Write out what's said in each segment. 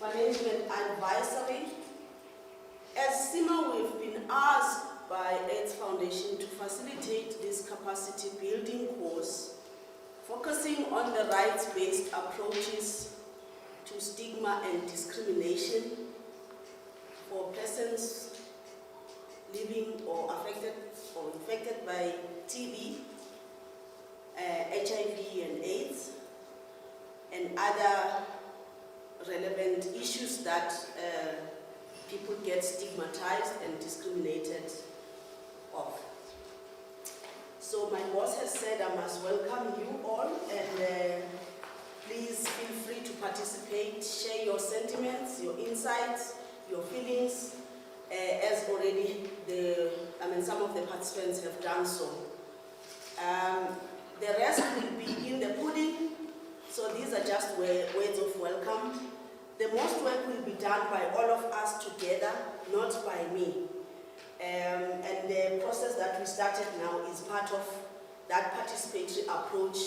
Management Advisory. As Stigma, we've been asked by AIDS Foundation to facilitate this capacity building course, focusing on the rights-based approaches to stigma and discrimination for persons living or affected or infected by TB, HIV and AIDS, and other relevant issues that people get stigmatized and discriminated of. So my boss has said I must welcome you all, and please feel free to participate, share your sentiments, your insights, your feelings, as already some of the participants have done so. The rest will be in the pudding, so these are just words of welcome. The most work will be done by all of us together, not by me. And the process that we started now is part of that participatory approach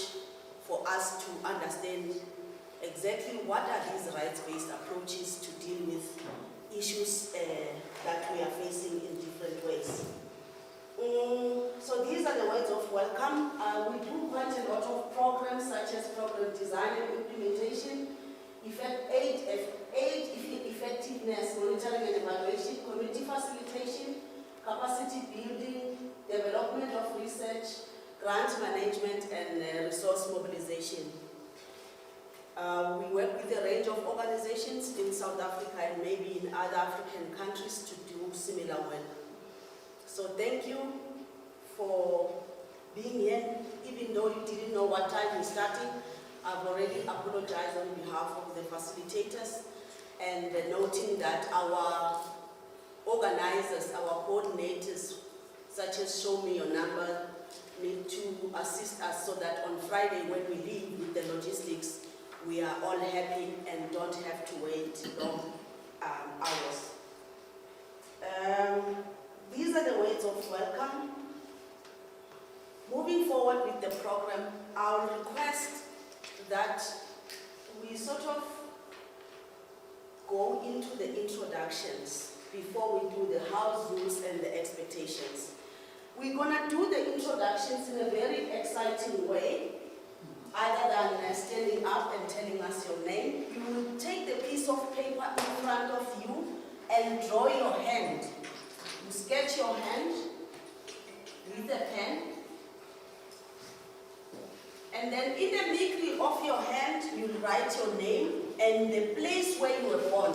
for us to understand exactly what are these rights-based approaches to deal with issues that we are facing in different ways. So these are the words of welcome. We do quite a lot of programs such as program design and implementation, aid effectiveness, monitoring and evaluation, community facilitation, capacity building, development of research, grant management, and resource mobilization. We work with a range of organizations in South Africa and maybe in other African countries to do similar work. So thank you for being here, even though you didn't know what time we're starting. I've already apologized on behalf of the facilitators and noting that our organizers, our coordinators, such as Show Me Your Number, need to assist us so that on Friday when we leave with the logistics, we are all happy and don't have to wait long hours. These are the words of welcome. Moving forward with the program, I'll request that we sort of go into the introductions before we do the house rules and the expectations. We're gonna do the introductions in a very exciting way, other than standing up and telling us your name. You will take the piece of paper in front of you and draw your hand. You sketch your hand with a pen, and then in the middle of your hand, you'll write your name and the place where you were born.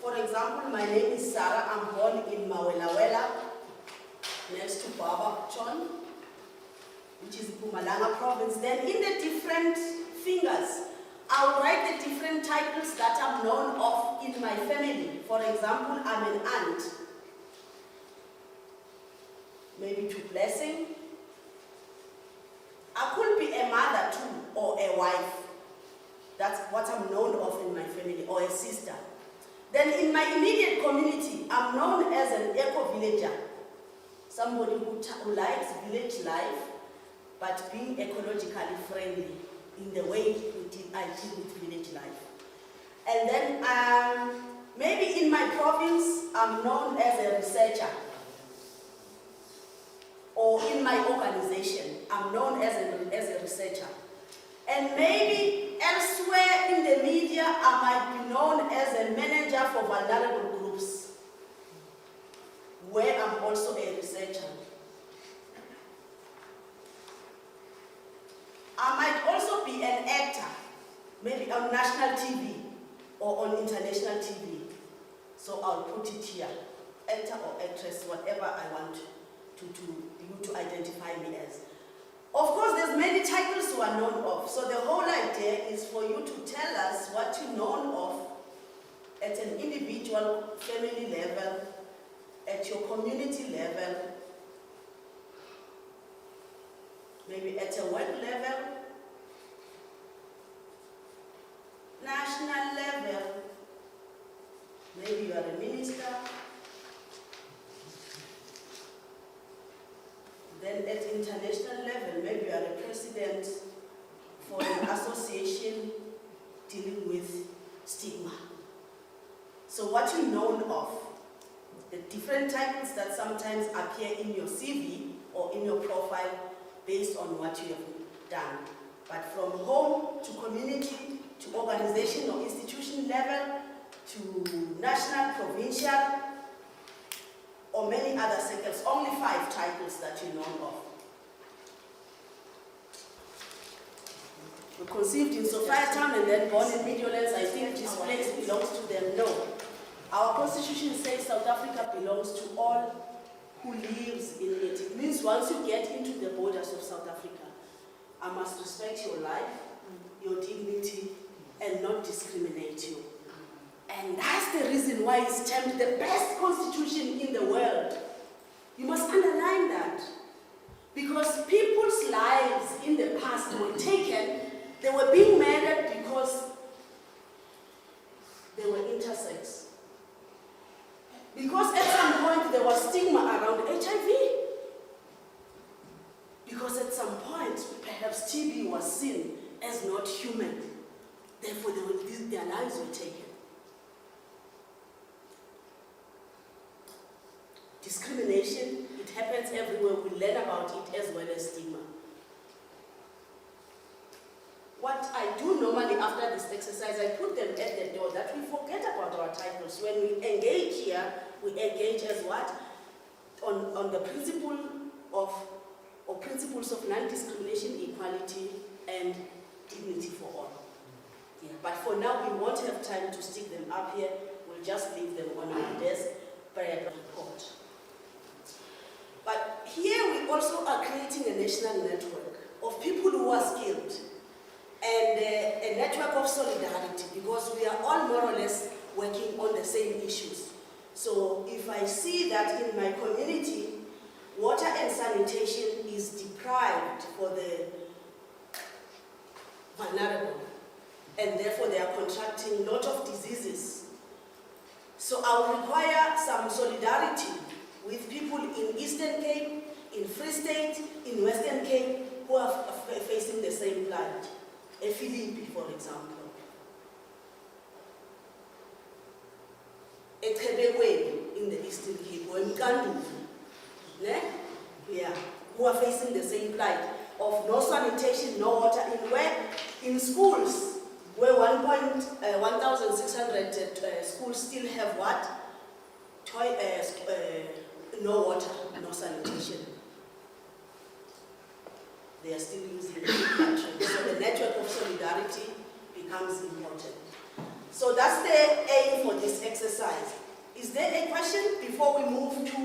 For example, my name is Sarah. I'm born in Mawelawela, next to Baba Chon, which is Mpumalanga province. Then in the different fingers, I'll write the different titles that I'm known of in my family. For example, I'm an aunt, maybe to Blessing. I could be a mother too, or a wife. That's what I'm known of in my family, or a sister. Then in my immediate community, I'm known as an eco-villager. Somebody who likes village life, but being ecologically friendly in the way I deal with village life. And then maybe in my province, I'm known as a researcher. Or in my organization, I'm known as a researcher. And maybe elsewhere in the media, I might be known as a manager for vulnerable groups, where I'm also a researcher. I might also be an actor, maybe on national TV or on international TV. So I'll put it here, actor or actress, whatever I want you to identify me as. Of course, there's many titles you are known of, so the whole idea is for you to tell us what you're known of at an individual family level, at your community level, maybe at a work level, you are a minister. Then at international level, maybe you are a president for an association dealing with stigma. So what you're known of, the different titles that sometimes appear in your CV or in your profile based on what you have done. But from home to community, to organization or institution level, to national, provincial, or many other circles, only 5 titles that you know of. We're conceived in Sophiatown and then born in Midlands. I think this place belongs to them. No. Our constitution says South Africa belongs to all who lives in it. It means once you get into the borders of South Africa, I must respect your life, your dignity, and not discriminate you. And that's the reason why it's termed the best constitution in the world. You must underline that. Because people's lives in the past were taken, they were being murdered because they were intersex. Because at some point there was stigma around HIV. Because at some point, perhaps TB was seen as not human. Therefore, their lives were taken. Discrimination, it happens everywhere. We learn about it as well as stigma. What I do normally after this exercise, I put them at the door that we forget about our titles. When we engage here, we engage as what? On the principle of, or principles of non-discrimination, equality, and dignity for all. Yeah. But for now, we won't have time to stick them up here. We'll just leave them on our desk by a report. But here we also are creating a national network of people who are skilled and a network of solidarity, because we are all more or less working on the same issues. So if I see that in my community, water and sanitation is deprived for the vulnerable, and therefore they are contracting a lot of diseases. So I will require some solidarity with people in Eastern Cape, in Free State, in Western Cape, who are facing the same plight. A Philippi, for example. A Tebekweni in the Eastern Cape, or in Kandu, yeah, who are facing the same plight of no sanitation, no water, in schools, where 1,600 schools still have what? No water, no sanitation. They are still using action. So the network of solidarity becomes important. So that's the aim for this exercise. Is there a question before we move to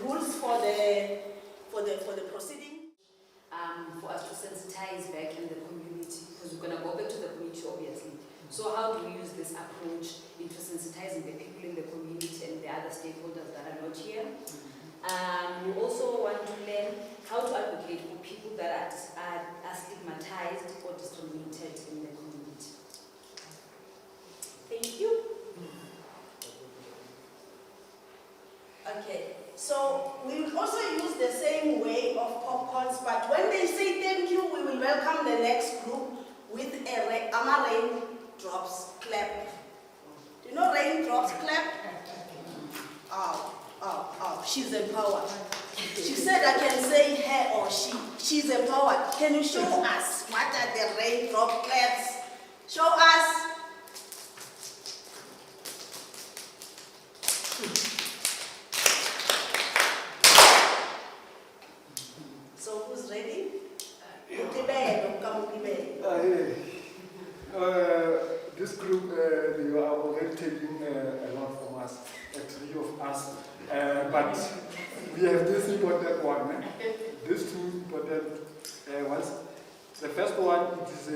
rules for the proceeding? For us to sensitize back in the community, because we're going to go back to the community obviously. So how do we use this approach into sensitizing the people in the community and the other stakeholders that are not here? We also want to learn how to advocate for people that are stigmatized or discriminated in the community. Thank you. Okay, so we will also use the same way of popcorns, but when they say thank you, we will welcome the next group with a raindrops clap. Do you know raindrops clap? Oh, she's empowered. She said I can say her or she. She's empowered. Can you show us what are the raindrop claps? Show us. So who's ready? This group, they are already taking a lot from us, 3 of us. But we have this important one, these 2 important ones. The first one is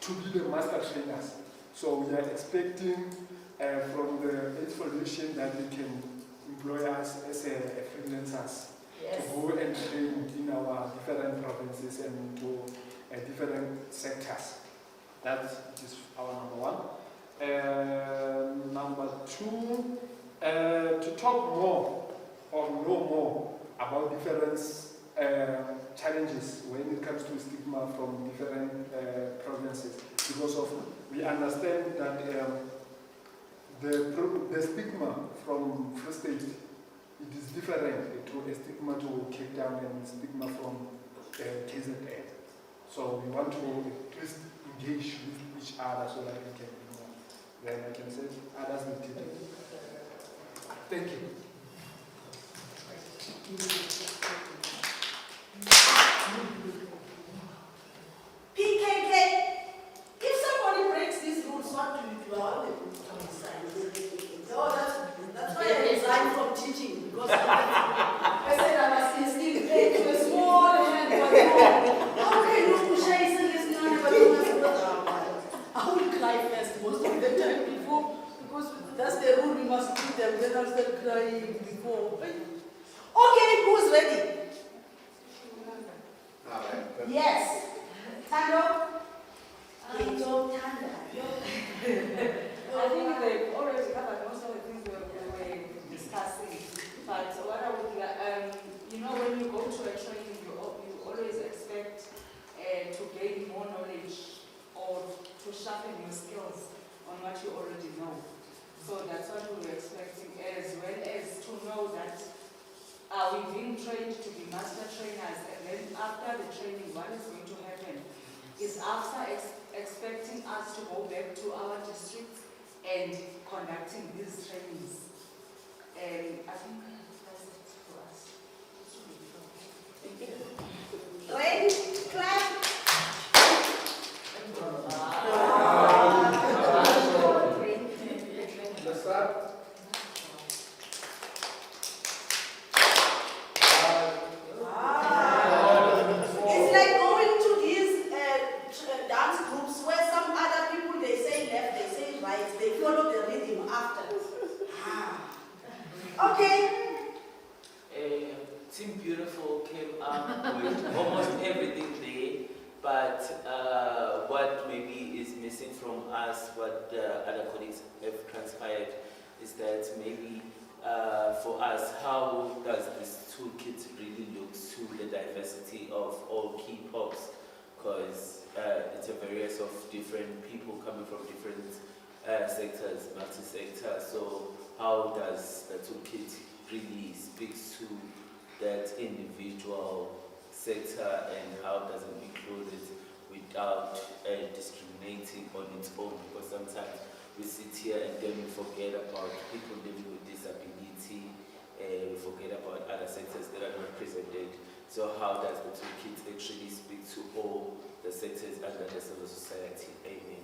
to be the master trainers. So we are expecting from the AIDS Foundation that they can employ us as freelancers. Yes. To go and train in our different provinces and to different sectors. That is our number one. Number two, to talk more or know more about different challenges when it comes to stigma from different provinces, because of we understand that the stigma from Free State, it is different to a stigma to Cape Town and stigma from KZN. So we want to at least engage with each other so that we can be more. Then I can say others will take it. Thank you. PKK, if somebody breaks these rules, what do you do? That's why I resigned from teaching, because I said I was still paid to a small hand. How can you push this I will cry first most of the time before, because that's the rule, we must treat them, then I'll start crying before. Okay, who's ready? Yes. Tando? Tando. I think they've already covered most of the things we were discussing. But what I would like, when you go to a training, you always expect to gain more knowledge or to sharpen your skills on what you already know. So that's what we were expecting, as well as to know that we've been trained to be master trainers, and then after the training, what is going to happen is after expecting us to go back to our districts and conducting these trainings. And I think that's it for us. Thank you. Ready? Clap. Let's start. It's like going to these dance groups where some other people, they say left, they say right, they follow the rhythm after. Okay. Team Beautiful came up with almost everything there, but what maybe is missing from us, what the other colleagues have transpired, is that maybe for us, how does this toolkit really look to the diversity of all key pops? Because it's a various of different people coming from different sectors, multi-sector. So how does the toolkit really speak to that individual sector, and how does it include it without discriminating on its own? Because sometimes we sit here and then we forget about people living with disability, we forget about other sectors that are not represented. So how does the toolkit actually speak to all the sectors under the civil society? Amen.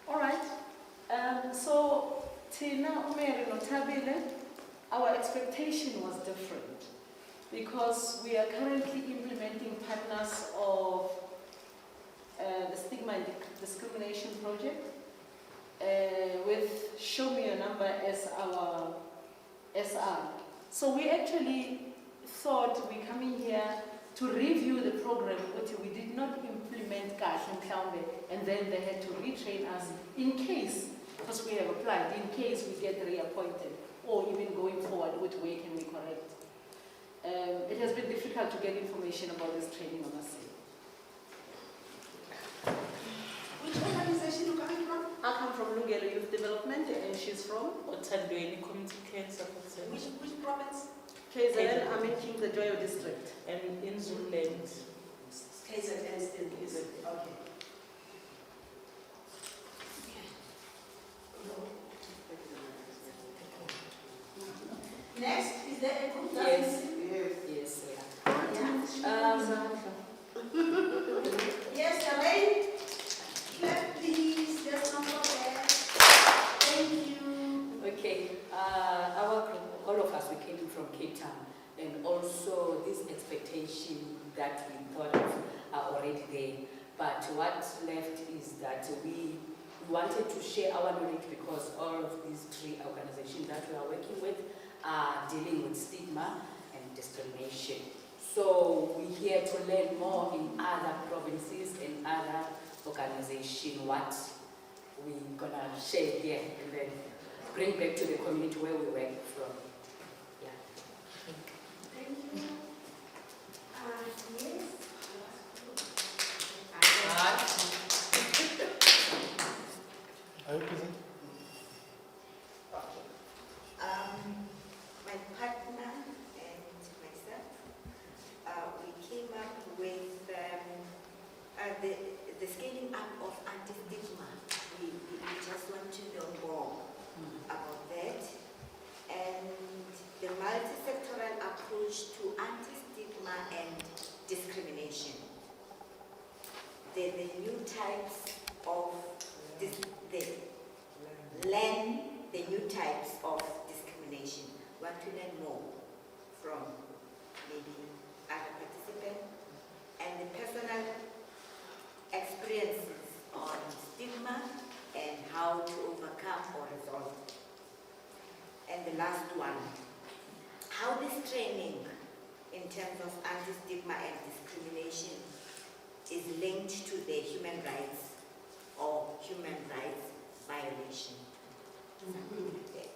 All right. So, Tina, Umeri, Notabile, our expectation was different because we are currently implementing partners of the Stigma and Discrimination Project with Show Me Your Number as our SR. So we actually thought we coming here to review the program, which we did not implement and then they had to retrain us in case, because we have applied, in case we get reappointed or even going forward, which way can we correct. It has been difficult to get information about this training, I must say. Which organization you coming from? I come from Lungelo Youth Development and she's from Othandweni Community Care Support Center. Which province? KZN. I'm in the Joyo district. And in Zululand. KZN still is it? Okay. Next, is there a group? Yes. Yes. Yeah. Yes, Elaine. Clap, please. There's no problem. Thank you. Okay, our group, all of us, we came from Cape Town, and also this expectation that we thought of are already there. But what's left is that we wanted to share our knowledge because all of these 3 organizations that we are working with are dealing with stigma and discrimination. So we're here to learn more in other provinces and other organizations what we're gonna share here and then bring back to the community where we work from. Yeah. Thank you. Yes. Are you present? My partner and myself, we came up with the scaling up of anti-stigma. We just want to know more about that. And the multi-sectoral approach to anti-stigma and discrimination. The new types of learn the new types of discrimination. Want to learn more from maybe other participants and the personal experiences on stigma and how to overcome or resolve. And the last one, how this training in terms of anti-stigma and discrimination is linked to the human rights or human rights violation. Something like that.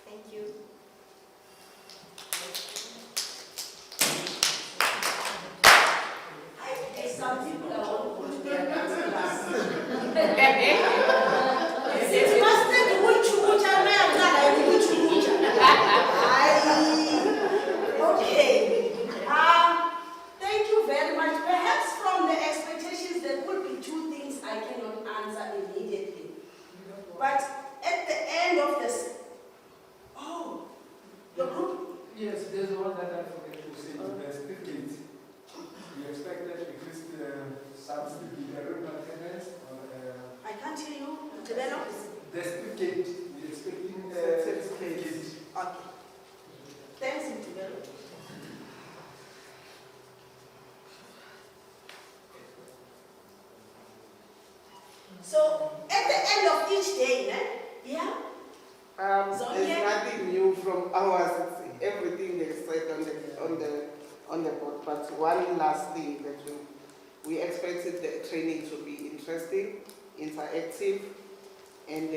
Thank you. Some people are all put together. Okay. Thank you very much. Perhaps from the expectations there could be 2 things I cannot answer immediately. But at the end of this, your group? Yes, there's one that I forget to say. The certificate. We expected at least some certificate attendance or I can't hear you. Develop. the certificate. We expecting certificate. Okay. Thanks, Develop. So, at the end of each day, yeah? So, There's yeah. nothing new from ours. It's everything they said on the board. But one last thing that we expected the training to be interesting, interactive, and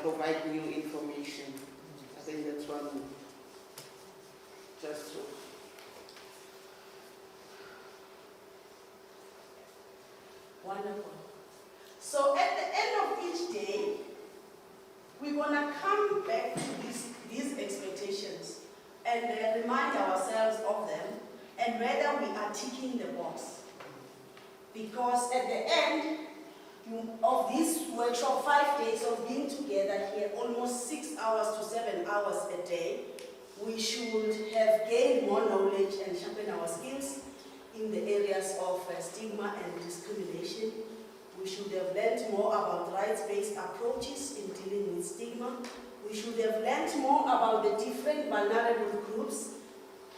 provide new information. I think that's one. Just to. Wonderful. So at the end of each day, we're going to come back to these expectations and remind ourselves of them and whether we are ticking the box. Because at the end of this workshop, 5 days of being together here, almost 6 hours to 7 hours a day, we should have gained more knowledge and sharpened our skills in the areas of stigma and discrimination. We should have learned more about rights-based approaches in dealing with stigma. We should have learned more about the different vulnerable groups.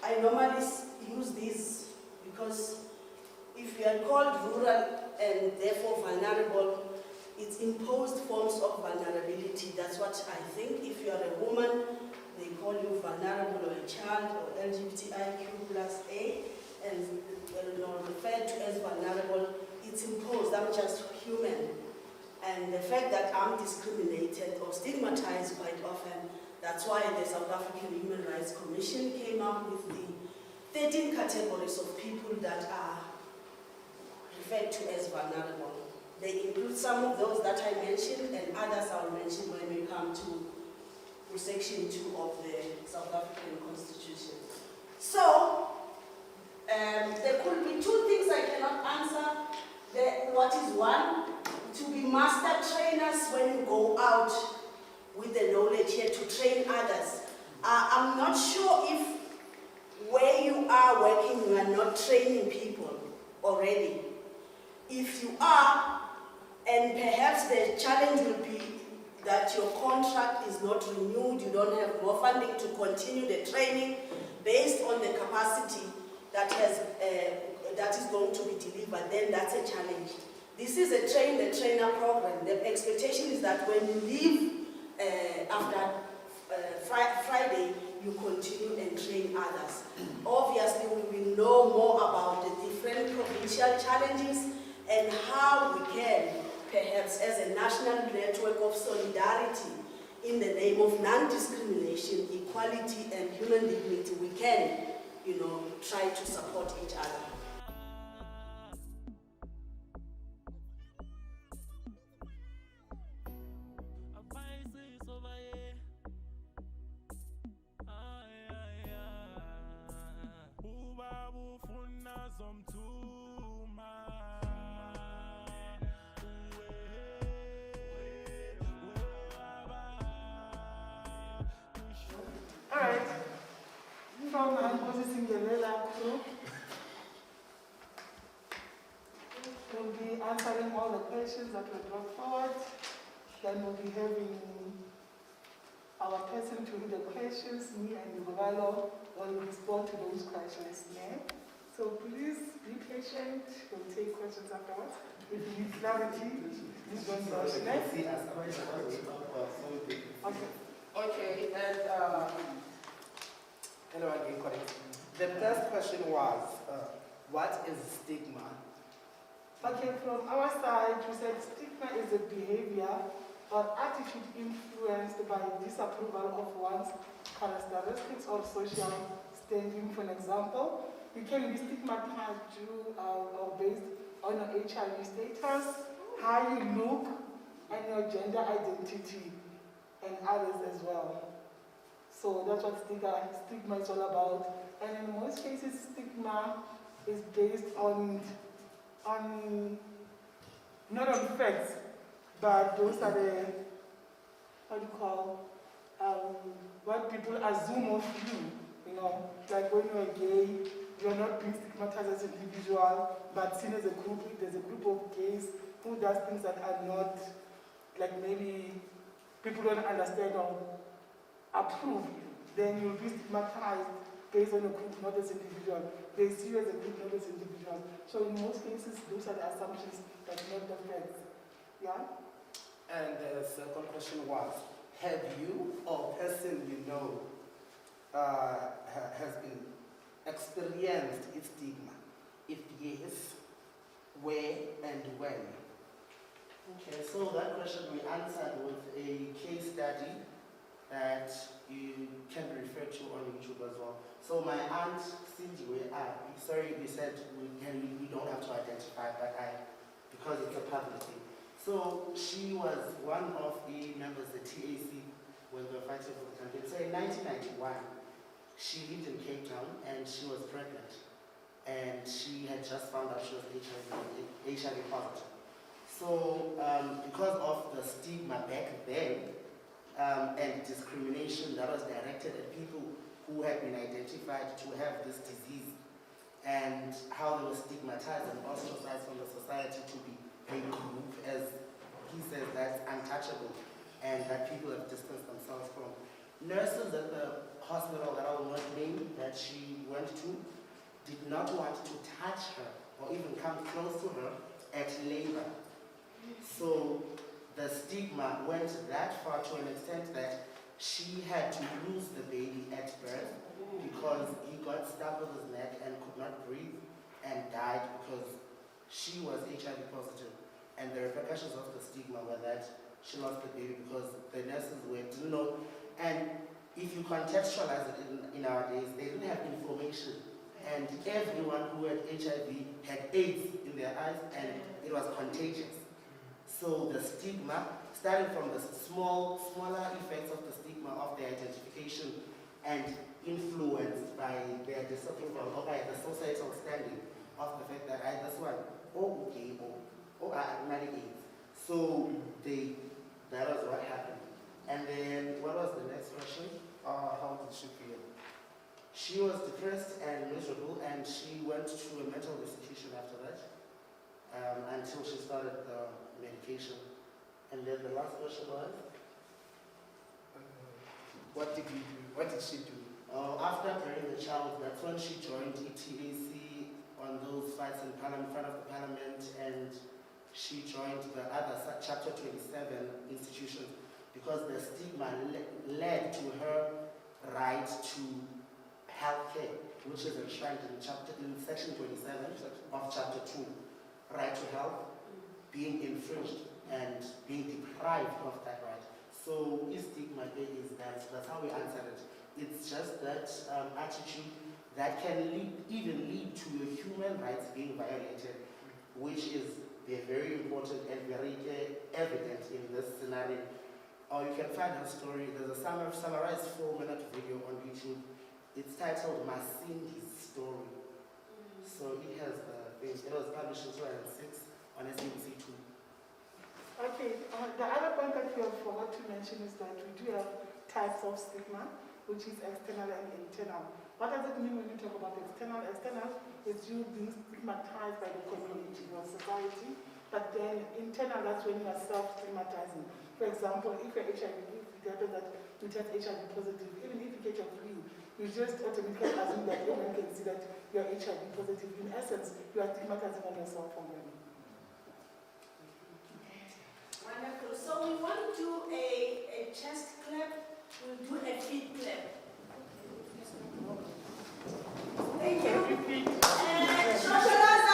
I normally use these because if you are called rural and therefore vulnerable, it's imposed forms of vulnerability. That's what I think. If you are a woman, they call you vulnerable, or a child, or LGBTIQ+A, and referred to as vulnerable. It's imposed. I'm just human. And the fact that I'm discriminated or stigmatized quite often, that's why the South African Human Rights Commission came up with the 13 categories of people that are referred to as vulnerable. They include some of those that I mentioned, and others I'll mention when we come to section 2 of the South African Constitution. So, there could be 2 things I cannot answer. What is one? To be master trainers when you go out with the knowledge here to train others. I'm not sure if where you are working, you are not training people already. If you are, and perhaps the challenge will be that your contract is not renewed, you don't have more funding to continue the training based on the capacity that is going to be delivered, then that's a challenge. This is a train-the-trainer program. The expectation is that when you leave after Friday, you continue and train others. Obviously, we will know more about the different provincial challenges and how we can, perhaps as a national network of solidarity, in the name of non-discrimination, equality, and human dignity, we can, try to support each other. Alright, from Ankosi Singelela group, we'll be answering all the questions that were brought forward. Then we'll be having our person to read the questions, me and Yugobalo will respond to those questions. Yeah? So please be patient, we'll take questions afterwards. If you need clarity, please don't rush. Okay, and hello again, correct. The first question was, what is stigma? okay, from our side, we said stigma is a behavior or attitude influenced by disapproval of one's characteristics or social standing. For example, you can be stigmatized due or based on your HIV status, how you look, and your gender identity, and others as well. So that's what stigma is all about. And in most cases, stigma is based on not on facts, but those are the, what people assume of you, like when you're gay, you're not being stigmatized as an individual, but seen as a group. There's a group of gays who does things that are not, like maybe people don't understand or approve, then you'll be stigmatized based on a group, not as an individual. They see you as a group, not as an individual. So in most cases, those are the assumptions that not the facts. Yeah? And the second question was, have you or person you know has been experienced stigma? If yes, where and when? Okay, so that question we answered with a case study that you can refer to on YouTube as well. So my aunt Cindy, sorry, we said we don't have to identify, but because it's a public thing. So she was one of the members of the TAC when they were fighting for the campaign. So in 1991, she lived in Cape Town and she was pregnant. And she had just found out she was HIV positive. So because of the stigma back then and discrimination that was directed at people who had been identified to have this disease and how they were stigmatized and ostracized from the society to be a group, as he says, that's untouchable and that people have distanced themselves from. Nurses at the hospital that I will not name that she went to did not want to touch her or even come close to her at labor. So the stigma went that far to an extent that she had to lose the baby at birth because he got stuck with his neck and could not breathe and died because she was HIV positive. And the repercussions of the stigma were that she lost the baby because the nurses didn't know. And if you contextualize it in our days, they didn't have information. And everyone who had HIV had AIDS in their eyes and it was contagious. So the stigma, starting from the smaller effects of the stigma of their identification and influenced by their disapproval or by the societal standing of the fact that this one, okay, I'm not AIDS. So that was what happened. And then what was the next question? How did she feel? She was depressed and miserable, and she went to a mental institution after that until she started the medication. And then the last question was? What did you do? What did she do? After bearing the child, that's when she joined ETAC on those fights in front of the parliament, and she joined the other Chapter 27 institutions because the stigma led to her right to healthcare, which is enshrined in Section 27 of Chapter 2, right to health, being infringed and being deprived of that right. So stigma is that's how we answer it. It's just that attitude that can even lead to your human rights being violated, which is very important and very evident in this scenario. Or you can find her story. There's a summarized 4-minute video on YouTube. It's titled Masindi's Story. So it has the thing. It was published in 2006 on SABC2. Okay, the other point that you forgot to mention is that we do have types of stigma, which is external and internal. What does it mean when you talk about external? External is you being stigmatized by the community or society, but then internal, that's when you are self-stigmatizing. For example, if you're HIV, if it happens that you test HIV positive, even if you get your flu, you just automatically assume that everyone can see that you're HIV positive. In essence, you are stigmatizing on yourself already. Wonderful. So we want to do a chest clap. We'll do a feet clap. Thank you. Shosholaza.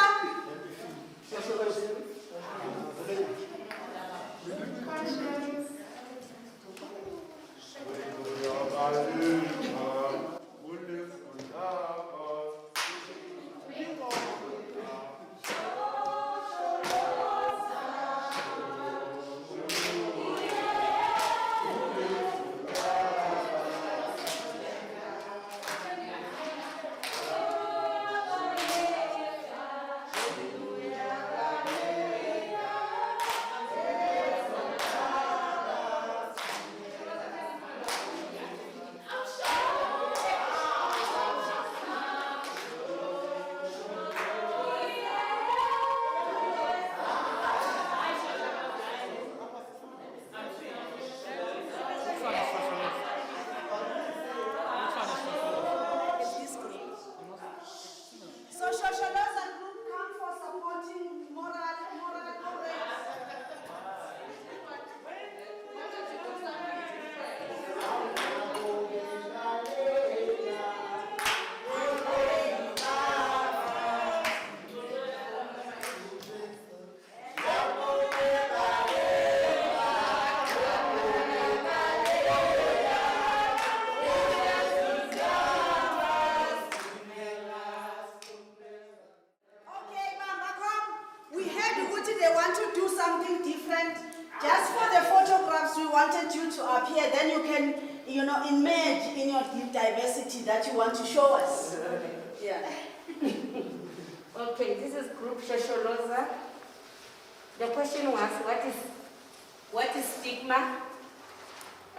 That you want to show us. Yeah. Okay, this is group Shosholoza. The question was, what is stigma?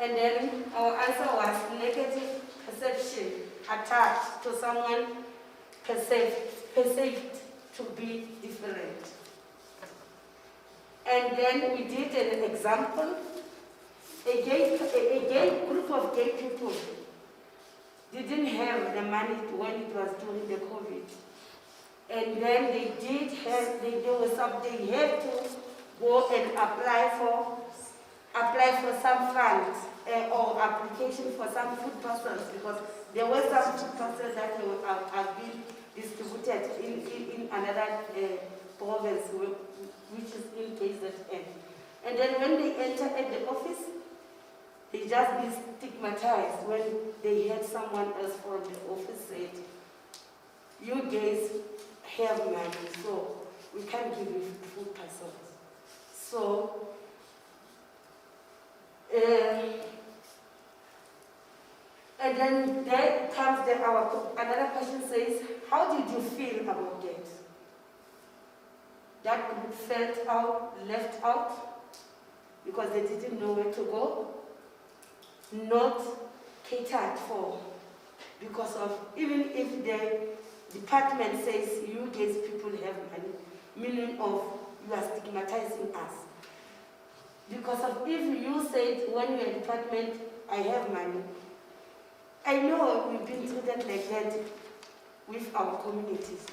And then our answer was negative perception attached to someone perceived to be different. And then we did an example. A gay group of gay people didn't have the money when it was during the COVID. And then they had to go and apply for some funds or application for some food parcels, because there were some food parcels that have been distributed in another province, which is in KZN. And then when they entered at the office, they just be stigmatized when they had someone else from the office said, you guys have money, so we can't give you food parcels. So, and then there comes another question says, how did you feel about that? That group felt left out because they didn't know where to go, not catered for, because of, even if the department says you guys people have money, meaning of you are stigmatizing us. Because of, if you said when you're in department, I have money, I know we've been treated like that with our communities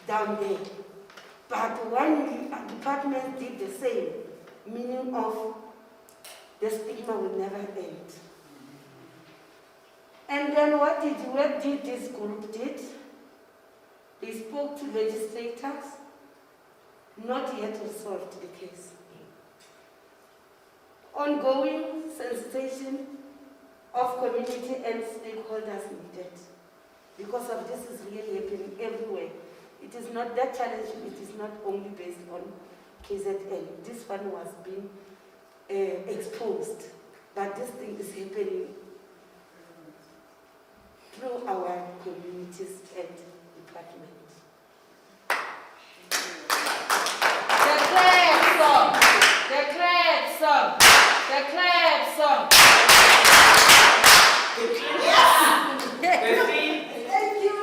down there. But when departments did the same, meaning of the stigma will never end. And then what did this group did? They spoke to legislators, not yet resolved the case. Ongoing sensitization of community and stakeholders needed. Because of this is really happening everywhere. It is not that challenging, it is not only based on KZN. This one was being exposed, but this thing is happening through our communities and departments. The clap song. The clap song. The clap song. Thank you.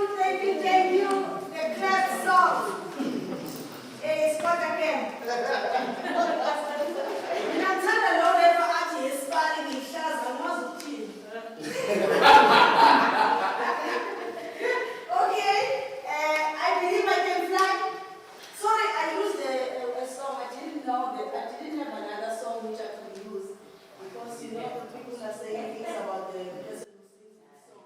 The clap song. It's got again. Nathanda lo levo athi yesibali ngihlaza ngwazi ukuthini. Okay, I believe I can fly. Sorry, I used a song. I didn't know that. I didn't have another song which I could use because you know the people are saying things about the person who sings this song.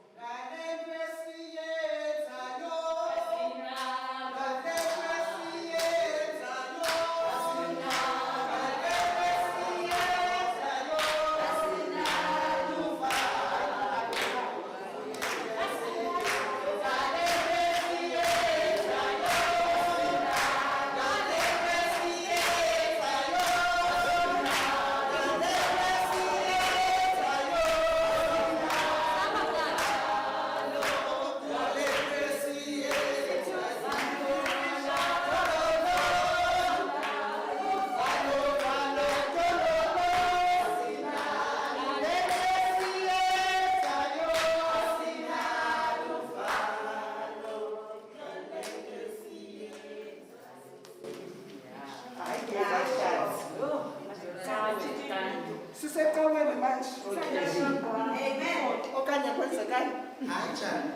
Sisecaweni manje. Amen. Okanye kwenzekani? Hayi njani.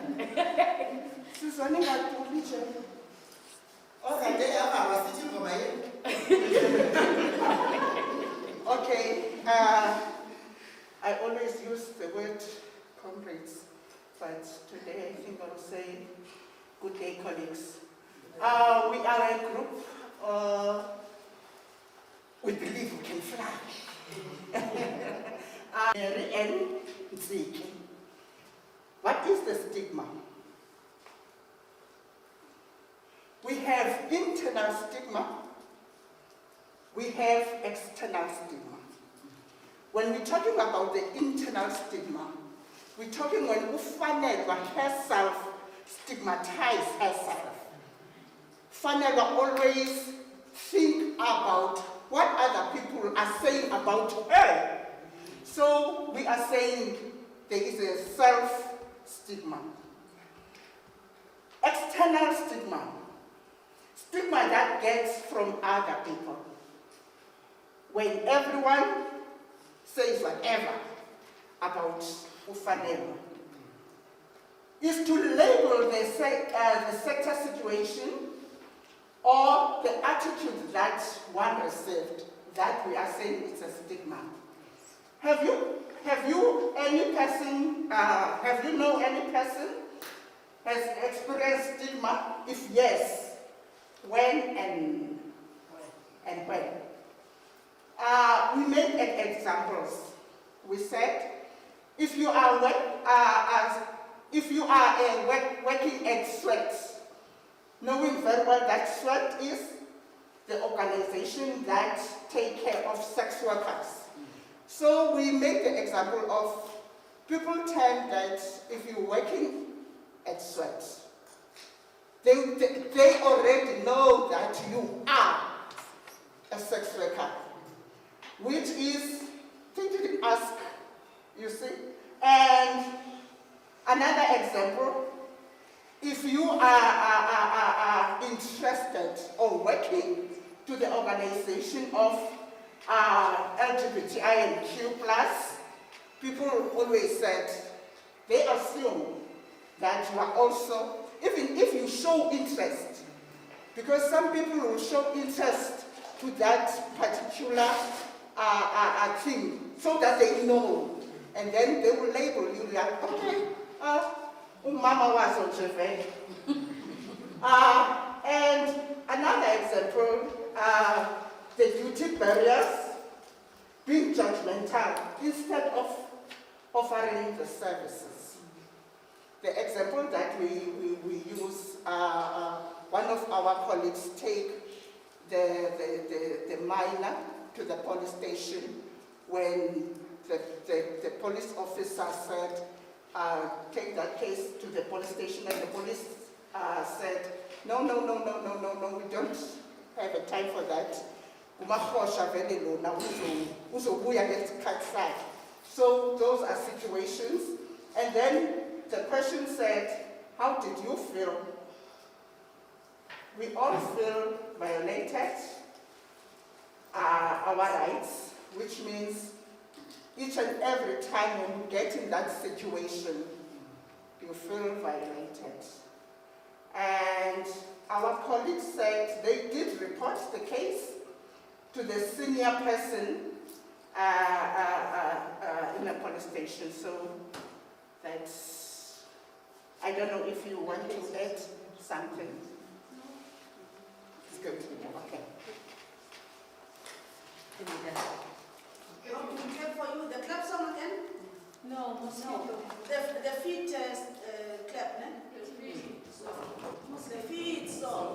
Sizwane ngaduli nje. Okade apha wasithi ngoma yenu. Okay, I always use the word comrades, but today I think I'll say good day, colleagues. We are a group, we believe we can fly. Mary and Ziki. What is the stigma? We have internal stigma, we have external stigma. When we're talking about the internal stigma, we're talking when ufanelwa herself stigmatize herself. Fanelwa always think about what other people are saying about her. So we are saying there is a self-stigma. External stigma. Stigma that gets from other people. When everyone says whatever about ufanelwa, is to label the sector situation or the attitude that one received, that we are saying it's a stigma. Have you know any person has experienced stigma? If yes, when and when? We made examples. We said, if you are working at Sweat, knowing very well that Sweat is the organization that take care of sex workers. So we make the example of people tend that if you're working at Sweat, they already know that you are a sex worker, which is, they didn't ask, you see. And another example, if you are interested or working to the organization of LGBTIQ+, people always said, they assume that you are also, even if you show interest Because some people will show interest to that particular thing so that they know. And then they will label you like, okay, umama was on Jeve. And another example, the duty barriers, being judgmental instead of offering the services. The example that we use, one of our colleagues take the minor to the police station when the police officer said, take that case to the police station, and the police said, no, we don't have a time for that. So those are situations. And then the question said, how did you feel? We all feel violated, our rights, which means each and every time when you get in that situation, you feel violated. And our colleagues said they did report the case to the senior person in a police station. So that's, I don't know if you want to add something. It's good. Okay. Want me to clap for you? The clap song again? No. The feet clap, ne? The feet song. The feet song.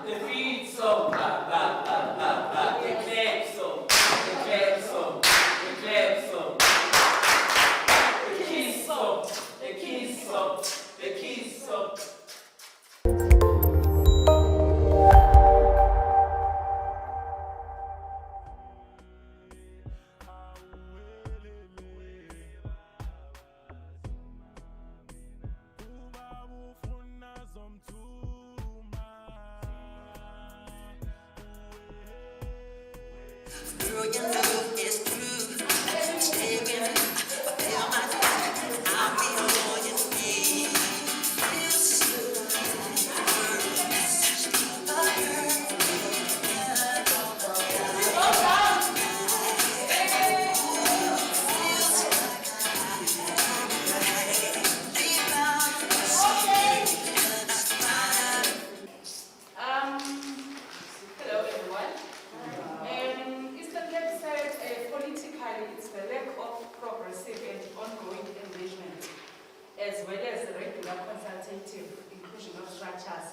The feet song. The clap song. The clap song. The clap song. The kiss song. The kiss song. The kiss song. Hello everyone. Eastern Cape said politically it's the lack of progressive and ongoing engagement, as well as the regular consultative inclusion of structures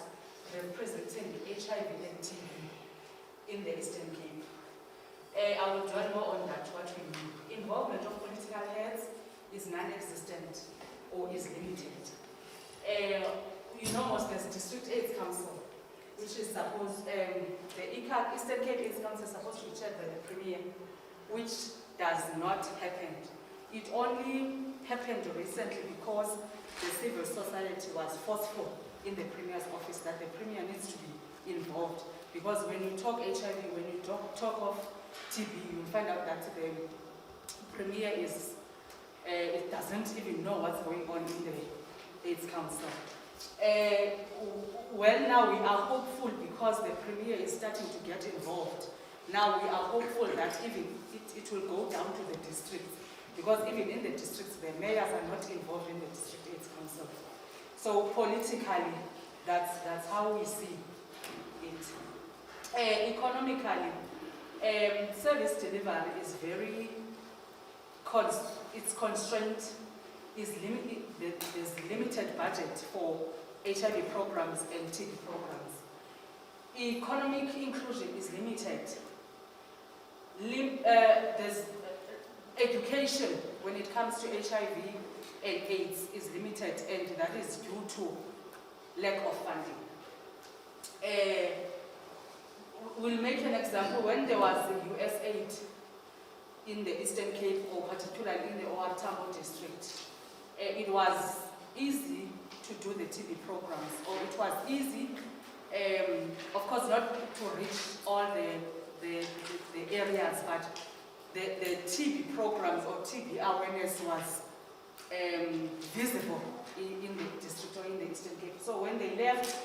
representing the HIV and TB in the Eastern Cape. I will dwell more on that, what we mean. Involvement of political heads is non-existent or is limited. You know, most there's District AIDS Council, which is supposed, the Eastern Cape AIDS Council is supposed to be chaired by the Premier, which does not happen. It only happened recently because the civil society was forceful in the Premier's office that the Premier needs to be involved. Because when you talk HIV, when you talk of TB, you find out that the Premier is, it doesn't even know what's going on in the AIDS Council. Well, now we are hopeful because the Premier is starting to get involved. Now we are hopeful that even it will go down to the districts, because even in the districts, the mayors are not involved in the District AIDS Council. So politically, that's how we see it. Economically, service delivery is very, it's constrained. There's limited budget for HIV programs and TB programs. Economic inclusion is limited. There's education when it comes to HIV and AIDS is limited, and that is due to lack of funding. We'll make an example. When there was the US aid in the Eastern Cape, or particularly in the OR Tambo district, it was easy to do the TB programs, or it was easy, of course not to reach all the areas, but the TB programs or TB awareness was visible in the district or in the Eastern Cape. So when they left,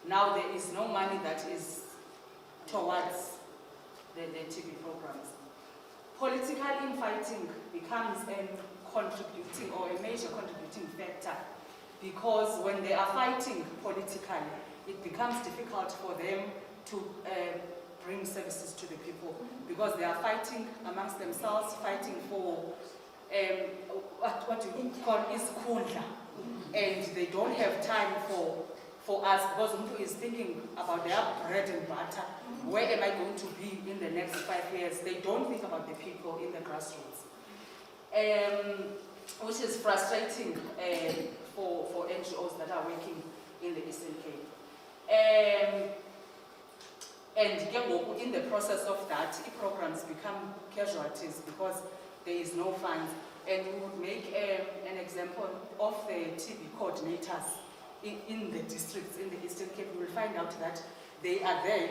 Now there is no money that is towards the TB programs. Political infighting becomes a contributing or a major contributing factor, because when they are fighting politically, it becomes difficult for them to bring services to the people, because they are fighting amongst themselves, fighting for what you call is kundla, and they don't have time for us, because Umtu is thinking about their bread and butter. Where am I going to be in the next 5 years? They don't think about the people in the grassroots, which is frustrating for NGOs that are working in the Eastern Cape. And in the process of that, programs become casualties because there is no funds. And we would make an example of the TB coordinators in the districts in the Eastern Cape. You will find out that they are there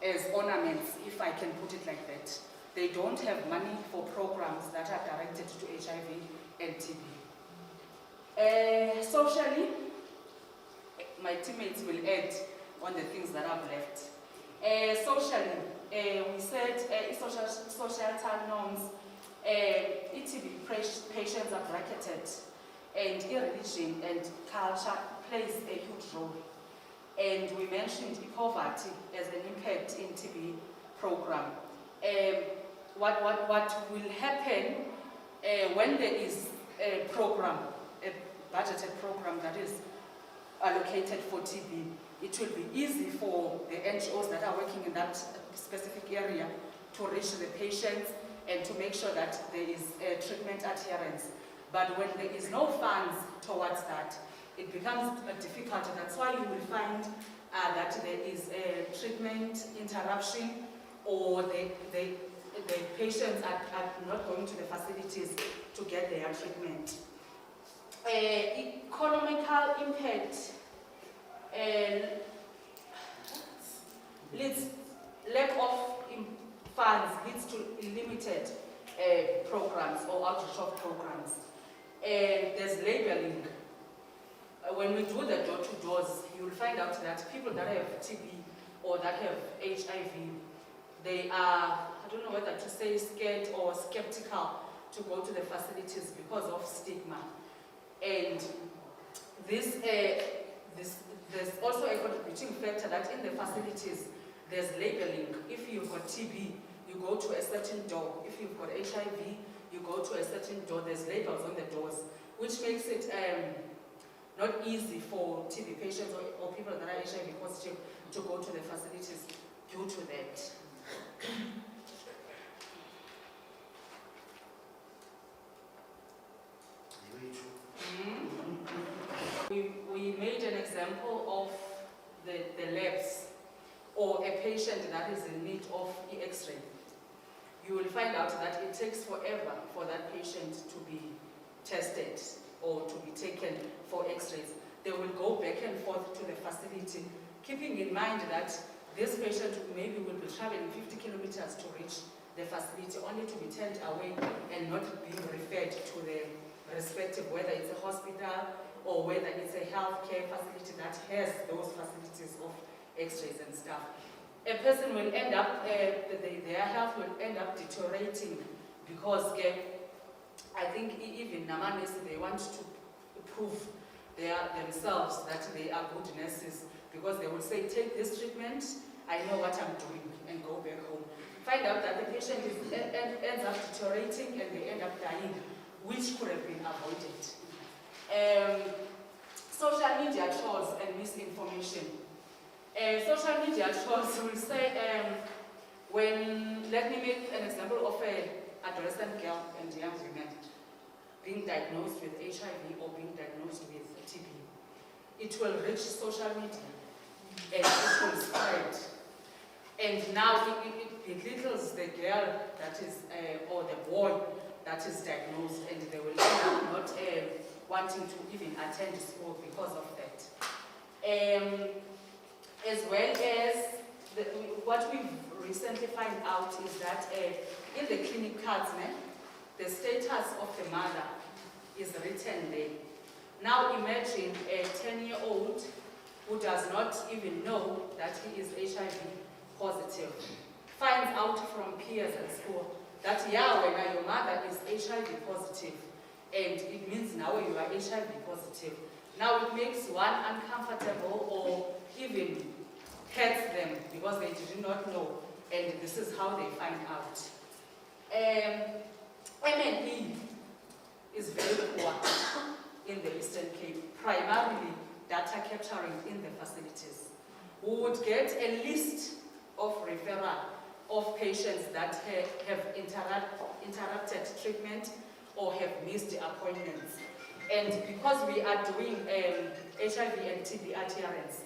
as ornaments, if I can put it like that. They don't have money for programs that are directed to HIV and TB. Socially, my teammates will add on the things that I've left. Socially, we said social norms, TB patients are bracketed, and religion and culture plays a huge role. And we mentioned poverty as an impact in TB program. What will happen when there is a program, a budgeted program that is allocated for TB, it will be easy for the NGOs that are working in that specific area to reach the patients and to make sure that there is treatment adherence. But when there is no funds towards that, it becomes difficult. That's why you will find that there is a treatment interruption, or the patients are not going to the facilities to get their treatment. Economical impact lack of funds leads to limited programs or outreach of programs. There's labeling. When we do the door-to-doors, you will find out that people that have TB or that have HIV, they are, I don't know whether to say scared or skeptical to go to the facilities because of stigma. And there's also a contributing factor that in the facilities, there's labeling. If you've got TB, you go to a certain door. If you've got HIV, you go to a certain door. There's labels on the doors, which makes it not easy for TB patients or people that are HIV positive to go to the facilities due to that. We made an example of the labs, or a patient that is in need of X-ray. You will find out that it takes forever for that patient to be tested or to be taken for X-rays. They will go back and forth to the facility, keeping in mind that this patient maybe will be traveling 50 kilometers to reach the facility, only to be turned away and not being referred to the respective, whether it's a hospital or whether it's a healthcare facility that has those facilities of X-rays and stuff. A person will end up, their health will end up deteriorating because I think even Namanis, they want to prove themselves that they are good nurses, because they will say, take this treatment, I know what I'm doing, and go back home. Find out that the patient ends up deteriorating and they end up dying, which could have been avoided. Social media trolls and misinformation. Social media trolls will say, let me make an example of an adolescent girl and young women being diagnosed with HIV or being diagnosed with TB. It will reach social media and it will spread. And now it belittles the girl that is, or the boy that is diagnosed, and they will end up not wanting to even attend school because of that. As well as what we've recently found out is that in the clinic cards, the status of the mother is written there. Now imagine a 10-year-old who does not even know that he is HIV positive finds out from peers at school that yeah, when your mother is HIV positive, and it means now you are HIV positive. Now it makes one uncomfortable or even hurts them because they did not know, and this is how they find out. MNE is very poor in the Eastern Cape, primarily data capturing in the facilities. We would get a list of referral of patients that have interrupted treatment or have missed appointments. And because we are doing HIV and TB adherence,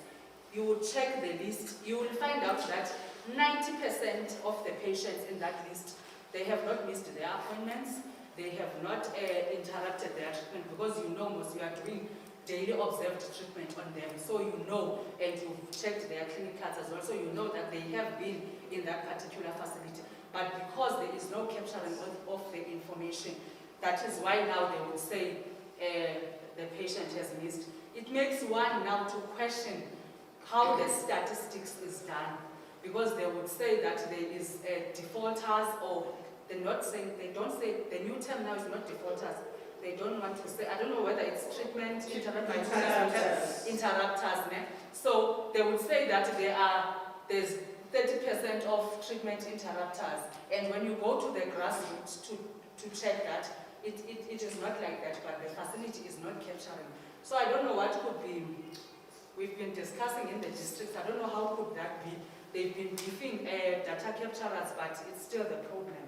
you will check the list, you will find out that 90% of the patients in that list, they have not missed their appointments, they have not interrupted their treatment, because you know most you are doing daily observed treatment on them, so you know, and you've checked their clinic cards as well, so you know that they have been in that particular facility. But because there is no capturing of the information, that is why now they would say the patient has missed. It makes one now to question how the statistics is done, because they would say that there is defaulters, or they're not saying, they don't say, the new term now is not defaulters. They don't want to say, I don't know whether it's treatment interrupters. So they would say that there's 30% of treatment interrupters. And when you go to the grassroots to check that, it is not like that, but the facility is not capturing. So I don't know what could be, we've been discussing in the districts, I don't know how could that be. They've been giving data capturers, but it's still the problem.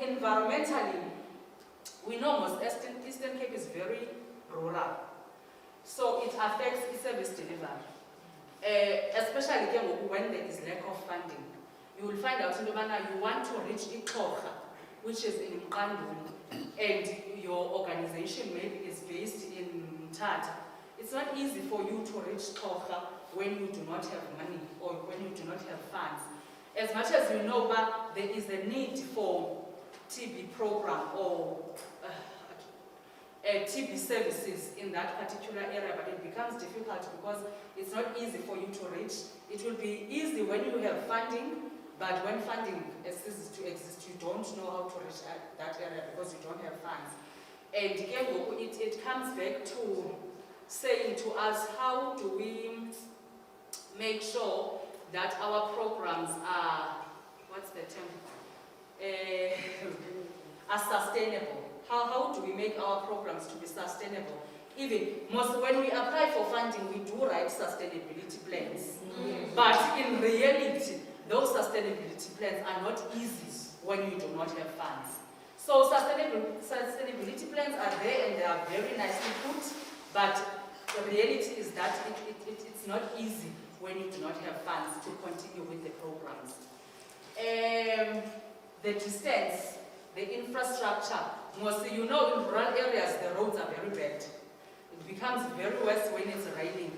Environmentally, we know most Eastern Cape is very rural, so it affects service delivery, especially when there is lack of funding. You will find out you want to reach Ikocha, which is in Mkanduli, and your organization maybe is based in Tata. It's not easy for you to reach Kocha when you do not have money or when you do not have funds. As much as you know, but there is a need for TB program or TB services in that particular area, but it becomes difficult because it's not easy for you to reach. It will be easy when you have funding, but when funding ceases to exist, you don't know how to reach that area because you don't have funds. And again, it comes back to saying to us, how do we make sure that our programs are, what's the term, are sustainable? How do we make our programs to be sustainable? Even when we apply for funding, we do write sustainability plans. But in reality, those sustainability plans are not easy when you do not have funds. So sustainability plans are there and they are very nicely put, but the reality is that it's not easy when you do not have funds to continue with the programs. The distance, the infrastructure, mostly in rural areas the roads are very bad. It becomes very worse when it's raining.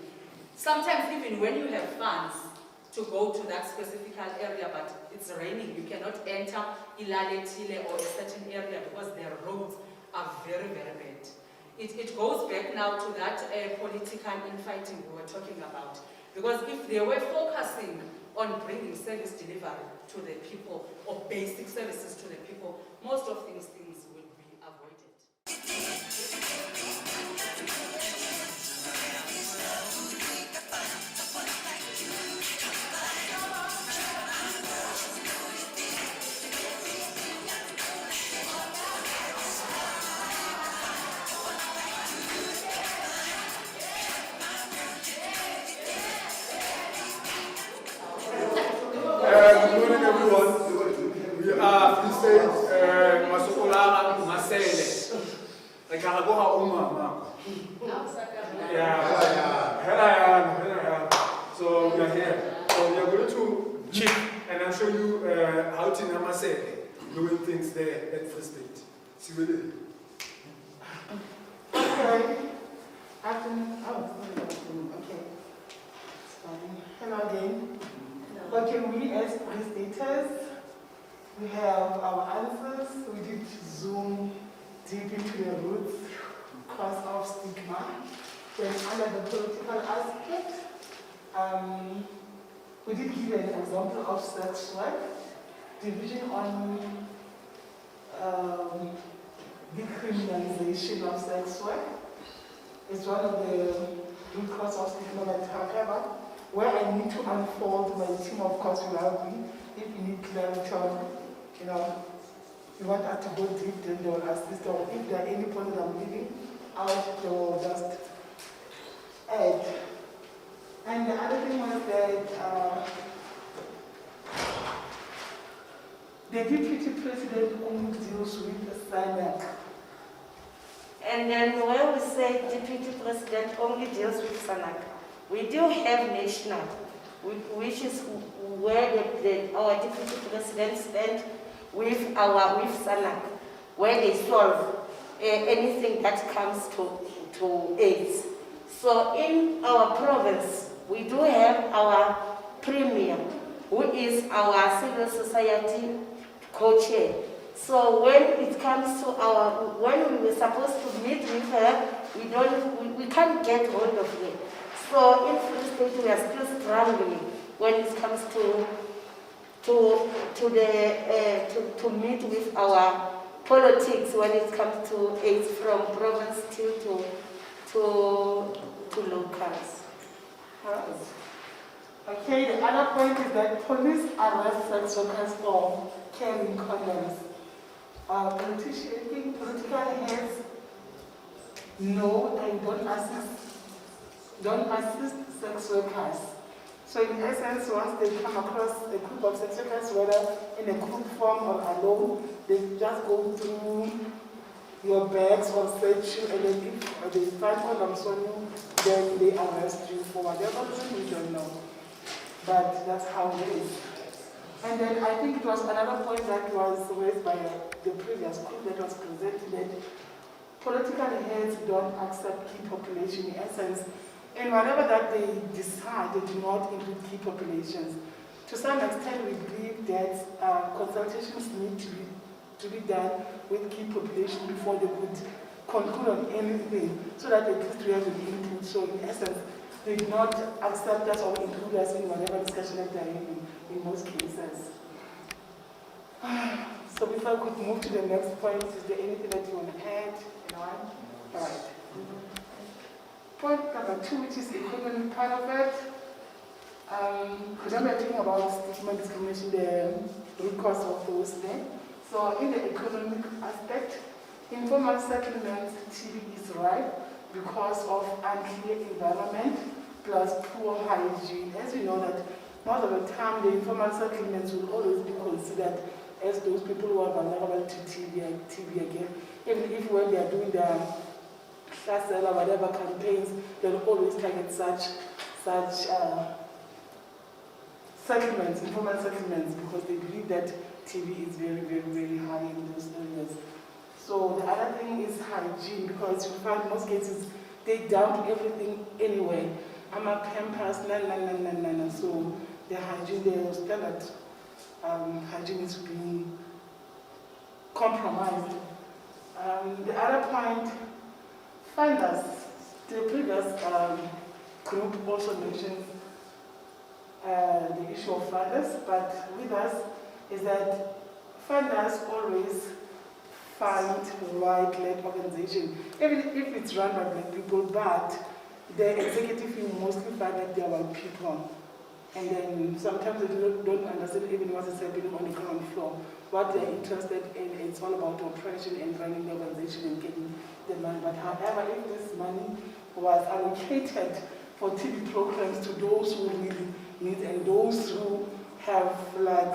Sometimes even when you have funds to go to that specific area, but it's raining, you cannot enter Ilale, Tile or a certain area because their roads are very, very bad. It goes back now to that political infighting we were talking about. Because if they were focusing on bringing service delivery to the people, or basic services to the people, most of these things would be avoided. Good morning, everyone. We are Free State Masokolara Masele. Like Alagoha Uma. Yeah. So we are here. So we are going to check and I'll show you how to Masele doing things there at Free State. See what it is. Okay. Afternoon. Okay. Hello again. Okay, we as Free-Staters, we have our answers. We did zoom deep into the roots, cause of stigma. Then under the political aspect, we did give an example of sex work, division on decriminalization of sex work. It's one of the root cause of stigma, but however, where I need to unfold my team, of course, will help me. If you need clarity on, you want us to go deep, then they will assist, or if there are any points I'm leaving out, they will just add. And the other thing was that the deputy president only deals with the SANAC. And then when we say deputy president only deals with SANAC, we do have national, which is where our deputy president stands with SANAC, where they solve anything that comes to AIDS. So in our province, we do have our premier, who is our civil society co-chair. So when it comes to when we were supposed to meet with her, we can't get hold of her. So in Free State, we are still struggling when it comes to meet with our politics when it comes to AIDS from province to locals. Okay, the other point is that police arrest sex workers for carrying condoms. Political heads know and don't assist sex workers. So in essence, once they come across a group of sex workers, whether in a group form or alone, they just go through your bags or search you, and then if they find condoms on you, then they arrest you for whatever reason, we don't know. But that's how it is. And then I think it was another point that was raised by the previous group that was presented, that political heads don't accept key population in essence. And whatever that they decide, they do not include key populations. To some extent, we believe that consultations need to be done with key population before they could conclude on anything, so that at least we have an input. So in essence, they do not accept us or include us in whatever discussion that they're having in most cases. So if I could move to the next point, is there anything that you want to add? Anyone? All right. Point number 2, which is the economic part of it. Because I'm talking about stigma discrimination, the root cause of those things. So in the economic aspect, informal settlements, TB is right because of unclear environment plus poor hygiene. As we know that most of the time the informal settlements will always be considered as those people who are vulnerable to TB again. Even if when they are doing their Sasel or whatever campaigns, they'll always target such settlements, informal settlements, because they believe that TB is very, very, very high in those areas. So the other thing is hygiene, because you find most cases they dump everything anyway. I'm a Pampers, so the hygiene, the standard hygiene is being compromised. The other point, funders. The previous group also mentioned the issue of funders, but with us is that funders always fund white-led organization, even if it's run by black people, but the executive will mostly fund that they are white people. And then sometimes they don't understand even what is happening on the ground floor. What they're interested in, it's all about oppression and running the organization and getting the money. But however, if this money was allocated for TV programs to those who really need and those who have like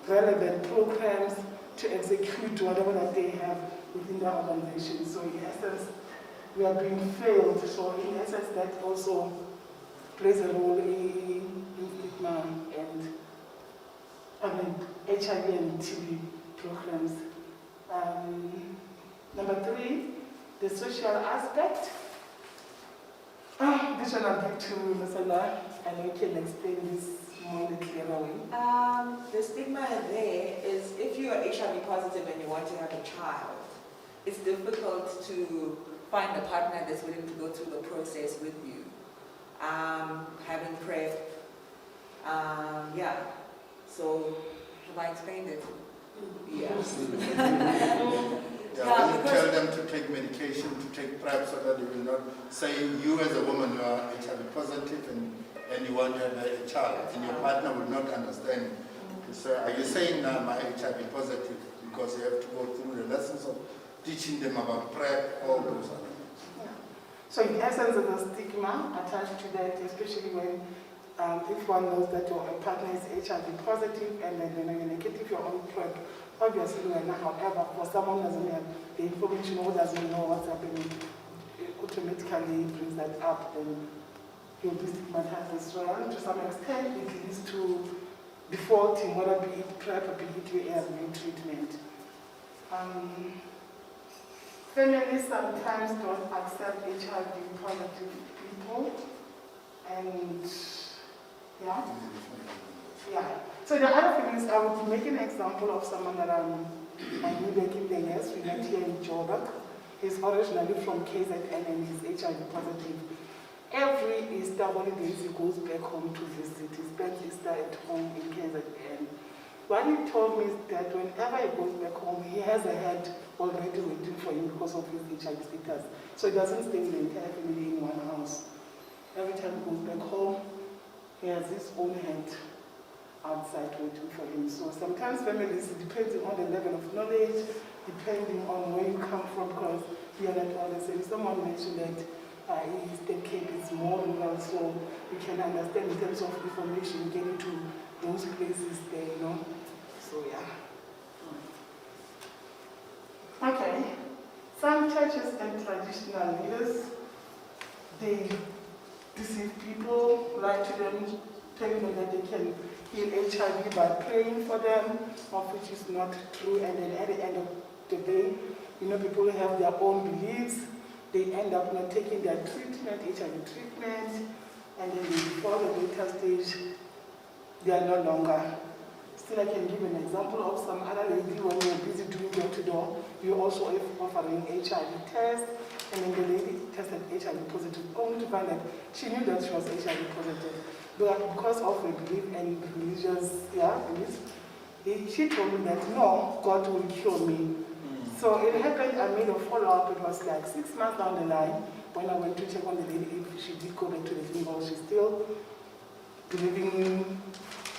relevant programs to execute whatever that they have within their organization. So in essence, we are being failed. So in essence, that also plays a role in stigma and HIV and TB programs. Number 3, the social aspect. This one I'll give to Masala, and we can explain this more in a clearer way. The stigma there is if you are HIV positive and you want to have a child, it's difficult to find a partner that's willing to go through the process with you. Having PrEP, yeah. So, have I explained it? Yeah. Yeah, when you tell them to take medication, to take PrEP, so that you will not say you as a woman you are HIV positive and you want to have a child, and your partner will not understand. So are you saying now my HIV positive because you have to go through the lessons of teaching them about PrEP, all those other things? Yeah. So in essence, there's a stigma attached to that, especially when if one knows that your partner is HIV positive and then when you're negative, you're on PrEP. Obviously, however, for someone who doesn't have the information or doesn't know what's happening, it automatically brings that up, then you'll be stigmatized as well. To some extent, it leads to defaulting, whether be it PrEP or be it ARV treatment. Families sometimes don't accept HIV positive people, and yeah. So the other thing is, I would make an example of someone that I knew back in the years. We met here in Joburg. He's originally from KZN and he's HIV positive. Every Easter holidays he goes back home to visit. He spends Easter at home in KZN. What he told me is that whenever he goes back home, he has a head already waiting for him because of his HIV status. So he doesn't stay with the entire family in one house. Every time he goes back home, he has his own head outside waiting for him. So sometimes families, depending on the level of knowledge, depending on where you come from, because we are not all the same. Someone mentioned that Eastern Cape is more rural, so you can understand in terms of information getting to those places there, you know. So yeah. Okay. Some churches and traditional leaders, they deceive people, lie to them, telling them that they can heal HIV by praying for them, of which is not true. And then at the end of the day, you know, people have their own beliefs. They end up not taking their treatment, HIV treatment, and then before the later stage, they are no longer. Still, I can give an example of some other lady when you're busy doing door-to-door, you're also offering HIV tests, and then the lady tested HIV positive, only to find that she knew that she was HIV positive. But because of her belief and religious beliefs, she told me that, no, God will cure me. So it happened, I made a follow-up. It was like 6 months down the line when I went to check on the lady if she did go back to the clinic, or she's still believing in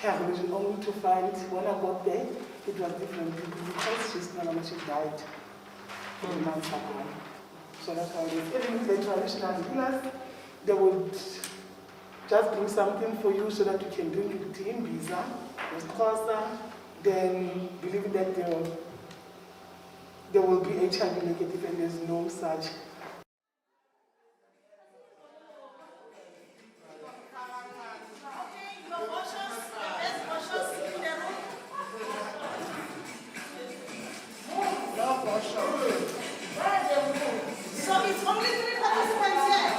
her religion, only to find when I got there, it was different people because she's no longer, she died 3 months ago. So that's how it is. Even with the traditional healers, they would just bring something for you so that you can drink it in visa, then believing that there will be HIV negative and there's no such. So it's only 3 participants here.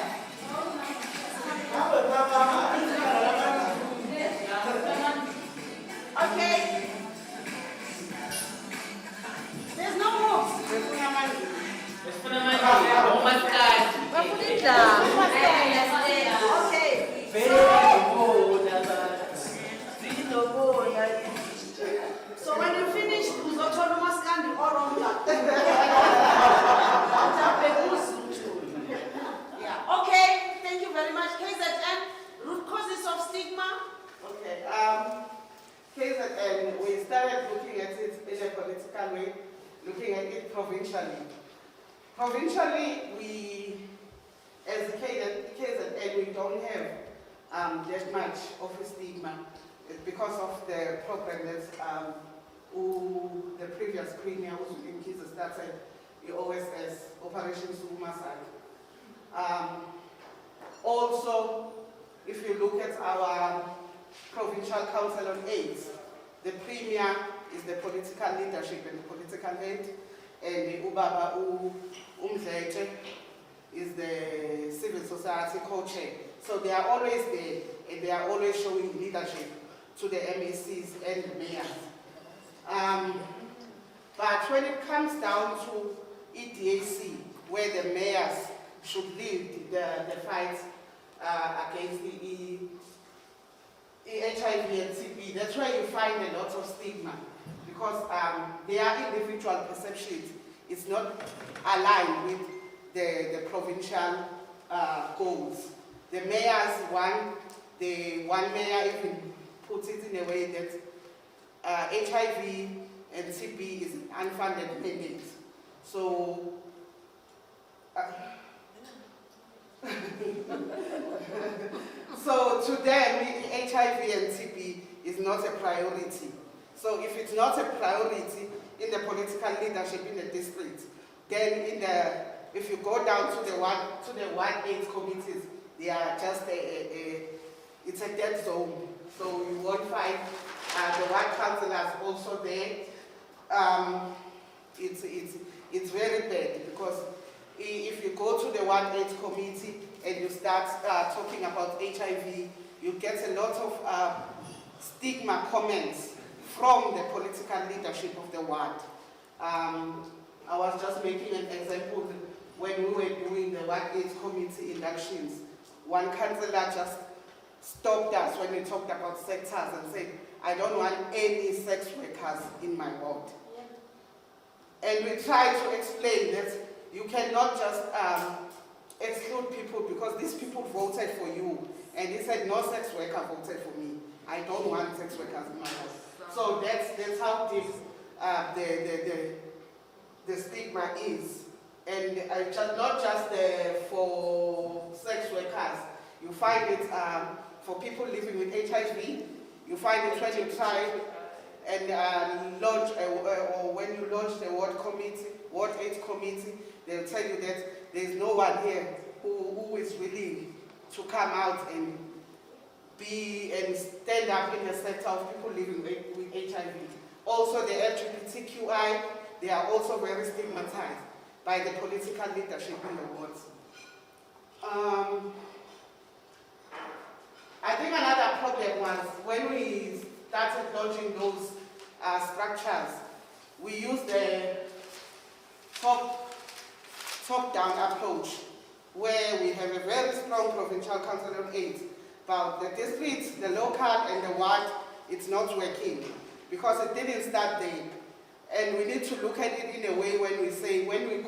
Okay. There's no more. So when you finish, you autonomous can all on Yeah. Okay. Thank you very much. KZN, root causes of stigma. Okay. KZN, we started looking at it in a political way, looking at it provincially. Provincially, we, as KZN, we don't have that much of a stigma because of the program that the previous premier who's in Kiza started, he always has Operation Sumasak. Also, if you look at our Provincial Council on AIDS, the premier is the political leadership and the political head, and the Ubaba Umzete is the civil society co-chair. So they are always there, and they are always showing leadership to the MACs and the mayors. But when it comes down to EDAC, where the mayors should lead the fight against the HIV and TB. That's where you find a lot of stigma, because their individual perceptions is not aligned with the provincial goals. The mayors one mayor even puts it in a way that HIV and TB is an unfunded mandate. So, so to them, HIV and TB is not a priority. So if it's not a priority in the political leadership in the district, then if you go down to the 1/8 committees, they are just it's a dead zone. So you won't find the ward councillors also there. It's very bad, because if you go to the 1/8 committee and you start talking about HIV, you get a lot of stigma comments from the political leadership of the ward. I was just making an example when we were doing the 1/8 committee elections. One councillor just stopped us when we talked about sectors and said, I don't want any sex workers in my ward. And we tried to explain that you cannot just exclude people because these people voted for you. And he said, no sex worker voted for me. I don't want sex workers in my house. So that's how deep the stigma is. And not just for sex workers. You find it for people living with HIV. You find it when you try and launch, or when you launch the Ward 8 committee, they'll tell you that there's no one here who is willing to come out and stand up in the sector of people living with HIV. Also the LGBTQI, they are also very stigmatized by the political leadership in the wards. I think another problem was when we started launching those structures, we used the top-down approach, where we have a very strong provincial council on AIDS, but the district, the local and the ward, it's not working because it didn't start there. And we need to look at it in a way when we say, when we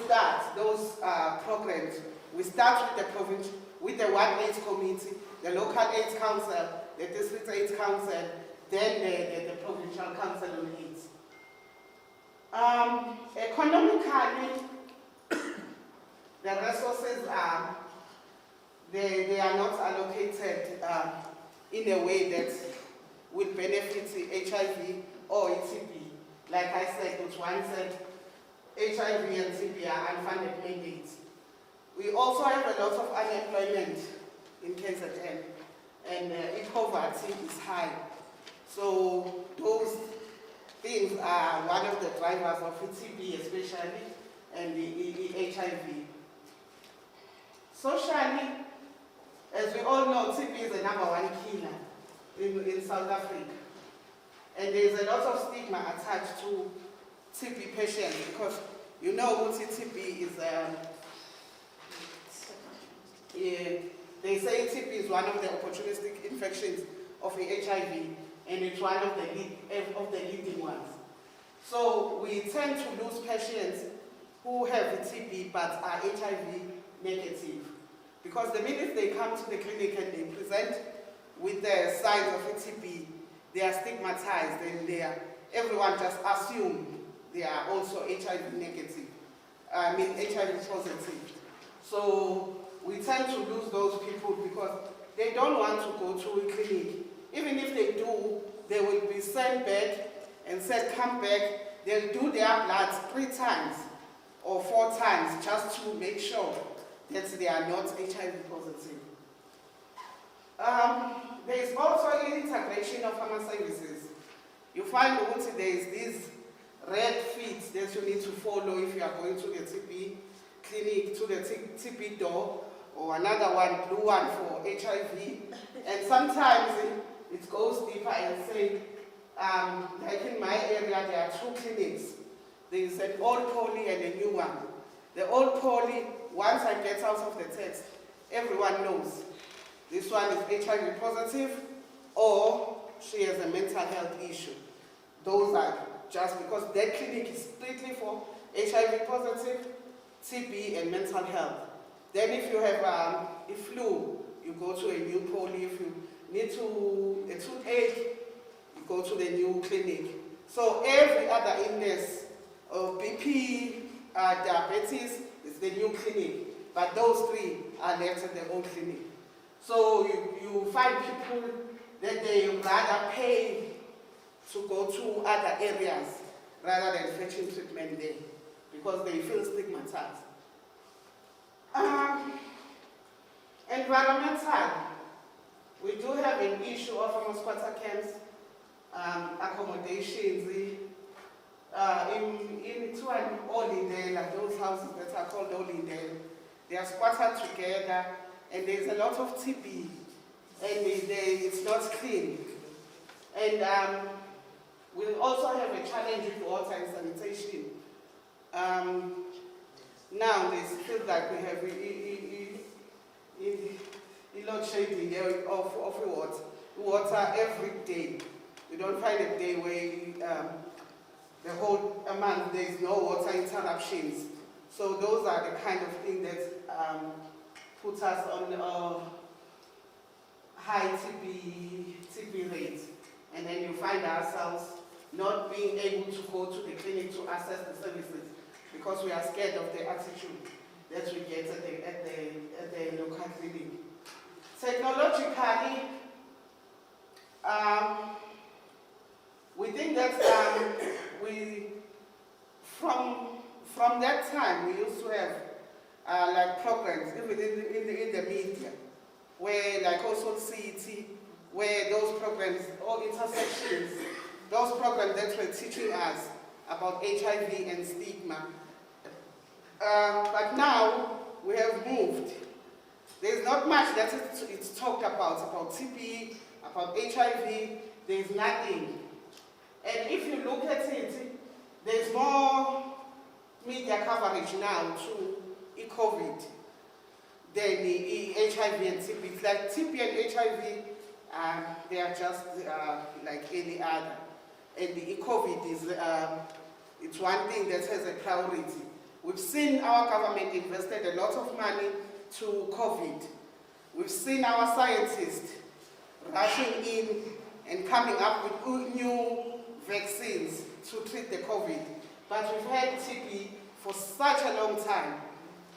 start those programs, we start with the province, with the Ward AIDS committee, the local AIDS council, the district AIDS council, then the provincial council on AIDS. Economically, the resources they are not allocated in a way that will benefit HIV or TB. Like I said, which one said HIV and TB are unfunded mandates. We also have a lot of unemployment in KZN, and poverty is high. So those things are one of the drivers of TB especially, and the HIV. Socially, as we all know, TB is the #1 killer in South Africa. And there's a lot of stigma attached to TB patients because you know what TB is. They say TB is one of the opportunistic infections of the HIV, and it's one of the leading ones. So we tend to lose patients who have TB but are HIV negative, because the minute they come to the clinic and they present with the signs of TB, they are stigmatized and everyone just assumes they are also HIV negative, HIV positive. So we tend to lose those people because they don't want to go to a clinic. Even if they do, they will be sent back and said, come back. They'll do their blood 3 times or 4 times just to make sure that they are not HIV positive. There is also integration of pharma services. You find that there is these red feet that you need to follow if you are going to the TB clinic, to the TB door, or another one, blue one for HIV. And sometimes it goes deeper and say, like in my area, there are 2 clinics. There is an old poly and a new one. The old poly, once I get out of the text, everyone knows this one is HIV positive or she has a mental health issue. Those are just because that clinic is strictly for HIV positive, TB and mental health. Then if you have a flu, you go to a new poly. If you need a toothache, you go to the new clinic. So every other illness, BP, diabetes, is the new clinic. But those three are left at their own clinic. So you find people that they rather pay to go to other areas rather than fetching treatment there because they feel stigmatized. Environmental. We do have an issue of squatter camps, accommodations, in Olindela, those houses that are called Olindela. They are squatted together and there's a lot of TB and it's not clean. And we also have a challenge with water and sanitation. Now they feel like we have a lot shading of water every day. We don't find a day where the whole month there is no water interruptions. So those are the kind of things that put us on high TB rates. And then you find ourselves not being able to go to the clinic to access the services because we are scared of the attitude that we get at the local clinic. Technologically, we think that from that time we used to have like programs even in the media where like also CET, where those programs, all intersections, those programs that were teaching us about HIV and stigma. But now we have moved. There's not much that it's talked about TB, about HIV, there's nothing. And if you look at it, there's more media coverage now to COVID than the HIV and TB. It's like TB and HIV, they are just like any other. And the COVID is it's one thing that has a priority. We've seen our government invested a lot of money to COVID. We've seen our scientists rushing in and coming up with new vaccines to treat the COVID. But we've had TB for such a long time,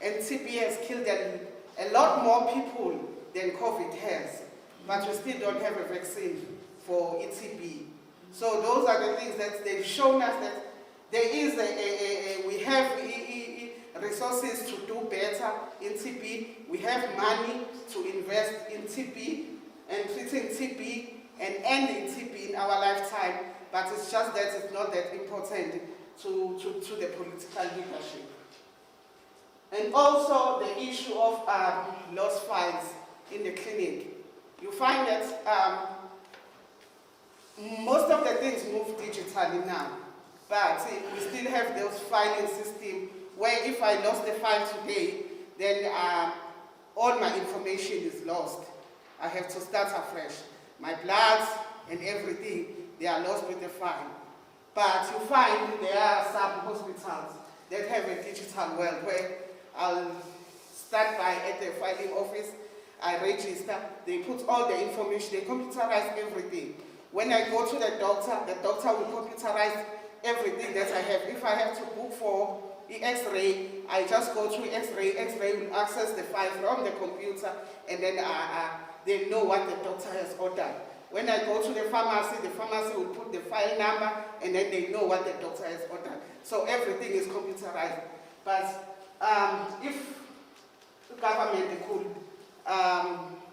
and TB has killed a lot more people than COVID has. But we still don't have a vaccine for TB. So those are the things that they've shown us that there is we have resources to do better in TB. We have money to invest in TB and treating TB and ending TB in our lifetime. But it's just that it's not that important to the political leadership. And also the issue of lost files in the clinic. You find that most of the things move digitally now, but we still have those filing systems where if I lost the file today, then all my information is lost. I have to start afresh. My bloods and everything, they are lost with the file. But you find there are some hospitals that have a digital world where I'll start by at the filing office, I register, they put all the information, they computerize everything. When I go to the doctor will computerize everything that I have. If I have to book for X-ray, I just go to X-ray, X-ray will access the file from the computer, and then they know what the doctor has ordered. When I go to the pharmacy will put the file number, and then they know what the doctor has ordered. So everything is computerized. But if the government could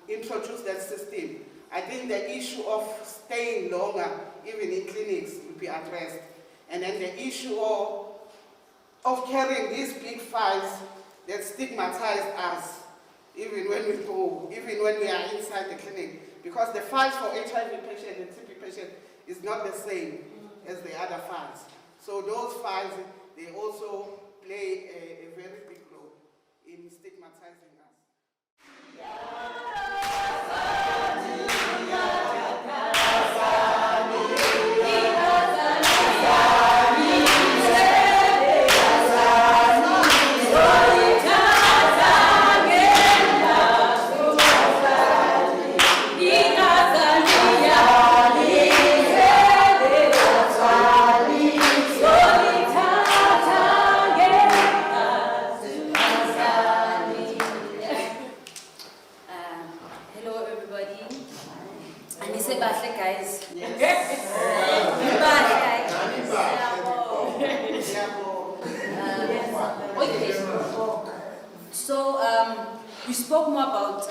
introduce that system, I think the issue of staying longer, even in clinics, will be addressed. And then the issue of carrying these big files that stigmatize us, even when we go, even when we are inside the clinic. Because the files for HIV patient and TB patient is not the same as the other files. So those files, they also play a very big stigmatizing us. Hello everybody. And it's bahle guys. Okay. So we spoke more about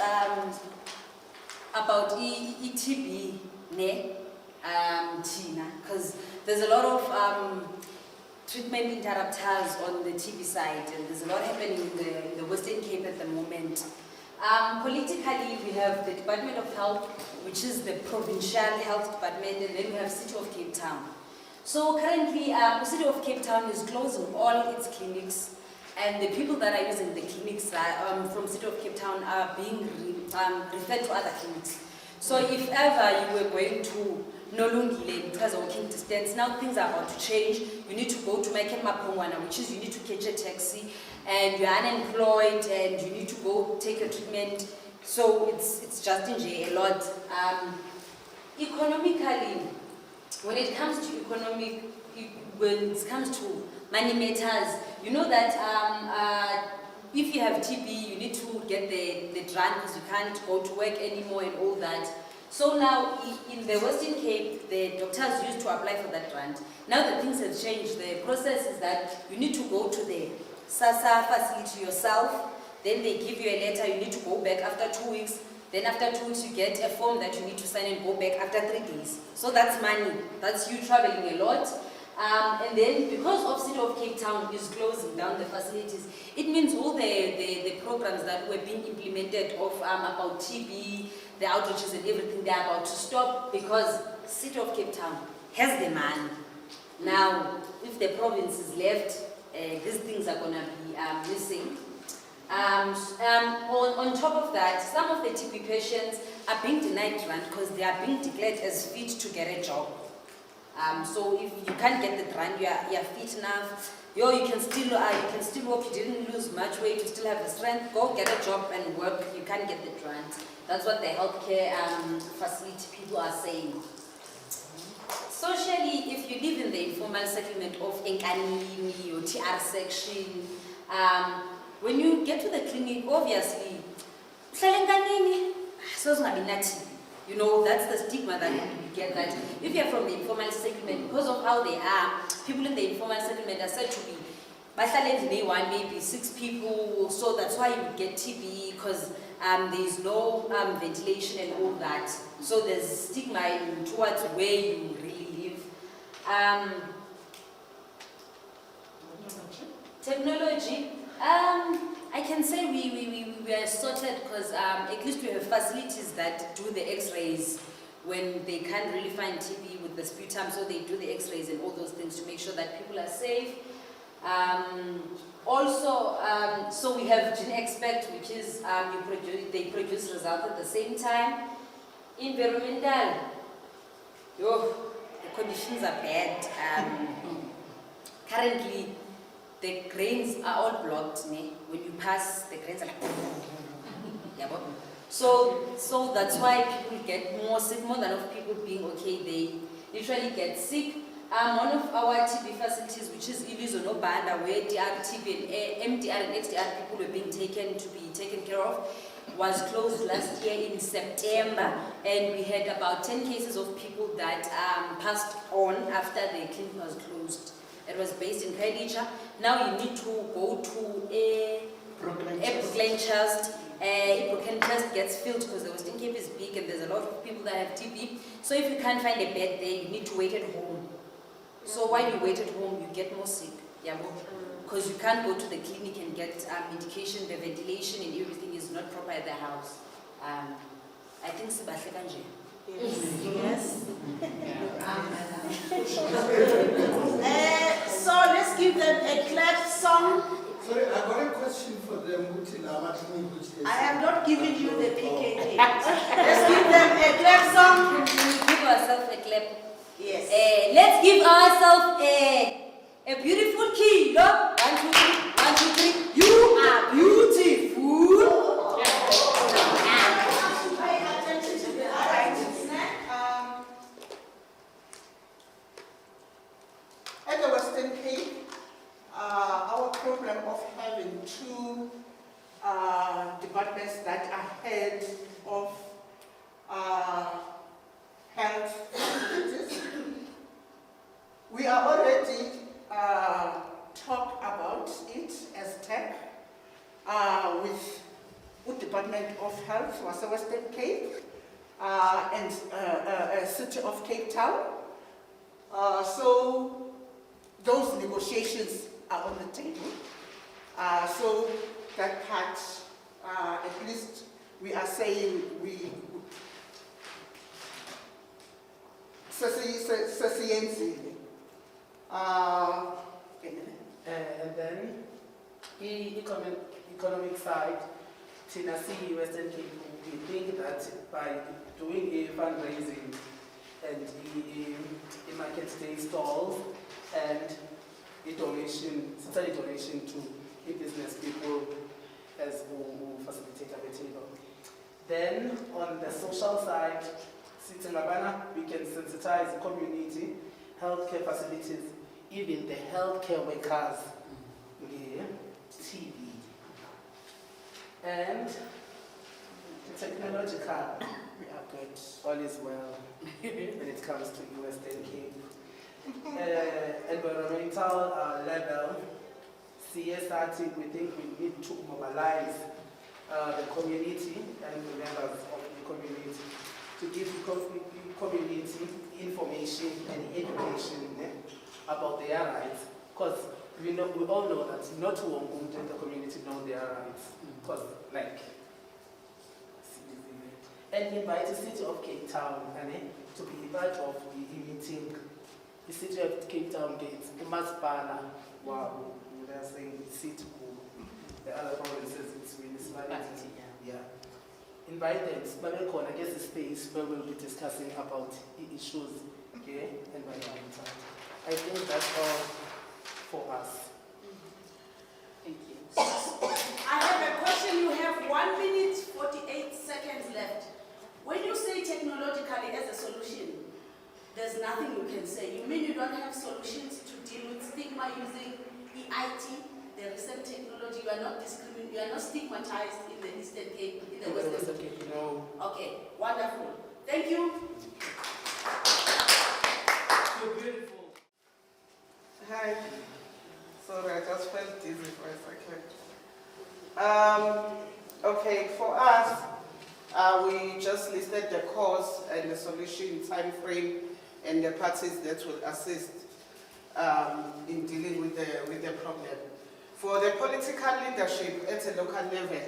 ETB, ne, Tina, because there's a lot of treatment interrupters on the TB side, and there's a lot happening in the Western Cape at the moment. Politically, we have the Department of Health, which is the provincial health department, and then we have City of Cape Town. So currently, the City of Cape Town is closing all its clinics, and the people that are using the clinics from City of Cape Town are being referred to other clinics. So if ever you were going to Nolungile because of walking distance, now things are about to change. You need to go to Maiken Mapongwana, which is you need to catch a taxi, and you're unemployed, and you need to go take a treatment. So it's just in a lot. Economically, when it comes to money matters, you know that if you have TB, you need to get the grant because you can't go to work anymore and all that. So now, in the Western Cape, the doctors used to apply for that grant. Now that things have changed, the process is that you need to go to the SASA facility yourself, then they give you a letter, you need to go back after 2 weeks, then after 2 weeks you get a form that you need to sign and go back after 3 days. So that's money, that's you traveling a lot. And then because of City of Cape Town is closing down the facilities, it means all the programs that were being implemented of about TB, the outreaches and everything, they're about to stop because City of Cape Town has the money. Now, if the province is left, these things are going to be missing. On top of that, some of the TB patients are being denied grant because they are being declared as fit to get a job. So if you can't get the grant, you are fit enough. You can still work. You didn't lose much weight. You still have the strength. Go get a job and work. You can't get the grant. That's what the healthcare facility people are saying. Socially, if you live in the informal settlement of Enkanini or TR section, when you get to the clinic, obviously, you know, that's the stigma that you get, that if you're from the informal settlement, because of how they are, people in the informal settlement are said to be, maybe 6 people, so that's why you get TB, because there is no ventilation and all that. So there's stigma towards where you really live. Technology. I can say we are sorted because at least we have facilities that do the x-rays when they can't really find TB with the sputum, so they do the x-rays and all those things to make sure that people are safe. So we have Gene Expect, which is they produce results at the same time. Environmental, the conditions are bad. Currently, the grains are all blocked. When you pass, the grains are like so that's why people get more sick. More than enough people being okay, they literally get sick. One of our TB facilities, which is Ilizo Nobanda, where DR, TB, and MDR and XDR people were being taken care of, was closed last year in September, and we had about 10 cases of people that passed on after the clinic was closed. It was based in Kailicha. Now you need to go to a Programe chest. A Programe chest gets filled because the Western Cape is big and there's a lot of people that have TB. So if you can't find a bed there, you need to wait at home. So while you wait at home, you get more sick. Because you can't go to the clinic and get medication, the ventilation and everything is not proper at the house. I think Sibahle Kanje. Yes. So let's give them a clap song. Sorry, I got a question for them. I have not given you the PKK. Let's give them a clap song. Can we give ourselves a clap? Yes. Let's give ourselves a beautiful key. Look, 1, 2, 3, 1, 2, 3. You are beautiful. Pay attention to the items. At the Western Cape, our problem of having two departments that are head of health facilities, we are already talked about it as tech with Department of Health was the Western Cape and City of Cape Town. So those negotiations are on the table. So that part, at least we are saying we and then economic side, Tennessee, Western Cape, we think that by doing a fundraising and a market day stalls and a donation, certainly donation to a business people as who facilitate at the table. Then on the social side, we can sensitize the community, healthcare facilities, even the healthcare workers, yeah, TV. And the technological, we are good, all is well when it comes to Western Cape. Environmental level, CSR team, we think we need to mobilize the community and the members of the community to give the community information and education about their rights. Because we all know that not all in the community know their rights. Because, and invite the City of Cape Town to be part of the meeting. The City of Cape Town gets the Masbana, wow, they're saying the city, the other provinces, it's municipality. Yeah. Invite them, I guess the space where we'll be discussing about the issues, okay, environmental. I think that's all for us. Thank you. I have a question. You have 1 minute, 48 seconds left. When you say technologically as a solution, there's nothing you can say. You mean you don't have solutions to deal with stigma using EIT, the recent technology? You are not discriminated, you are not stigmatized in the Eastern Cape, in the Western Cape. No. Okay, wonderful. Thank you. You're beautiful. Hi. Sorry, I just felt dizzy for a second. Okay, for us, we just listed the cause and the solution time frame and the parties that will assist in dealing with the problem. For the political leadership at a local level,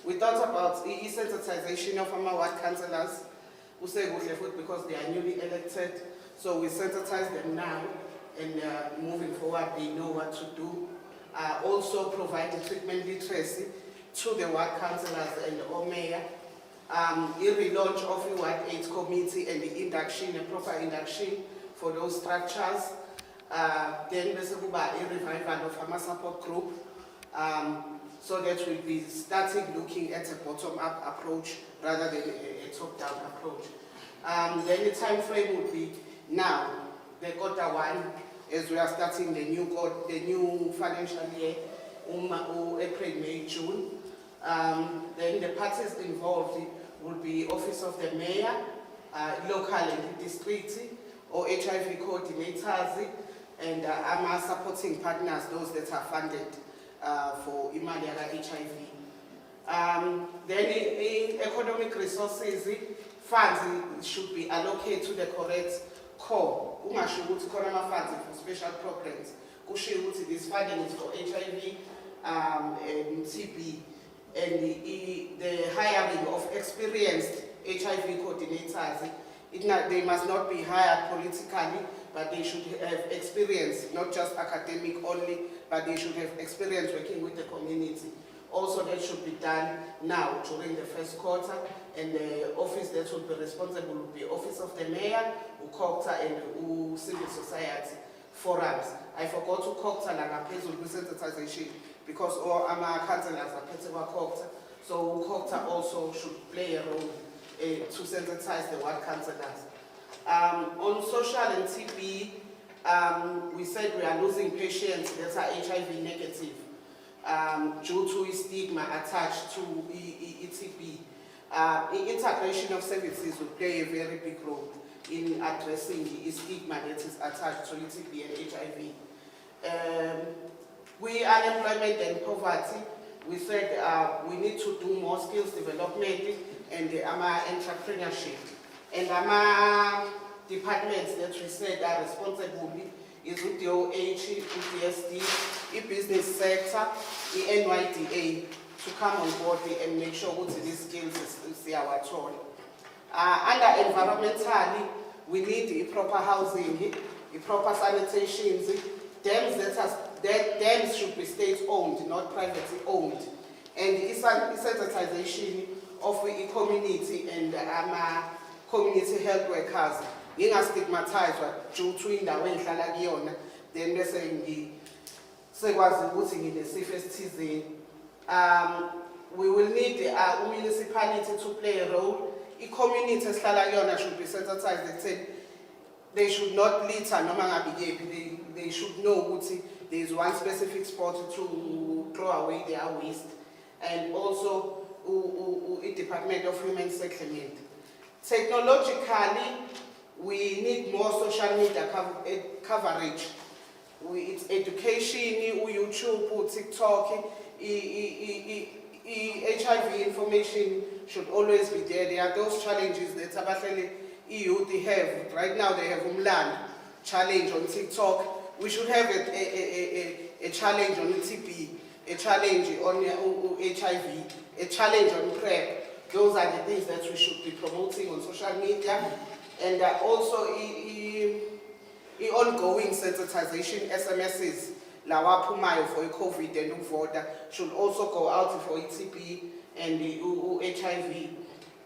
we thought about the sensitization of our ward councillors who say because they are newly elected. So we sensitize them now, and moving forward, they know what to do. Also provide the treatment literacy to the ward councillors and the mayor. The relaunch of the Ward 8 committee and the induction, a proper induction for those structures. Then there's a revival of our support group, so that we'll be starting looking at a bottom-up approach rather than a top-down approach. Then the time frame would be now, the Q1, as we are starting the new financial year, April, May, June. Then the parties involved will be Office of the Mayor, local and district, or HIV coordinators, and our supporting partners, those that are funded for Imaliara HIV. Then economic resources, funds should be allocated to the correct core. Funds for special programs. This funding is for HIV and TB. And the hiring of experienced HIV coordinators, they must not be hired politically, but they should have experience, not just academic only, but they should have experience working with the community. Also, that should be done now during the first quarter, and the office that will be responsible will be Office of the Mayor, UCOCTA, and Civil Society forums. I forgot to COCTA with sensitization because all our councillors are part of COCTA, so COCTA also should play a role to sensitize the ward councillors. On social and TB, we said we are losing patients that are HIV negative due to stigma attached to TB. Integration of services will play a very big role in addressing the stigma that is attached to TB and HIV. We unemployment and poverty. We said we need to do more skills development and entrepreneurship. And departments that we said are responsible is with the OH, PTSD, the business sector, the NYDA to come on board and make sure that these skills is our tool. Under environmentally, we need the proper housing, the proper sanitation, dams should be state-owned, not privately owned. And the sensitization of the community and community health workers. Stigmatized due to indawo engihlala kuyona, then bese sekwazi ukuthi ngine-safest thizeni. We will need the municipality to play a role. The community esihlala kuyona should be sensitized that they should not litter noma ngabe they should know ukuthi there is one specific spot to throw away their waste. And also the Department of Human Settlement. Technologically, we need more social media coverage. It's education, YouTube, TikTok, HIV information should always be there. There are those challenges that youth have. Right now they have Umland challenge on TikTok. We should have a challenge on TB, a challenge on HIV, a challenge on PrEP. Those are the things that we should be promoting on social media. And also the ongoing sensitization SMSs, lawa phumayo for COVID and uvoda should also go out for TB and the HIV.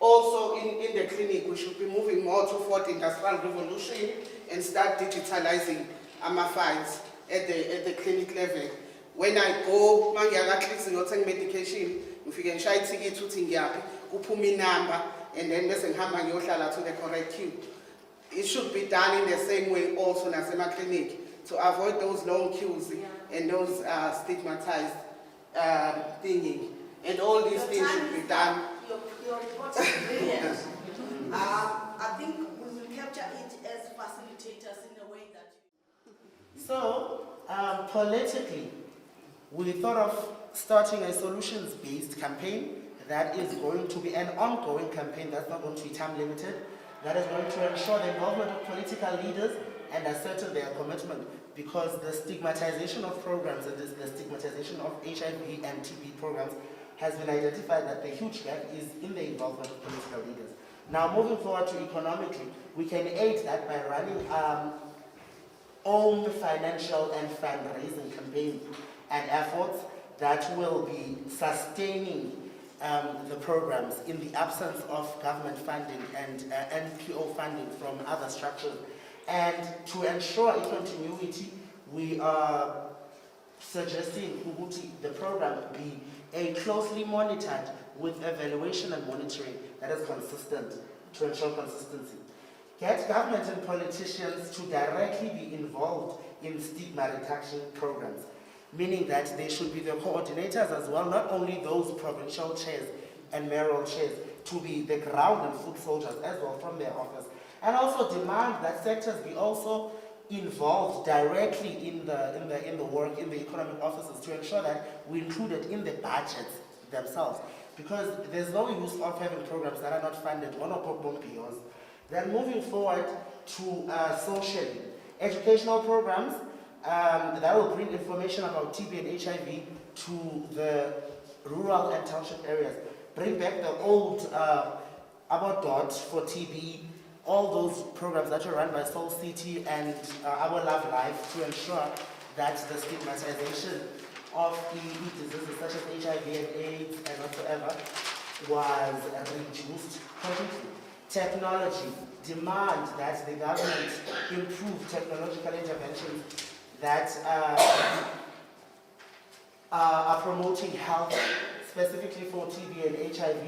Also in the clinic, we should be moving more to fourth industrial revolution and start digitalizing our files at the clinic level. When I go, mangiyaga medication, ngifike ngishaya ithikithi uthi ngiyaphi, kuphuma inamba, and then bese ngihamba ngiyohlala to the correct queue. It should be done in the same way also in a clinic to avoid those long queues and those stigmatized thinking. And all these things should be done. Your report is brilliant. I think we will capture it as facilitators in a way that... So, politically, we thought of starting a solutions-based campaign that is going to be an ongoing campaign that's not going to be time limited, that is going to ensure the involvement of political leaders and ascertain their commitment, because the stigmatization of programs and the stigmatization of HIV and TB programs has been identified that the huge gap is in the involvement of political leaders. Now, moving forward to economically, we can aid that by running own financial and fundraising campaigns and efforts that will be sustaining the programs in the absence of government funding and NPO funding from other structures. And to ensure continuity, we are suggesting the program be closely monitored with evaluation and monitoring that is consistent to ensure consistency. Get government and politicians to directly be involved in stigma reduction programs, meaning that they should be the coordinators as well, not only those provincial chairs and mayoral chairs, to be the ground and foot soldiers as well from their office. And also demand that sectors be also involved directly in the work, in the economic offices, to ensure that we include it in the budgets themselves. Because there's no use of having programs that are not funded, one of BOMPIOs. Then moving forward to socially, educational programs that will bring information about TB and HIV to the rural and township areas. Bring back the old Our Dot for TB, all those programs that are run by Soul City and Our Love Life to ensure that the stigmatization of the diseases such as HIV and AIDS and whatsoever was reduced completely. Technology, demand that the government improve technological interventions that are promoting health, specifically for TB and HIV,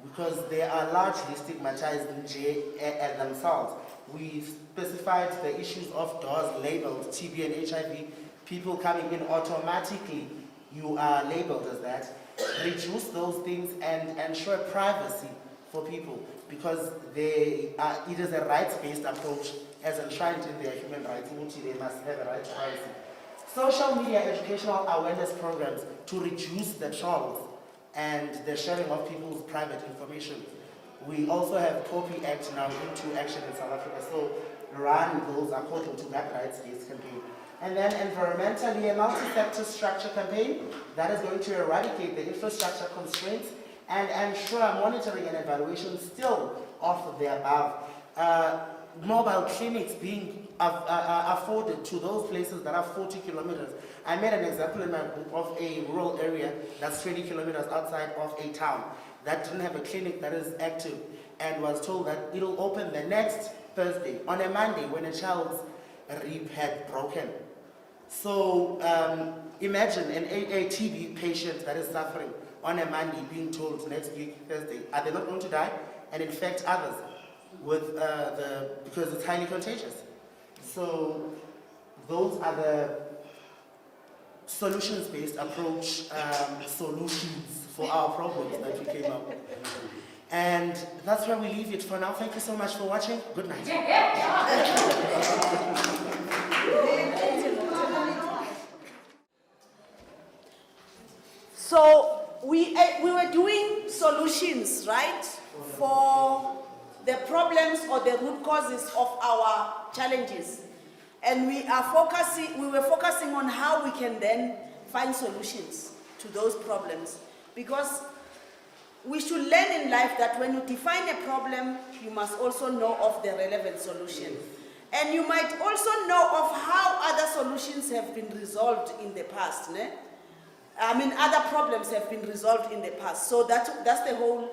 because they are largely stigmatized at themselves. We specified the issues of doors labeled TB and HIV, people coming in automatically, you are labeled as that. Reduce those things and ensure privacy for people, because it is a rights-based approach as enshrined in their human rights, in which they must have a right to privacy. Social media educational awareness programs to reduce the trolls and the sharing of people's private information. We also have POPI Act now into action in South Africa, so run those according to that rights-based campaign. And then environmentally, a multi-sector structure campaign that is going to eradicate the infrastructure constraints and ensure monitoring and evaluation still of the above. Mobile clinics being afforded to those places that are 40 kilometers. I made an example in my book of a rural area that's 20 kilometers outside of a town that didn't have a clinic that is active and was told that it'll open the next Thursday, on a Monday, when a child's rib had broken. So imagine a TB patient that is suffering on a Monday being told next week, Thursday, are they not going to die and infect others with because it's highly contagious? So those are the solutions-based approach solutions for our problems that we came up with. And that's where we leave it for now. Thank you so much for watching. Good night. So we were doing solutions, right, for the problems or the root causes of our challenges. And we were focusing on how we can then find solutions to those problems. Because we should learn in life that when you define a problem, you must also know of the relevant solution. And you might also know of how other solutions have been resolved in the past. Ne? I mean, other problems have been resolved in the past. So that's the whole,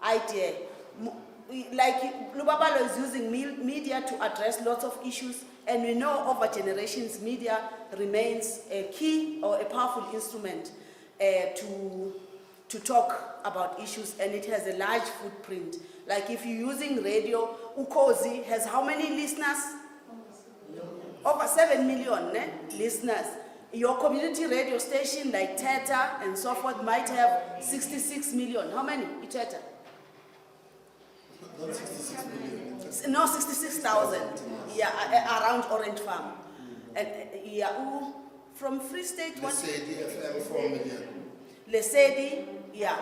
idea. Like Lubabalo is using media to address lots of issues, and we know over generations media remains a key or a powerful instrument to talk about issues, and it has a large footprint. Like if you're using radio, Ukozi has how many listeners? Over 7 million listeners. Your community radio station like Teta and so forth might have 66 million. How many, Teta? Not 66 million. No, 66,000. Yeah, around Orange Farm. And from Free State, what? Lesedi FM 4 million. Lesedi, yeah.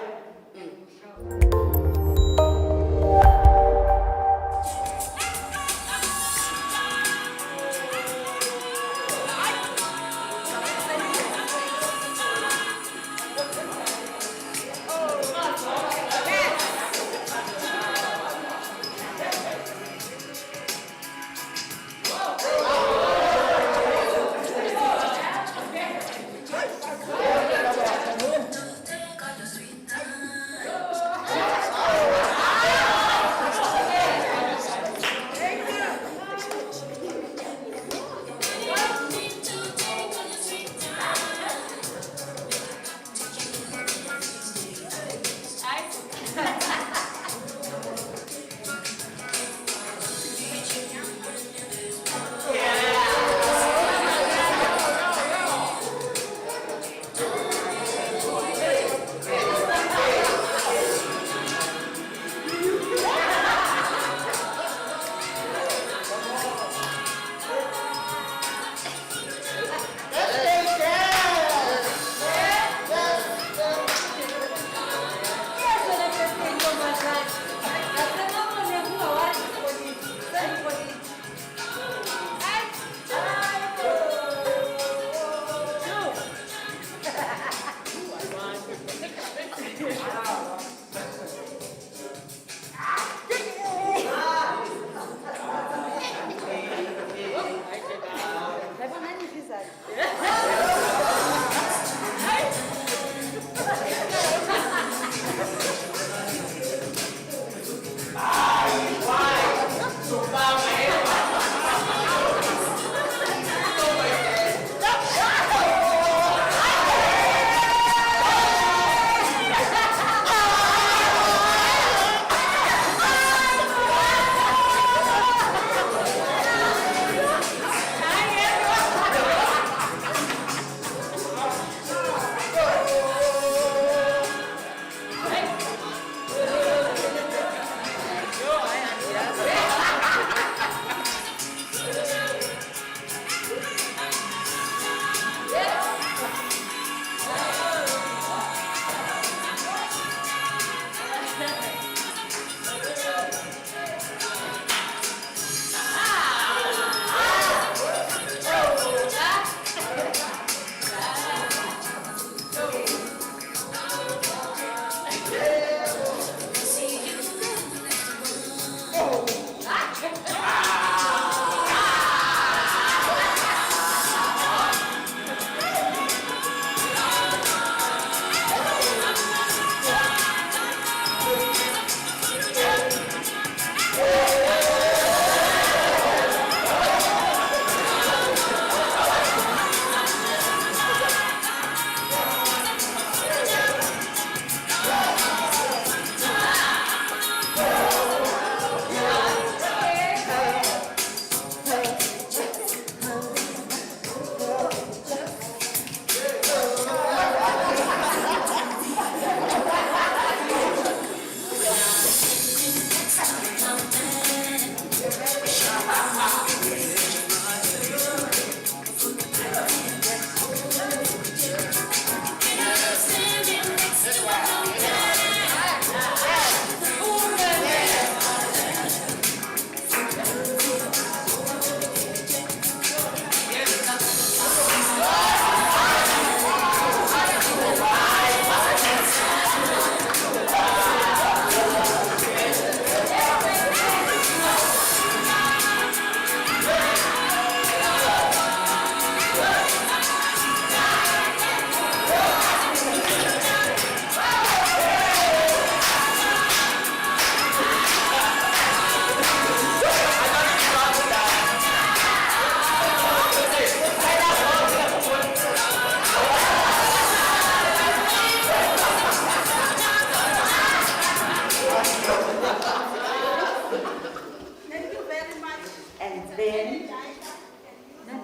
then,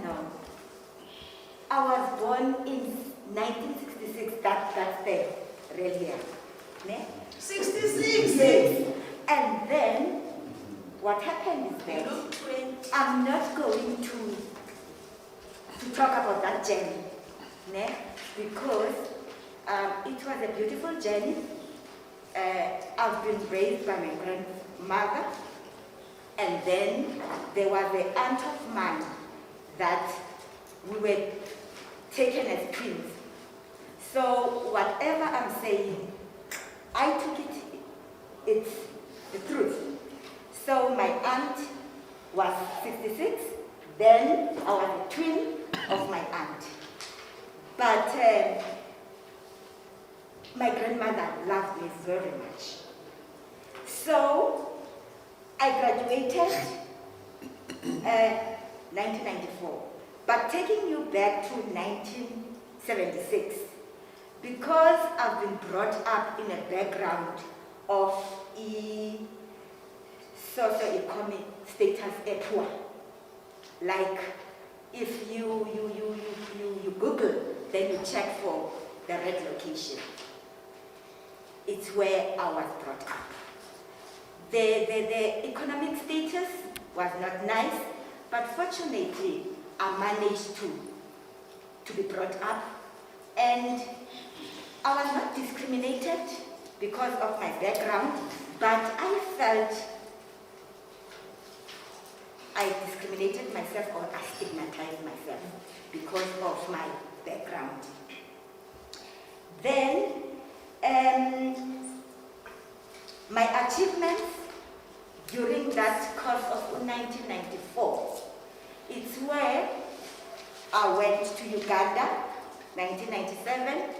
no. I was born in 1966, that's the real year. Ne? 66! Yes. And then, what happened is You that look 20. I'm not going to talk about that journey, ne? Because it was a beautiful journey. I've been raised by my grandmother, and then there was the aunt of mine that we were taken as twins. So whatever I'm saying, I took it's the truth. So my aunt was 66, then I was a twin of my aunt. But my grandmother loved me very much. So I graduated 1994. But taking you back to 1976, because I've been brought up in a background of socio-economic status poor, like if you Google, then you check for the red location. It's where I was brought up. The economic status was not nice, but fortunately, I managed to be brought up, and I was not discriminated because of my background, but I felt I discriminated myself or I stigmatized myself because of my background. Then, my achievements during that course of 1994, it's where I went to Uganda, 1997.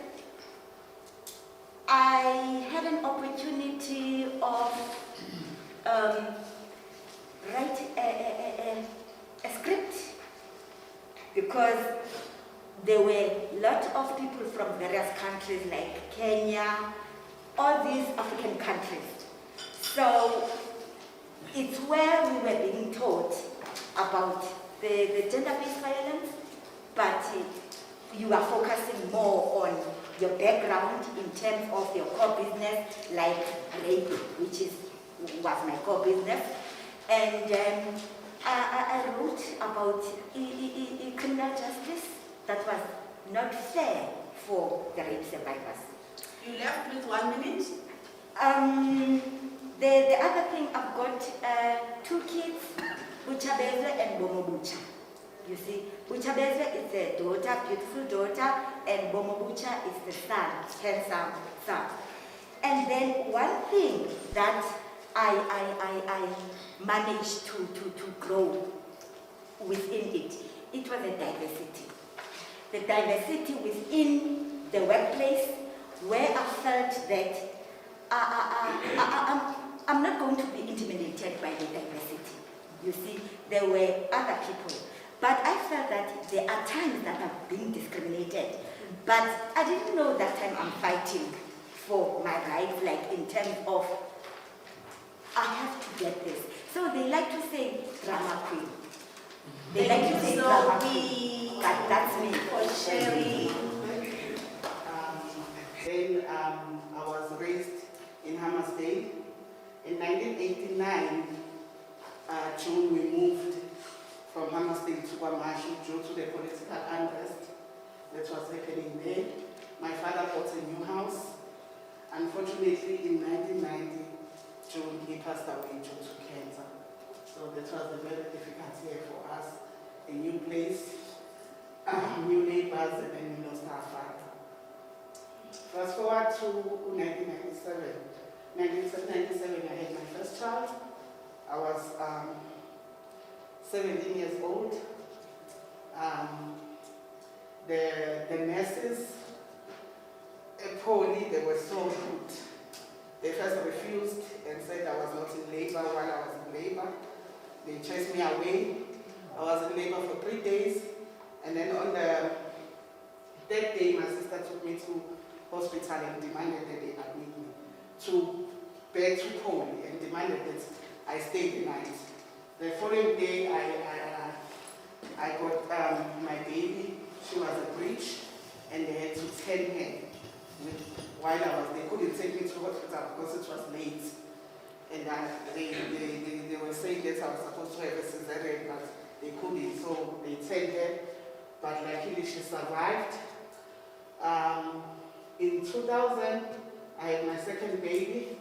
I had an opportunity of write a script because there were a lot of people from various countries like Kenya, all these African countries. So it's where we were being taught about the gender-based violence, but you are focusing more on your background in terms of your core business, like rape, which was my core business. And I wrote about criminal justice that was not fair for the rape survivors. You left with 1 minute? The other thing, I've got 2 kids, Buchabeze and Bomobucha. You see, Buchabeze is a daughter, beautiful daughter, and Bomobucha is the son, handsome son. And then one thing that I managed to grow within it, it was the diversity. The diversity within the workplace, where I felt that I'm not going to be intimidated by the diversity. You see, there were other people. But I felt that there are times that I'm being discriminated. But I didn't know that time I'm fighting for my rights, like in terms of, I have to get this. So they like to say drama queen. They like to say drama queen. But that's me. For sharing. Then I was raised in Hammersdale. In 1989, June, we moved from Hammersdale to Kwamashu due to the political unrest that was happening there. My father bought a new house. Unfortunately, in 1990, June, he passed away due to cancer. So that was a very difficult year for us. A new place, new neighbors, and then we lost our father. Fast forward to 1997. 1997, I had my first child. I was 17 years old. The nurses at Poli, they were so rude. They first refused and said I was not in labor while I was in labor. They chased me away. I was in labor for 3 days. And then on the third day, my sister took me to hospital and demanded that they admit me back to Poli and demanded that I stay the night. The following day, I it was late. And they were saying that I was supposed to have a cesarean, but they couldn't, so they sent her. But luckily she survived. In 2000, I had my second baby.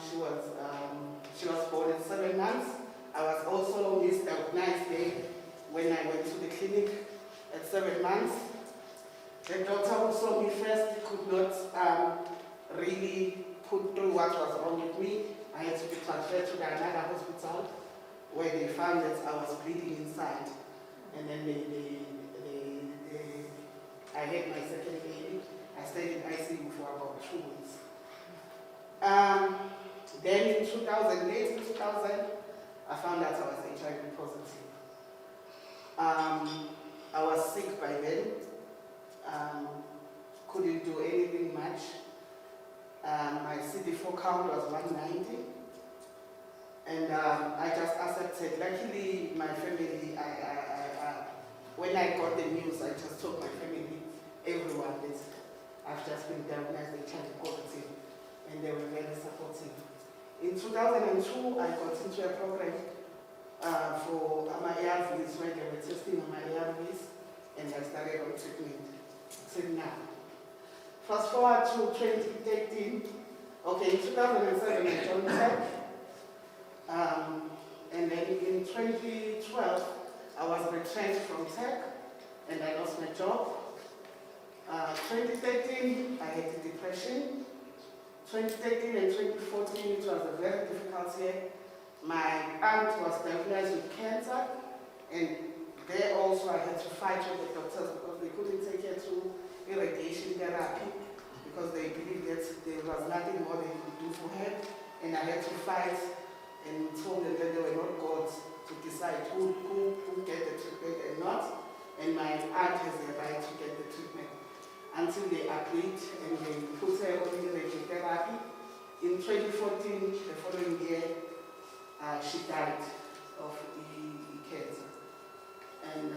She was born at 7 months. I was also misdiagnosed there when I went to the clinic at 7 months. The doctor who saw me first could not really put through what was wrong with me. I had to be transferred to another hospital where they found that I was bleeding inside. And then I had my second baby. I stayed in ICU for about 2 weeks. Then in 2000, late 2000, I found out I was HIV positive. I was sick by then. Couldn't do anything much. My CD4 count was 190. And I just accepted. Luckily, my family, when I got the news, I just told my family, everyone, that I've just been diagnosed HIV positive. And they were very supportive. In 2002, I got into a program for my ARVs, where they were testing on my ARVs, and I started on treatment till now. Fast forward to 2013, okay, in 2007 I joined TEC, and then in 2012 I was retrenched from TEC and I lost my job. 2013 I had depression. 2013 and 2014 it was a very difficult year. My aunt was diagnosed with cancer, and there also I had to fight with the doctors because they couldn't take her to irradiation therapy because they believed that there was nothing more they could do for her, and I had to fight and told them that they were not gods to decide who get the treatment and not, and my aunt has the right to get the treatment until they agreed and they put her on irradiation therapy. In 2014, the following year, she died of the cancer. And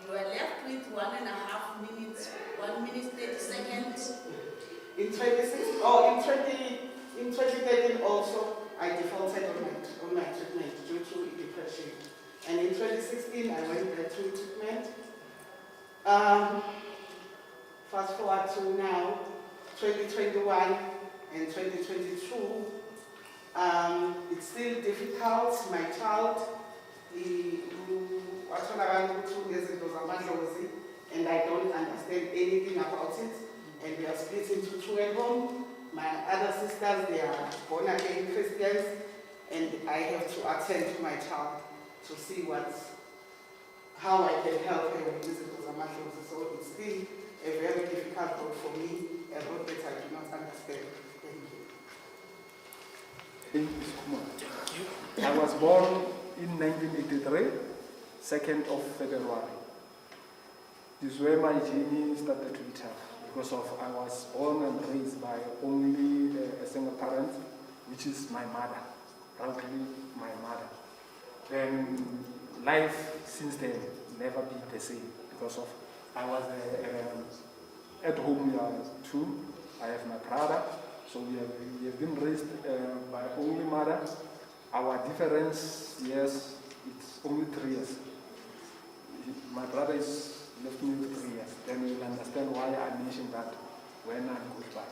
you are left with 1.5 minutes, 1 minute 30 seconds. In 2013 also, I defaulted on my treatment due to depression. And in 2016, I went back to treatment. Fast forward to now, 2021 and 2022. It's still difficult. My child, and I don't understand anything about it. And we are split into 2 at home. My other sisters, they are born again Christians, and I have to attend to my child to see how I can help her with this. So it's still a very difficult road for me, a road that I do not understand. Thank you, Stigma. I was born in 1983, 2nd of February. This is where my journey started to be tough, because I was born and raised by only a single parent, which is my mother, proudly my mother. Then life since then never been the same, because I was at home too. I have my brother, so we have been raised by only mother. Our difference, yes, it's only 3 years. My brother is left me with 3 years. Then you'll understand why I mentioned that when I go back.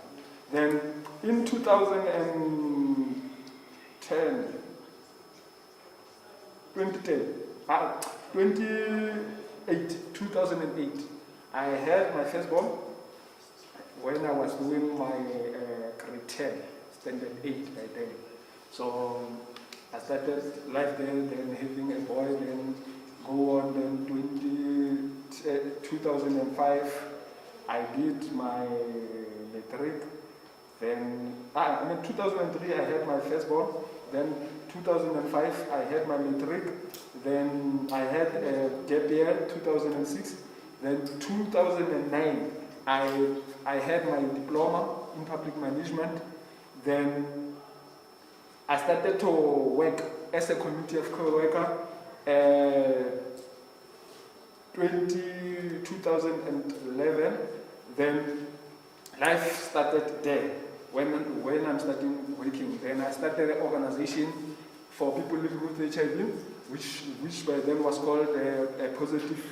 Then in 2008, I had my firstborn when I was doing my grade 10, standard 8 by then. So I started life there, then having a boy, then go on, then 2005, I did my matric. Then, 2003 I had my firstborn. Then 2005 I had my matric. Then I had a gap year, 2006. Then 2009 I had my diploma in public management. Then I started to work as a community health care worker 2011, then life started there. When I'm starting working, then I started an organization for people living with HIV, which by then was called a positive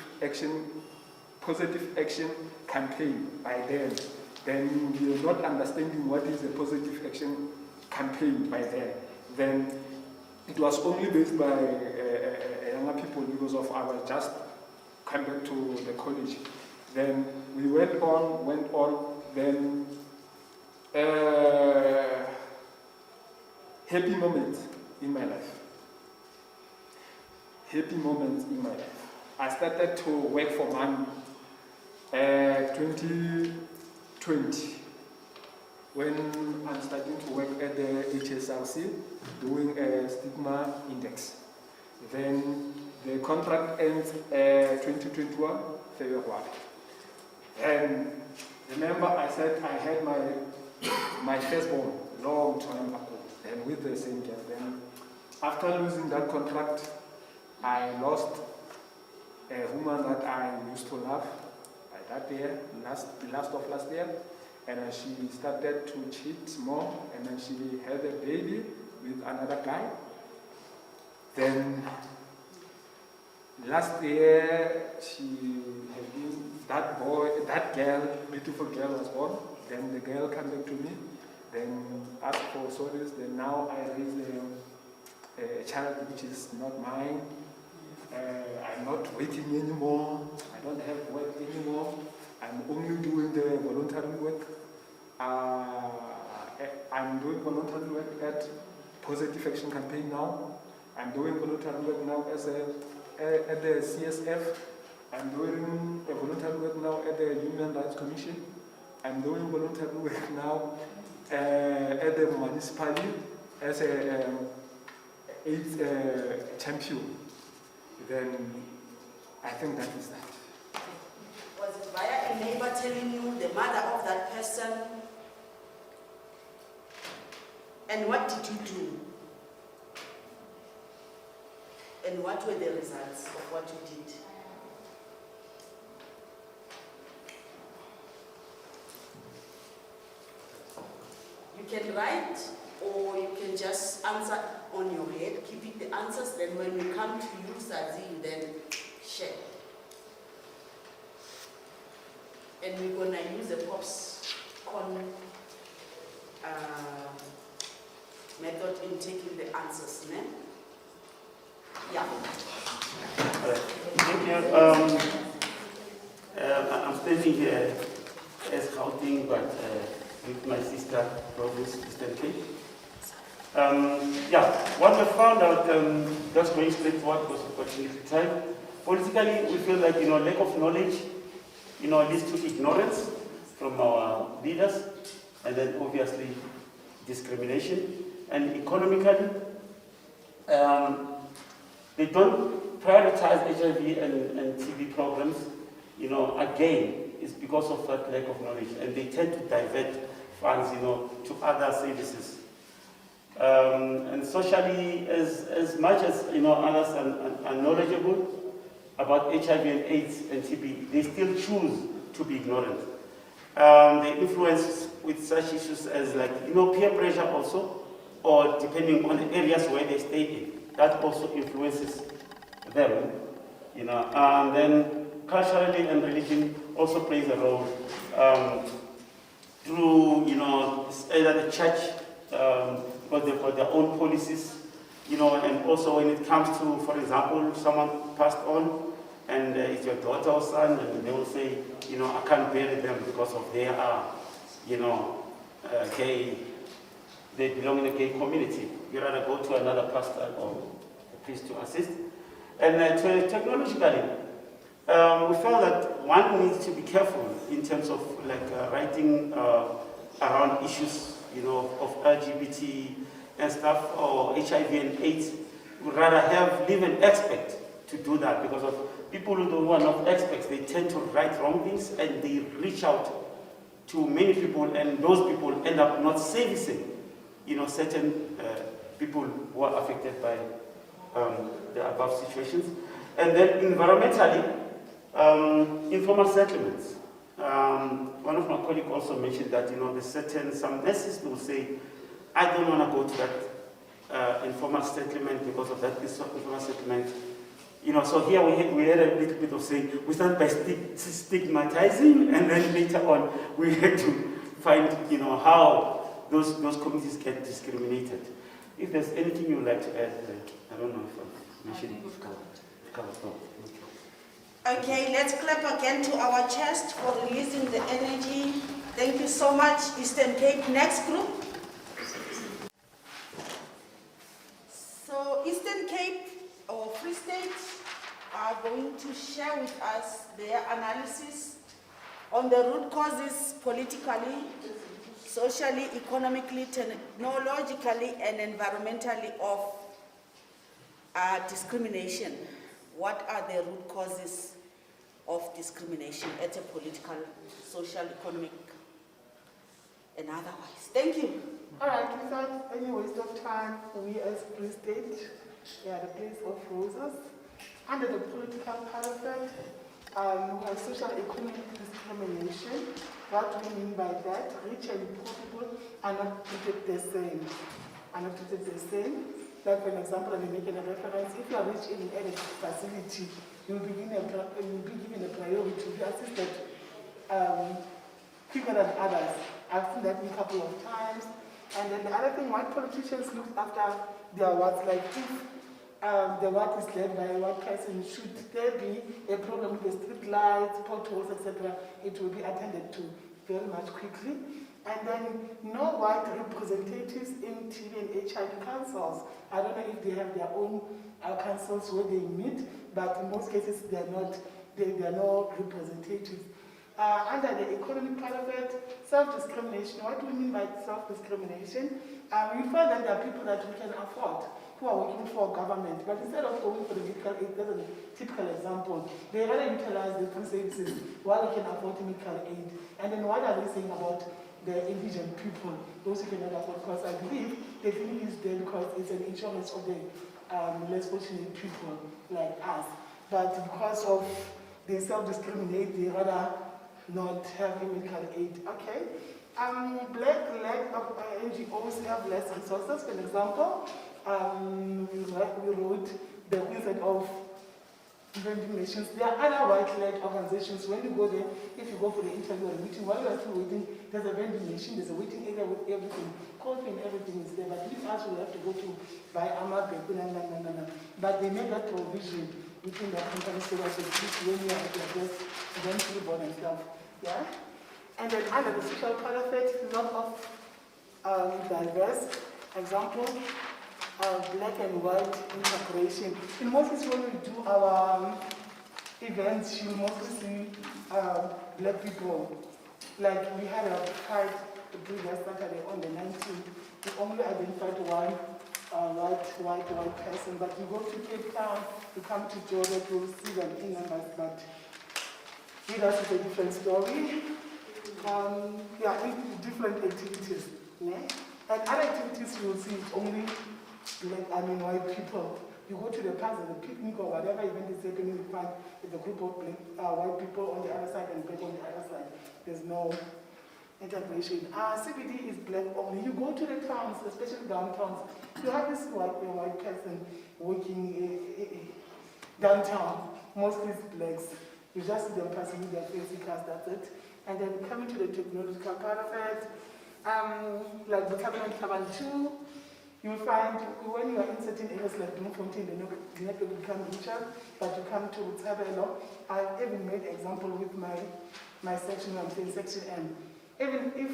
action campaign by then. Then we were not understanding what is a positive action campaign by then. Then it was only based by younger people because of I was just come back to the college. Then we went on, then happy moments in my life. Happy moments in my life. I started to work for money 2020 when I'm starting to work at the HSRC doing a stigma index. Then the contract ends 2021 February. And remember I said I had my firstborn long time ago, and with the same girl. Then after losing that contract, I lost a woman that I used to love by that year, last of last year, and then she started to cheat more, and then she had a baby with another guy. Then last year she had been, that girl, beautiful girl was born. Then the girl came back to me, then asked for sorries. Then now I raise a child which is not mine. I'm not working anymore. I don't have work anymore. I'm only doing the voluntary work. I'm doing voluntary work at Positive Action Campaign now. I'm doing voluntary work now at the CSF. I'm doing a voluntary work now at the Human Rights Commission. I'm doing voluntary work now at the municipality as a AIDS champion. Then I think that is that. Was it via a neighbor telling you the mother of that person? And what did you do? And what were the results of what you did? You can write, or you can just answer on your head, keep it the answers, then when we come to you, Sazi, you then share. And we're going to use the POPS-CON method in taking the answers, ne? Yeah. Thank you. I'm standing here as Gauteng, but with my sister, Province Eastern Cape. What we found out, just going straight forward because opportunity time, politically we feel like, lack of knowledge, leads to ignorance from our leaders, and then obviously discrimination. And economically, they don't prioritize HIV and TB programs, again, it's because of that lack of knowledge, and they tend to divert funds, to other services. And socially, as much as others are knowledgeable about HIV and AIDS and TB, they still choose to be ignorant. They influence with such issues as peer pressure also, or depending on the areas where they stay in, that also influences them. And then culturally and religion also plays a role through either the church. Because they've got their own policies, and also when it comes to, for example, someone passed on, and it's your daughter or son, and they will say, I can't bury them because of they are, gay, they belong in a gay community. You rather go to another pastor or a priest to assist. And technologically, we found that one needs to be careful in terms of writing around issues of LGBT and stuff, or HIV and AIDS. Would rather leave an expert to do that, because of people who are not experts, they tend to write wrong things and they reach out to many people, and those people end up not servicing certain people who are affected by the above situations. And then environmentally, Informal settlements. One of my colleagues also mentioned that, some nurses will say, I don't want to go to that informal settlement because of that informal settlement. So here we had a little bit of saying, we start by stigmatizing, and then later on we had to find, how those communities get discriminated. If there's anything you'd like to add, I don't know if I've mentioned it. Okay, let's clap again to our chest for releasing the energy. Thank you so much, Eastern Cape. Next group. So Eastern Cape or Free State are going to share with us their analysis on the root causes politically, socially, economically, technologically, and environmentally of discrimination. What are the root causes of discrimination at a political, social, economic, and otherwise? Thank you. All right, without any waste of time, we as Free State, we are the place of roses. Under the political parapet, we have social economic discrimination. What do we mean by that? Rich and poor people are not treated the same. Like for example, I'm making a reference, if you are rich in any facility, you'll be given a priority to be assisted quicker than others. I've seen that a couple of times. And then the other thing, white politicians look after their wards, like if the ward is led by a white person, should there be a problem with the street lights, potholes, etc., it will be attended to very much quickly. And then no white representatives in TB and HIV councils. I don't know if they have their own councils where they meet, but in most cases they are not representatives. Under the economic part of it, self-discrimination. What do we mean by self-discrimination? We find that there are people that we can afford who are working for government, but instead of going for the medical aid, that's a typical example. They rather utilize the free services while they can afford medical aid. And then what are they saying about the indigent people, those who cannot afford? Because I believe they think it's there because it's an insurance of the less fortunate people like us. But because of they self-discriminate, they rather not have medical aid. Okay. Black-led NGOs have less resources. For example, we wrote the Wizard of Vending Nations. There are other white-led organizations. When you go there, if you go for the interview or the meeting, while you are still waiting, there's a vending machine, there's a waiting area with everything. Coffee and everything is there. But with us, we have to go to buy Ama, no. But they made that provision between the companies so that when you are at your desk, eventually born and stuff. Yeah? And then under the social part of it, a lot of diverse example, black and white integration. In most cases, when we do our events, you mostly see black people. Like we had a pride the previous Saturday on the 19th. We only identified one white person. But you go to Cape Town, you come to Jordan, you'll see them in numbers. But with us, it's a different story. Different activities. Yeah? And other activities you will see only white people. You go to the parks and the picnic or whatever event is happening, you find there's a group of white people on the other side and black on the other side. There's no integration. CBD is black only. You go to the towns, especially downtowns, you have this white person working downtown. Mostly it's blacks. You just see them passing with their fancy cars, that's it. And then coming to the technological part of it, like the Taban 2, you will find when you are in certain areas like Bloemfontein, the network will become richer, but you come to Tabelo. I've even made example with my section, I'm saying section M. Even if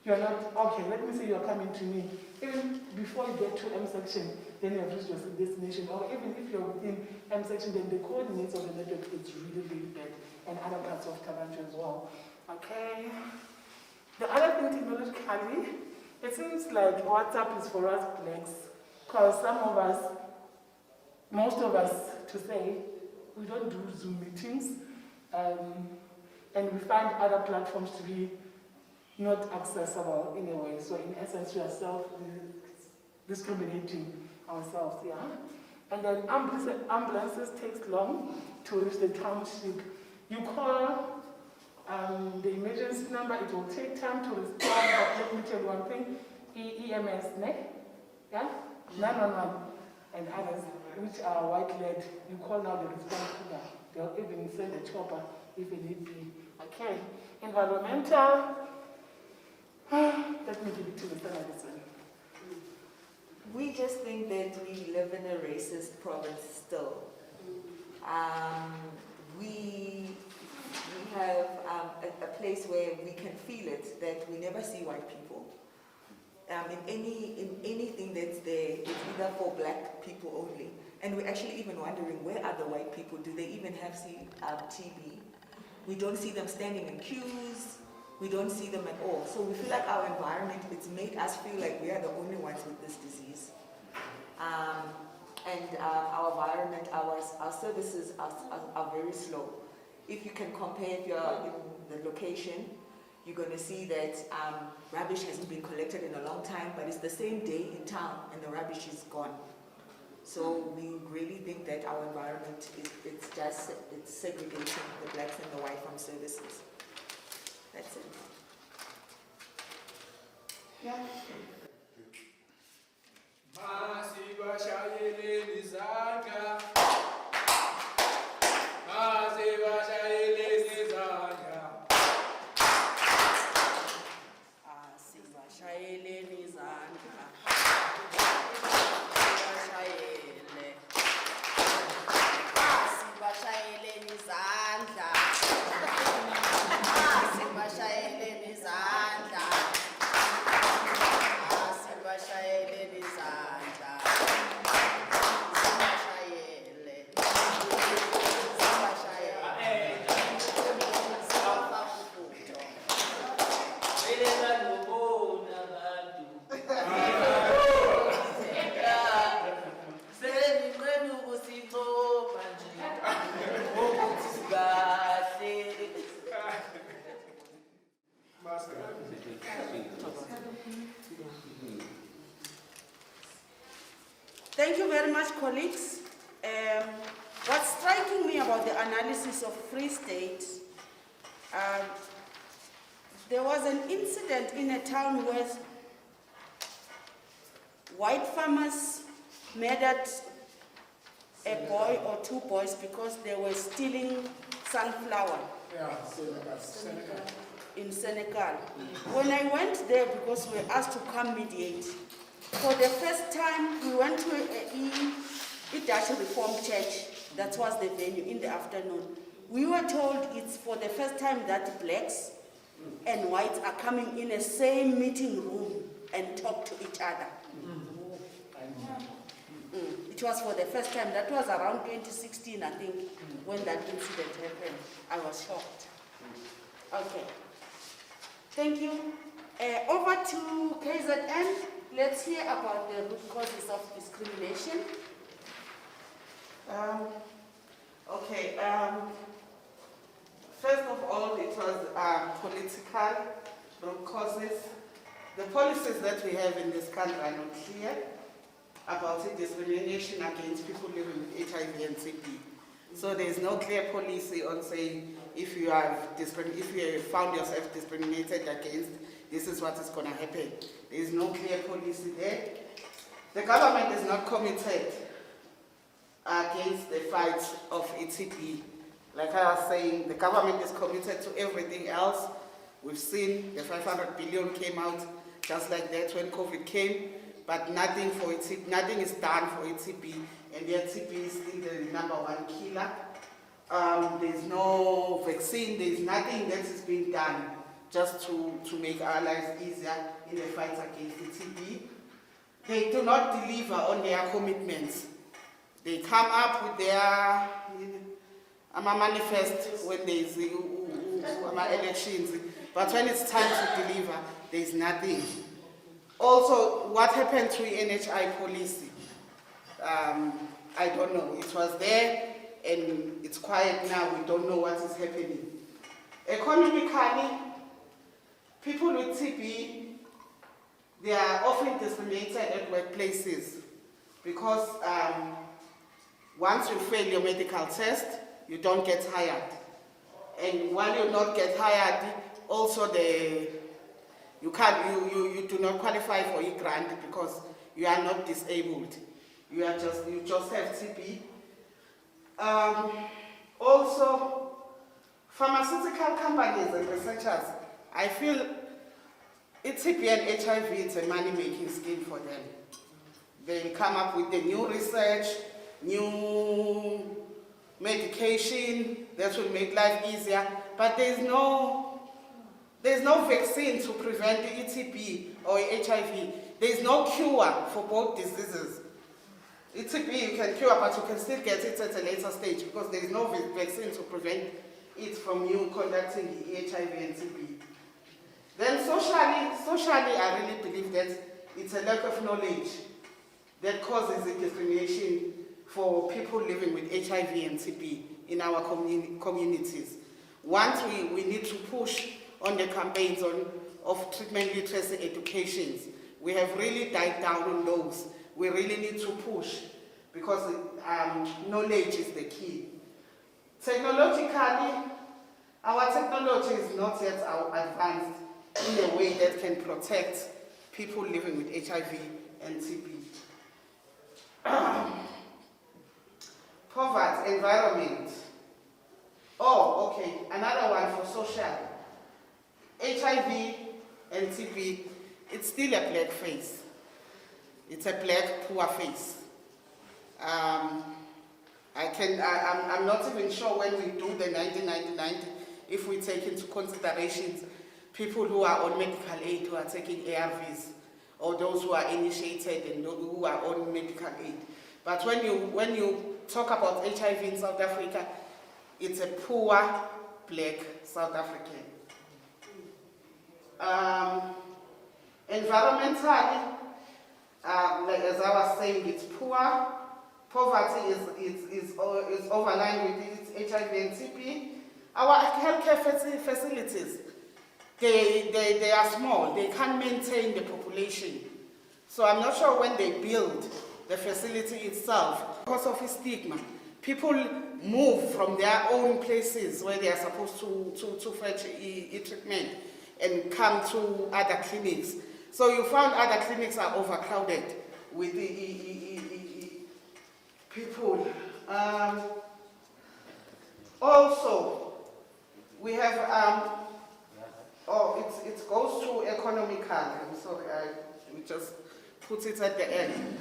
you're not, okay, let me say you're coming to me, even before you get to M section, then you have reached your destination, or even if you're within M section, then the coordinates of the network is really, really bad, and other parts of Tabanchu as well. Okay. The other thing technologically, it seems like WhatsApp is for us blacks, because most of us, to say, we don't do Zoom meetings, and we find other platforms to be not accessible in a way. So in essence, we are self-discriminating ourselves, yeah? And then ambulances takes long to reach the township. You call the emergency number, it will take time to respond, but let me tell you one thing, EMS, yeah? 911 and others, which are white-led, you call now, they respond to that. They'll even send a chopper if it need be. Okay, environmental, let me give it to the Senate. We just think that we live in a racist province still. We have a place where we can feel it, that we never see white people. In anything that's there, it's either for black people only. And we're actually even wondering, where are the white people? Do they even have TB? We don't see them standing in queues. We don't see them at all. So we feel like our environment, it's made us feel like we are the only ones with this disease. Our environment, our services are very slow. If you can compare, if you're in the location, you're going to see that rubbish hasn't been collected in a long time, but it's the same day in town and the rubbish is gone. So we really think that our environment, it's segregating the blacks and the white from services. That's it. Yeah. Thank you very much, colleagues. What's striking me about the analysis of Free State, there was an incident in a town where white farmers murdered a boy or two boys because they were stealing sunflower. Yeah, Senegal. In Senegal. When I went there, because we were asked to come mediate, for the first time we went to a Dutch Reformed Church. That was the venue in the afternoon. We were told it's for the first time that blacks and whites are coming in a same meeting room and talk to each other. It was for the first time. That was around 2016, I think, when that incident happened. I was shocked. Okay. Thank you. Over to KZN. Let's hear about the root causes of discrimination. First of all, it was political root causes. The policies that we have in this country are not clear about the discrimination against people living with HIV and TB. So there is no clear policy on saying if you have found yourself discriminated against, this is what is going to happen. There is no clear policy there. The government is not committed against the fight of TB. Like I was saying, the government is committed to everything else. We've seen the 500 billion came out just like that when COVID came, but nothing is done for TB, and yet TB is still the #1 killer. There's no vaccine, there's nothing that is being done just to make our lives easier in the fight against the TB. They do not deliver on their commitments. They come up with their manifest when there's elections, but when it's time to deliver, there's nothing. Also, what happened to NHI policy? I don't know. It was there and it's quiet now. We don't know what is happening. Economically, people with TB, they are often discriminated at workplaces because once you fail your medical test, you don't get hired. And while you not get hired, also you do not qualify for a grant because you are not disabled. You just have TB. Also, pharmaceutical companies and researchers, I feel TB and HIV is a money-making scheme for them. They come up with the new research, new medication that will make life easier, but there's no vaccine to prevent the TB or HIV. There's no cure for both diseases. TB you can cure, but you can still get it at a later stage because there is no vaccine to prevent it from you conducting the HIV and TB. Then socially, I really believe that it's a lack of knowledge that causes the discrimination for people living with HIV and TB in our communities. Once we need to push on the campaigns of treatment literacy educations. We have really died down on those. We really need to push because knowledge is the key. Technologically, our technology is not yet advanced in a way that can protect people living with HIV and TB. Poverty, environment. Oh, okay, another one for social. HIV and TB, it's still a black face. It's a black, poor face. I'm not even sure when we do the 1999, if we take into considerations people who are on medical aid, who are taking ARVs, or those who are initiated and those who are on medical aid. But when you talk about HIV in South Africa, it's a poor black South African. Environmentally, like as I was saying, it's poor. Poverty is overlined with its HIV and TB. Our healthcare facilities, they are small. They can't maintain the population. So I'm not sure when they build the facility itself, because of stigma, people move from their own places where they are supposed to fetch treatment and come to other clinics. So you found other clinics are overcrowded with the people. Also, we have, it goes to economical, I'm sorry, we just put it at the end.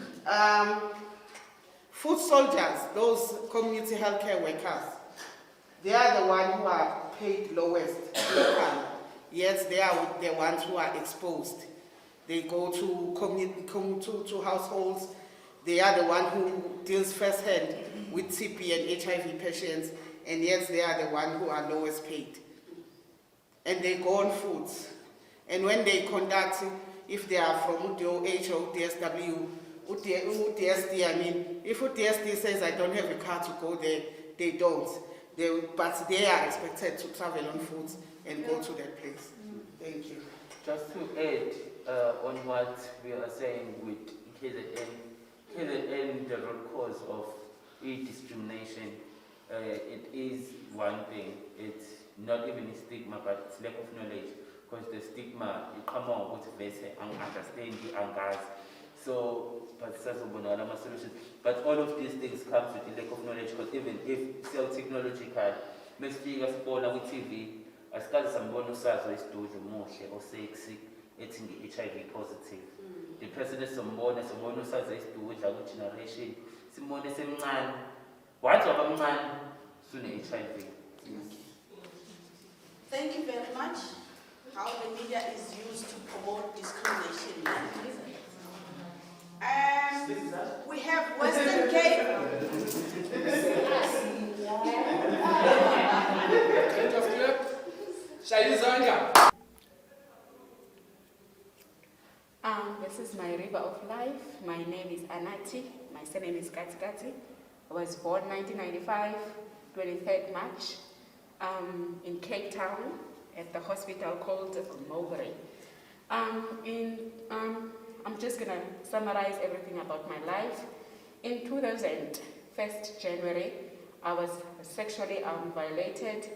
Food soldiers, those community healthcare workers, they are the ones who are paid lowest local, yet they are the ones who are exposed. They go to households. They are the one who deals firsthand with TB and HIV patients, and yet they are the one who are lowest paid. And they go on foods. And when they conduct, if they are from UDOH or DSW, UDSD, I mean, if UDSD says I don't have a car to go there, they don't. But they are expected to travel on foot and go to that place. Thank you. Just to add on what we are saying with KZN, the root cause of discrimination, it is one thing. It's not even a stigma, but it's lack of knowledge. Because the stigma, you come on with basic and understand the angas. So, but all of these things comes with the lack of knowledge. Because even if cell technological, let's figure spawner with TV, as far as some bonus is doing much or sexy, it's in the HIV positive. The president some bonus is doing the generation. Simone is a man. What of a man soon HIV? Thank you very much. How the media is used to promote discrimination. We have Western Cape. This is my river of life. My name is Anati. My surname is Katikati. I was born 1995, 23rd March, in Cape Town at the hospital called Mowbray. I'm just going to summarize everything about my life. In 2000, 1st January, I was sexually violated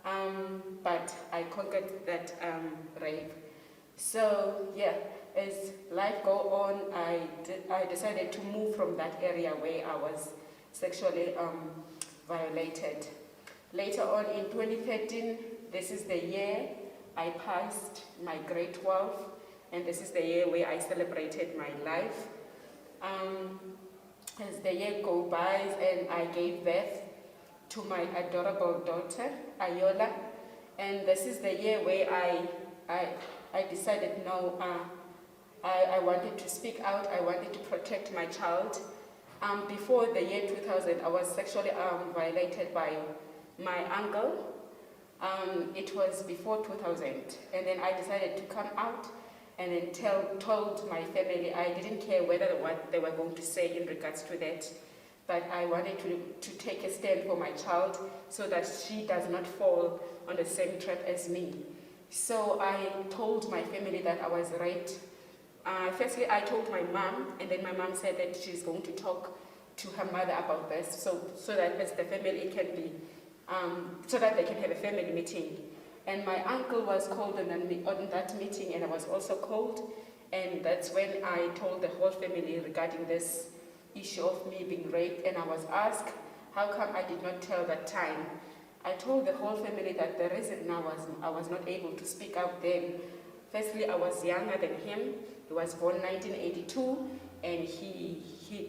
but I conquered that rave. So yeah, as life go on, I decided to move from that area where I was sexually violated. Later on in 2013, this is the year I passed my grade 12, and this is the year where I celebrated my life. As the year go by, and I gave birth to my adorable daughter, Ayola, and this is the year where I decided, no, I wanted to speak out, I wanted to protect my child. Before the year 2000, I was sexually violated by my uncle. It was before 2000, and then I decided to come out and then told my family. I didn't care what they were going to say in regards to that, but I wanted to take a stand for my child so that she does not fall on the same trap as me. So I told my family that I was raped. Firstly, I told my mom, and then my mom said that she's going to talk to her mother about this, so that as the family can be, so that they can have a family meeting. And my uncle was called on that meeting, and I was also called, and that's when I told the whole family regarding this issue of me being raped, and I was asked, how come I did not tell that time? I told the whole family that the reason I was not able to speak out then, firstly, I was younger than him. He was born 1982, and he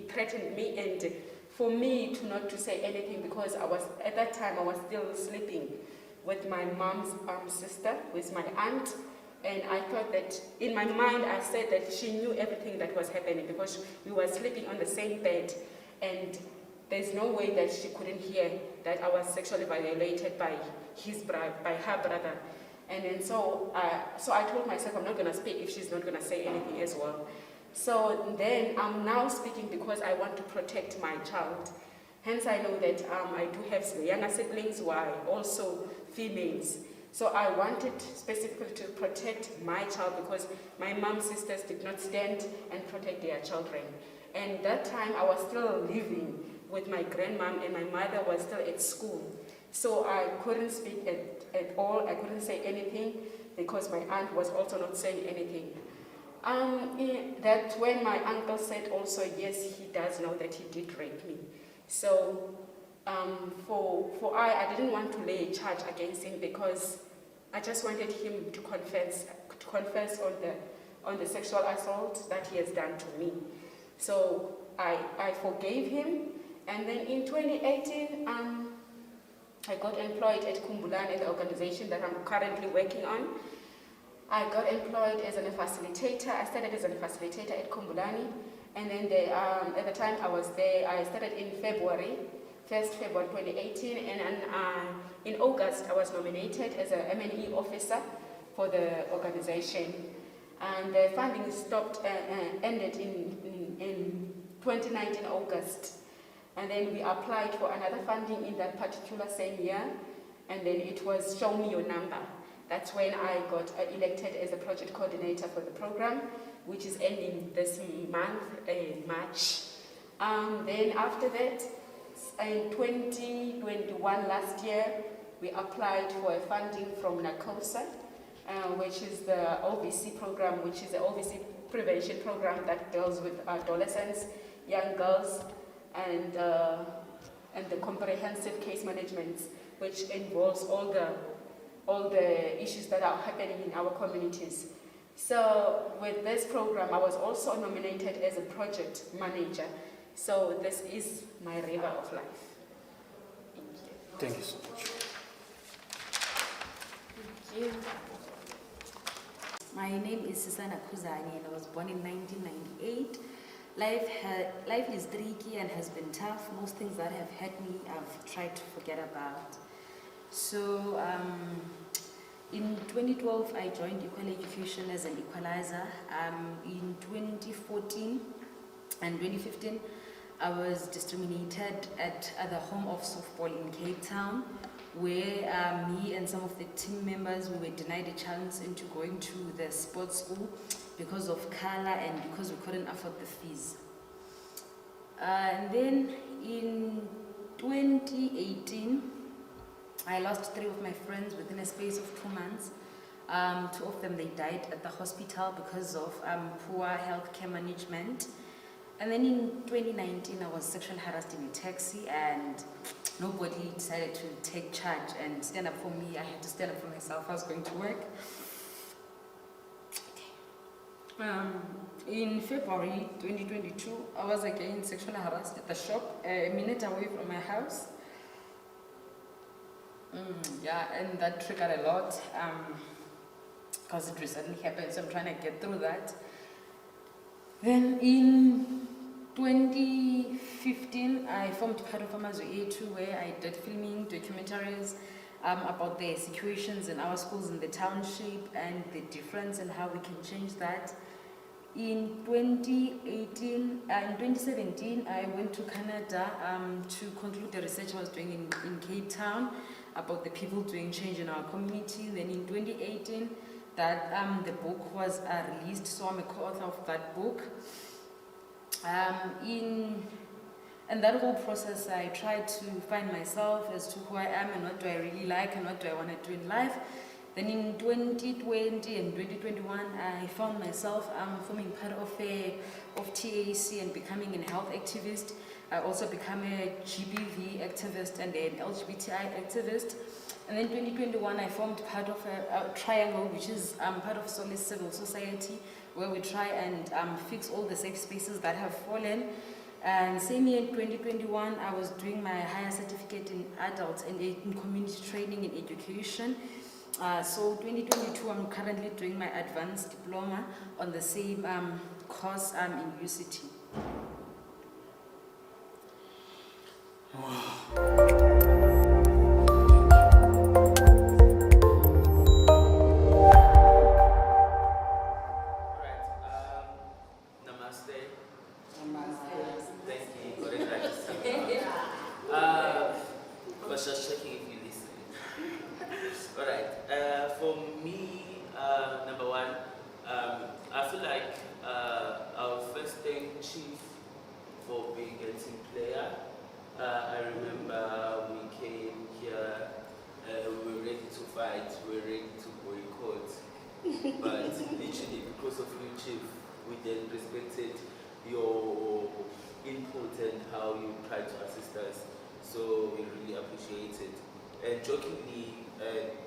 threatened me, and for me not to say anything, because at that time I was still sleeping with my mom's sister, with my aunt, and I thought that, in my mind, I said that she knew everything that was happening because we were sleeping on the same bed, and there's no way that she couldn't hear that I was sexually violated by her brother. And then so I told myself, I'm not going to speak if she's not going to say anything as well. So then I'm now speaking because I want to protect my child. Hence I know that I do have younger siblings who are also females. So I wanted specifically to protect my child because my mom's sisters did not stand and protect their children. And that time I was still living with my grandmom, and my mother was still at school. So I couldn't speak at all. I couldn't say anything because my aunt was also not saying anything. That when my uncle said also, yes, he does know that he did rape me. So I didn't want to lay a charge against him because I just wanted him to confess on the sexual assault that he has done to me. So I forgave him, and then in 2018 I got employed at Kumbulane, the organization that I'm currently working on. I got employed as a facilitator. I started as a facilitator at Kumbulane, and then at the time I was there, I started in February 2018, and then in August I was nominated as an M&E officer for the organization. And the funding ended in 2019 August. And then we applied for another funding in that particular same year, and then it was Show Me Your Number. That's when I got elected as a project coordinator for the program, which is ending this month, March. Then after that, in 2021, last year, we applied for a funding from NACOSA, which is the OVC program, which is the OVC prevention program that deals with adolescents, young girls, and the comprehensive case management, which involves all the issues that are happening in our communities. So with this program, I was also nominated as a project manager. So this is my river of life. Thank you. Thank you so much. Thank you. My name is Susana Kuzani, and I was born in 1998. Life is tricky and has been tough. Most things that have hurt me, I've tried to forget about. So in 2012, I joined Equal Education as an equalizer. In 2014 and 2015, I was discriminated at the home of softball in Cape Town, where me and some of the team members, we were denied a chance into going to the sports school because of color and because we couldn't afford the fees. And then in 2018, I lost 3 of my friends within a space of 2 months. 2 of them, they died at the hospital because of poor healthcare management. And then in 2019, I was sexually harassed in a taxi, and nobody decided to take charge and stand up for me. I had to stand up for myself. I was going to work. In February 2022, I was again sexually harassed at the shop, a minute away from my house. Yeah, and that triggered a lot because it recently happened, so I'm trying to get through that. Then in 2015, I formed part of Amazwi A2, where I did filming documentaries about the situations in our schools in the township and the difference and how we can change that. In 2017, I went to Canada to conclude the research I was doing in Cape Town about the people doing change in our community. Then in 2018, that the book was released, so I'm a co-author of that book. In that whole process, I tried to find myself as to who I am and what do I really like and what do I want to do in life. Then in 2020 and 2021, I found myself forming part of TAC and becoming a health activist. I also became a GBV activist and an LGBTI activist. And then 2021, I formed part of a triangle, which is part of Solace Civil Society, where we try and fix all the safe spaces that have fallen. And same year in 2021, I was doing my higher certificate in adults and in community training and education. So 2022, I'm currently doing my advanced diploma on the same course in UCT.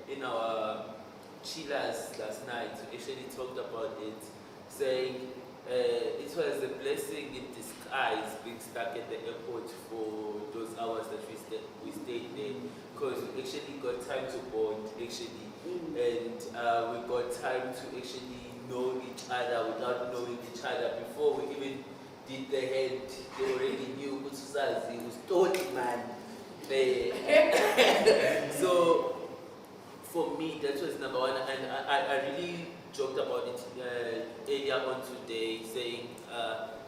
In our chillers last night, we actually talked about it, saying it was a blessing in disguise being stuck at the airport for those hours that we stayed there, because we actually got time to bond, and we got time to actually know each other without knowing each other. Before we even did the head, they already knew who was taught, man. So for me, that was number one, and I really joked about it earlier on today, saying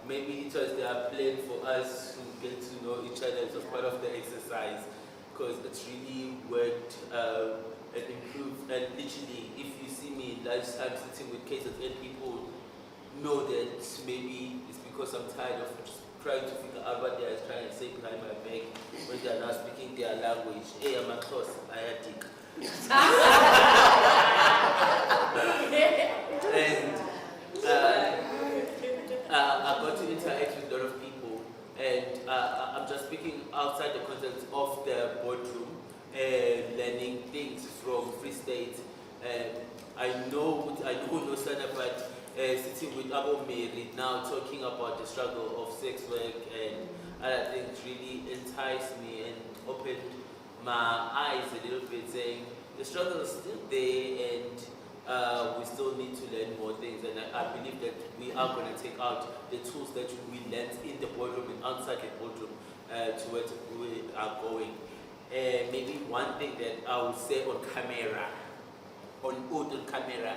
maybe it was their plan for us to get to know each other. It was part of the exercise, because it's really worked and improved. And literally, if you see me in lunchtime sitting with cases, and people know that maybe it's because I'm tired of just trying to figure out what they are trying to say behind my back when they are now speaking their language. Hey, I'm a cross, I had it. And I got to interact with a lot of people, and I'm just speaking outside the context of the boardroom, learning things from Free State. I know no Sana, but sitting with Abu Mary now talking about the struggle of sex work and other things really enticed me and opened my eyes a little bit, saying the struggle is still there, and we still need to learn more things. And I believe that we are going to take out the tools that we learned in the boardroom and outside the boardroom to where we are going. Maybe one thing that I would say on camera, on camera,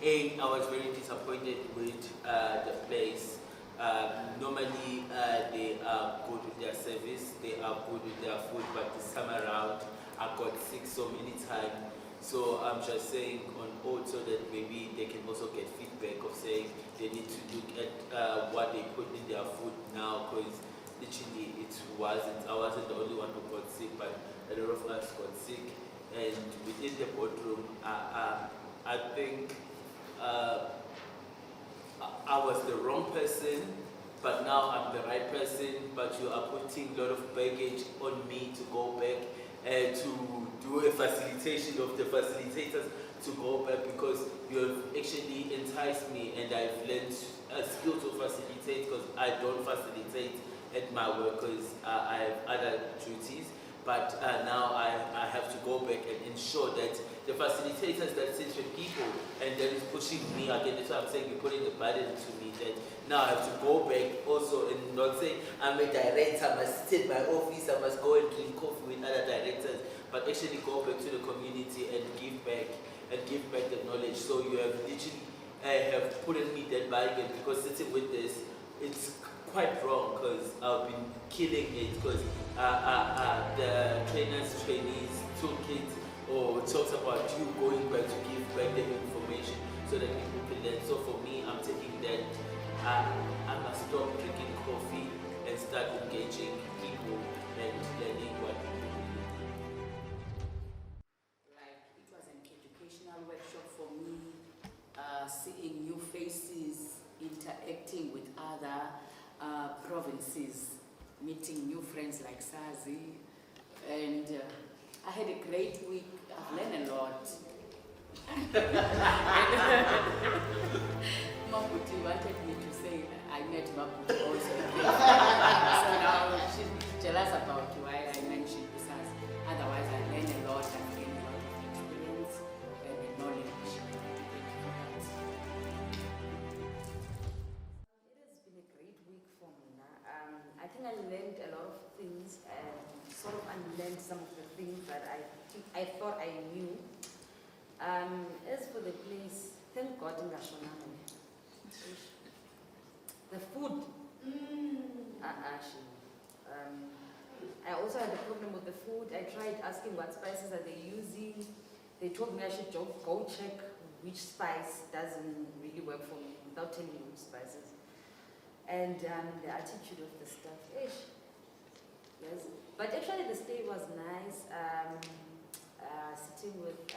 I was very disappointed with the place. Normally, they are good with their service, they are good with their food, but this time around, I got sick so many times. So I'm just saying on oat so that maybe they can also get feedback of saying they need to look at what they put in their food now, because literally it's I wasn't the only one who got sick, but a lot of us got sick. And within the boardroom, I think I was the wrong person, but now I'm the right person. But you are putting a lot of baggage on me to go back and to do a facilitation of the facilitators to go back, because you have actually enticed me and I've learned a skill to facilitate, because I don't facilitate at my work because I have other duties. But now I have to go back and ensure that the facilitators that sit with people and that is pushing me again, that's what I'm saying, you're putting a burden to me, that now I have to go back also and not say I'm a director, I must sit in my office, I must go and drink coffee with other directors, but actually go back to the community and give back the knowledge. So you have literally have put me that bargain, because sitting with this, it's quite wrong, because I've been killing it, because the trainees, toolkit, or talks about you going back to give back the information so that people can learn. So for me, I'm taking that I must stop drinking coffee and start engaging people and learning what people need. Like, it was an educational workshop for me, seeing new faces, interacting with other provinces, meeting new friends like Sazi, and I had a great week. I've learned a lot. Maputi wanted me to say I met Maputi also. So now she's jealous about why I mentioned Sazi. Otherwise, I learned a lot. I've gained a lot of experience and knowledge. I think I learned a lot of things and sort of unlearned some of the things that I thought I knew. As for the place, thank God in Gashonamane. The food, actually. I also had a problem with the food. I tried asking what spices are they using. They told me I should go check which spice doesn't really work for me without telling me which spices. And the attitude of the staff, yes. But actually the stay was nice, sitting with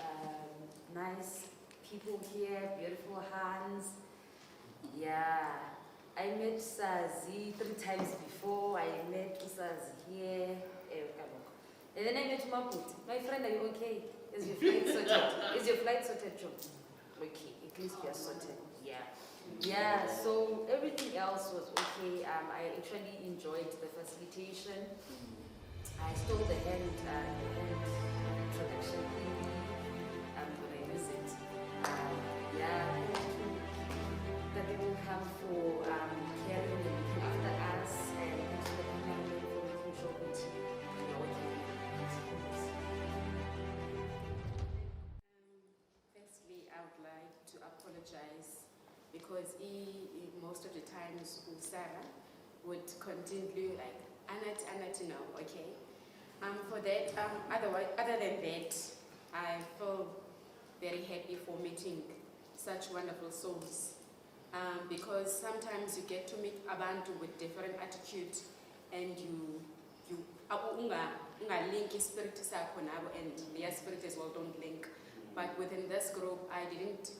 nice people here, beautiful hands. Yeah, I met Sazi 3 times before. I met Sazi here. And then I met Maputi. My friend, are you okay? Is your flight sorted? Is your flight sorted, John? Okay, at least we are sorted. Yeah. Yeah, so everything else was okay. I actually enjoyed the facilitation. I stole the hand introduction thing when I use it. Yeah, that they will come for caring and looking after us, and to the company for making sure that we are working. Firstly, I would like to apologize because most of the times Sarah would continually like Anat now, okay. For that, other than that, I feel very happy for meeting such wonderful souls. Because sometimes you get to meet abantu with different attitudes, and you link spirit sakho nabo, and their spirit as well don't link. But within this group, I didn't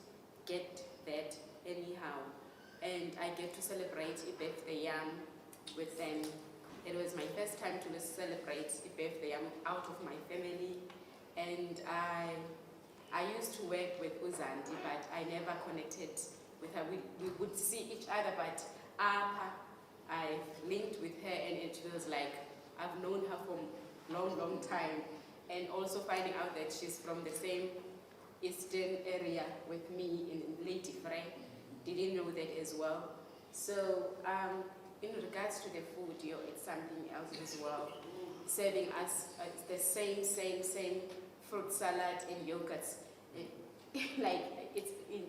get that anyhow, and I get to celebrate a birthday yam with them. It was my first time to celebrate a birthday yam out of my family, and I used to work with Uzandi, but I never connected with her. We would see each other, but I linked with her, and it was like I've known her for a long time, and also finding out that she's from the same eastern area with me in Lady Frey. Didn't know that as well. So in regards to the food, it's something else as well. Serving us the same fruit salad and yogurts. Like it's in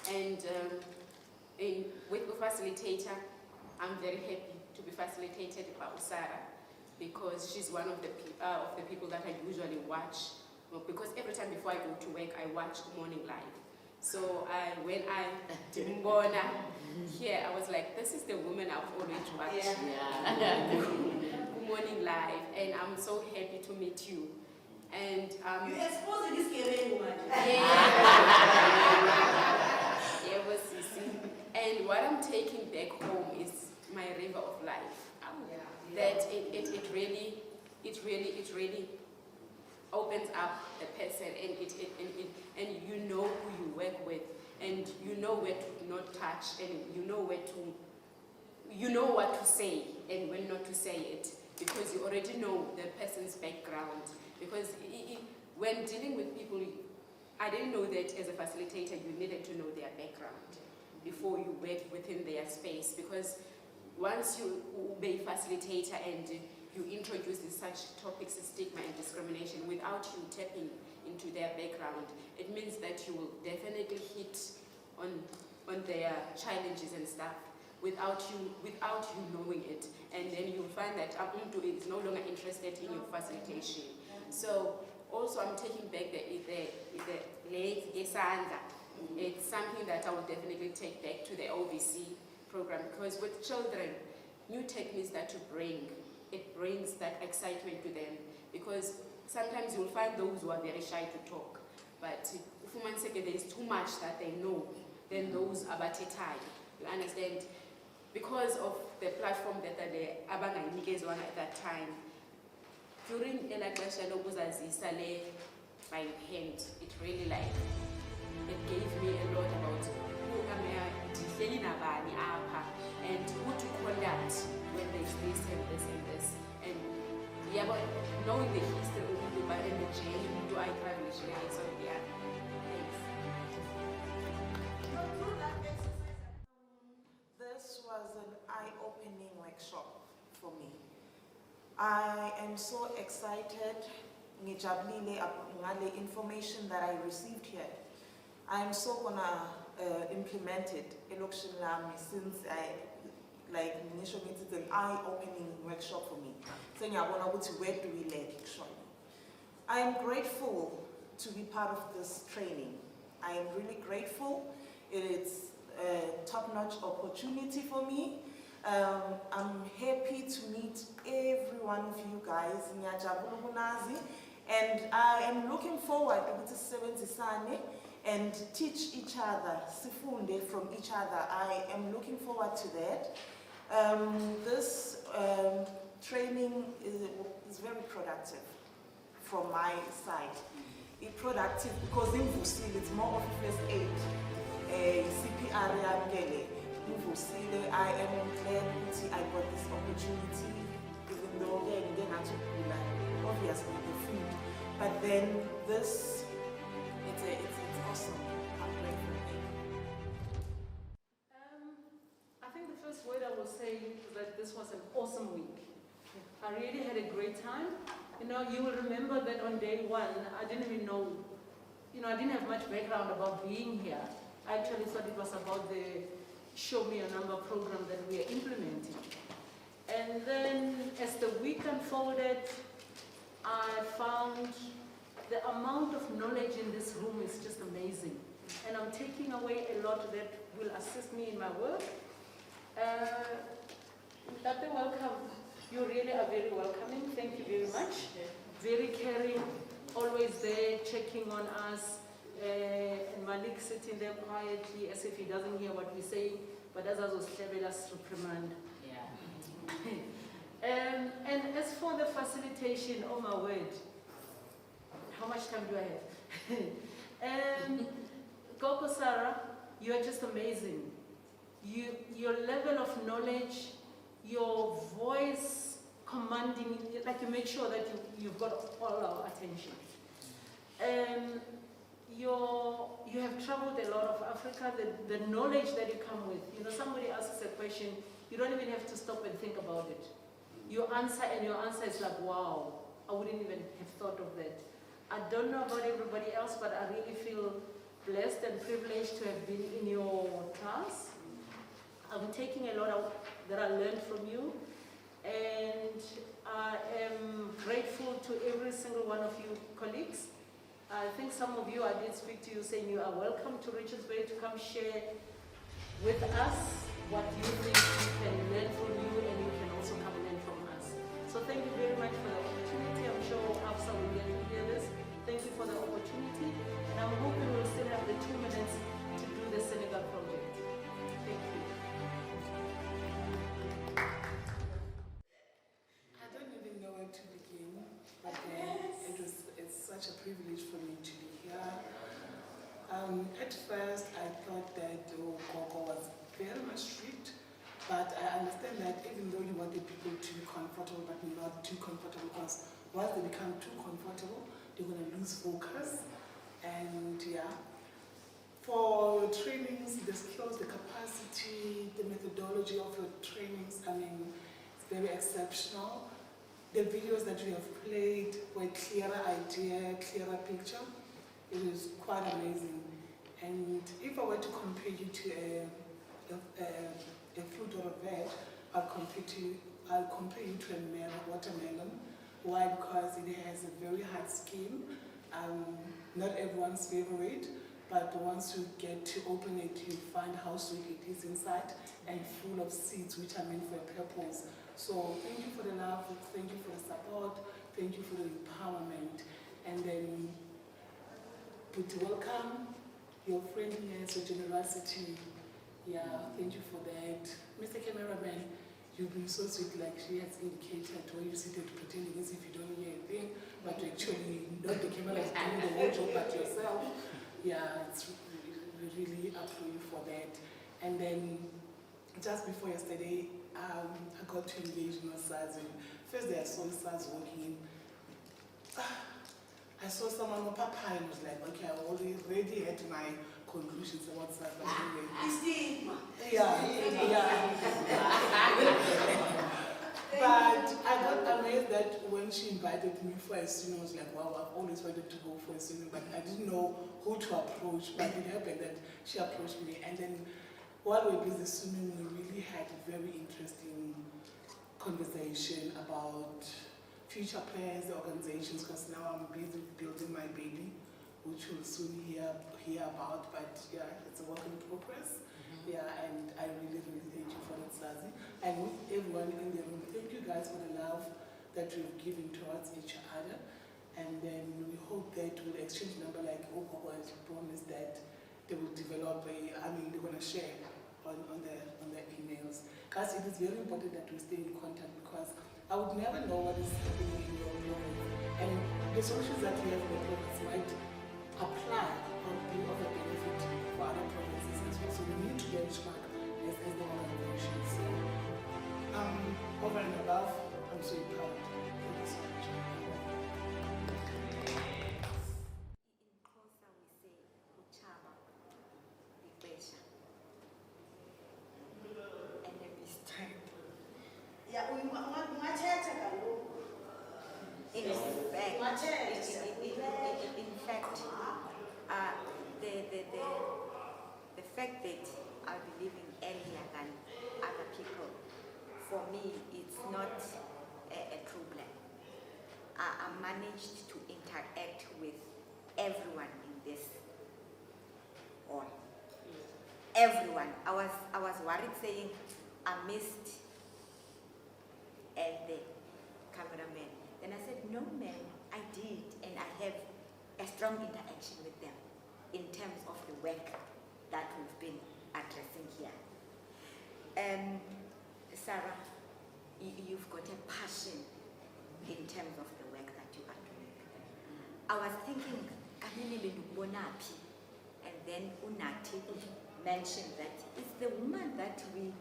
and with the facilitator, I'm very happy to be facilitated by Usara, because she's one of the people that I usually watch. Well, because every time before I go to work, I watch Morning Live. So when I didn't go here, I was like, this is the woman I've always watched. Good morning live, and I'm so happy to meet you. And you exposing this scary woman. Yeah, was Sisi. And what I'm taking back home is my river of life. That it really opens up the person, and you know who you work with, and you know where to not touch, and you know what to say and when not to say it, because you already know the person's background. Because when dealing with people, I didn't know that as a facilitator you needed to know their background before you work within their space, because once you be a facilitator and you introduce such topics as stigma and discrimination without you tapping into their background, it means that you will definitely hit on their challenges and stuff without you knowing it, and then you'll find that Ubuntu is no longer interested in your facilitation. So also I'm taking back it's something that I will definitely take back to the OVC program, because with children, new techniques that you bring, it brings that excitement to them, because sometimes you'll find those who are very shy to talk, but if there is too much that they know, then those are batetai, you understand? Because of the platform that they abangayinikezwana at that time, during elaxesha lokuzazisa le by hand, it really it gave me a lot about who am I nabani apha, and who to contact when there's this and this and this. And yeah, but knowing the history of Uduba and the journey Udu I travel, so yeah, thanks. This was an eye-opening workshop for me. I am so excited ngijabulile ngale information that I received here. I am so gonna implement it elokishini lami, since it's an eye-opening workshop for me. So ngiyabona ukuthi where do we lack actually. I am grateful to be part of this training. I am really grateful. It is a top-notch opportunity for me. I'm happy to meet every one of you guys, and I am looking forward to sebenzisane and teach each other, sifunde from each other. I am looking forward to that. This training is very productive from my side. It's productive because it's more of a first aid, CPR. I am glad I got this opportunity, even though they had to obviously the food. But then this, it's awesome. I'm grateful. I think the first word I will say is that this was an awesome week. I really had a great time. You will remember that on day one, I didn't even know, I didn't have much background about being here. I actually thought it was about the Show Me a Number program that we are implementing. And then as the week unfolded, I found the amount of knowledge in this room is just amazing. And I'm taking away a lot that will assist me in my work. Dr. Welcome. You really are very welcoming. Thank you very much. Very caring, always there, checking on us. And Malik sitting there quietly as if he doesn't hear what we say, but as I was us reprimand. Yeah. And as for the facilitation, oh my word, how much time do I have? Koko Sarah, you are just amazing. Your level of knowledge, your voice commanding, like you make sure that you've got all our attention. You have traveled a lot of Africa, the knowledge that you come with. Somebody asks a question, you don't even have to stop and think about it. You answer, and your answer is like, wow, I wouldn't even have thought of that. I don't know about everybody else, but I really feel blessed and privileged to have been in your class. I'm taking a lot of that I learned from you, and I am grateful to every single one of you colleagues. I think some of you, I did speak to you saying you are welcome to Richards Bay to come share with us what you think we can learn from you, and you can also come learn from us. So thank you very much for the opportunity. I'm sure Afsa will get to hear this. Thank you for the opportunity, and I'm hoping we'll still have the 2 minutes to do the Senegal project. Thank you. I don't even know where to begin, but it's such a privilege for me to be here. At first, I thought that Gogo was very much strict, but I understand that even though you want the people to be comfortable, but not too comfortable, because once they become too comfortable, they're going to lose focus. And yeah, for your trainings, the skills, the capacity, the methodology of your trainings, I mean, it's very exceptional. The videos that you have played were clearer idea, clearer picture. It is quite amazing. And if I were to compare you to a fruit or a veg, I'll compare you to a watermelon. Why? Because it has a very hard skin. Not everyone's favorite, but once you get to open it, you find how sweet it is inside and full of seeds which are meant for a purpose. So thank you for the love, thank you for the support, thank you for the empowerment. And then to welcome your friendliness, your generosity. Yeah, thank you for that. Mr. Cameraman, you've been so sweet, like she has indicated, where you sit there pretending as if you don't hear a thing, but actually not the camera is doing the whole job but yourself. Yeah, it's really up to you for that. And then just before yesterday, I got to engage in SARS. First day I saw SARS working. I saw someone on Papa and was like, okay, I already had my conclusions about SARS. But anyway. Stigma. Yeah. But I got amazed that when she invited me for a swimming, I was like, wow, I've always wanted to go for a swimming, but I didn't know who to approach. But it happened that she approached me. And then while we were busy swimming, we really had a very interesting conversation about future plans, the organizations, because now I'm busy building my baby, which we'll soon hear about, but yeah, it's a work in progress. Yeah, and I really thank you for that, Sazi. And with everyone in the room, thank you guys for the love that you've given towards each other. And then we hope that we'll exchange number like Okoko has promised that they will develop they're going to share on the emails. Guys, it is very important that we stay in contact, because I would never know what is happening in your province. And the solutions that we have in the province might apply or be of a benefit for other provinces as well. So we need to benchmark as the organization. So over and above, I'm so proud. Thank you so much. The fact that I'll be living earlier than other people, for me, it's not a problem. I managed to interact with everyone in this hall. Everyone. I was worried saying I missed the cameraman. Then I said, no ma'am, I did, and I have a strong interaction with them in terms of the work that we've been addressing here. Sarah, you've got a passion in terms of the work that you are doing. I was thinking, and then Unati mentioned that it's the woman that we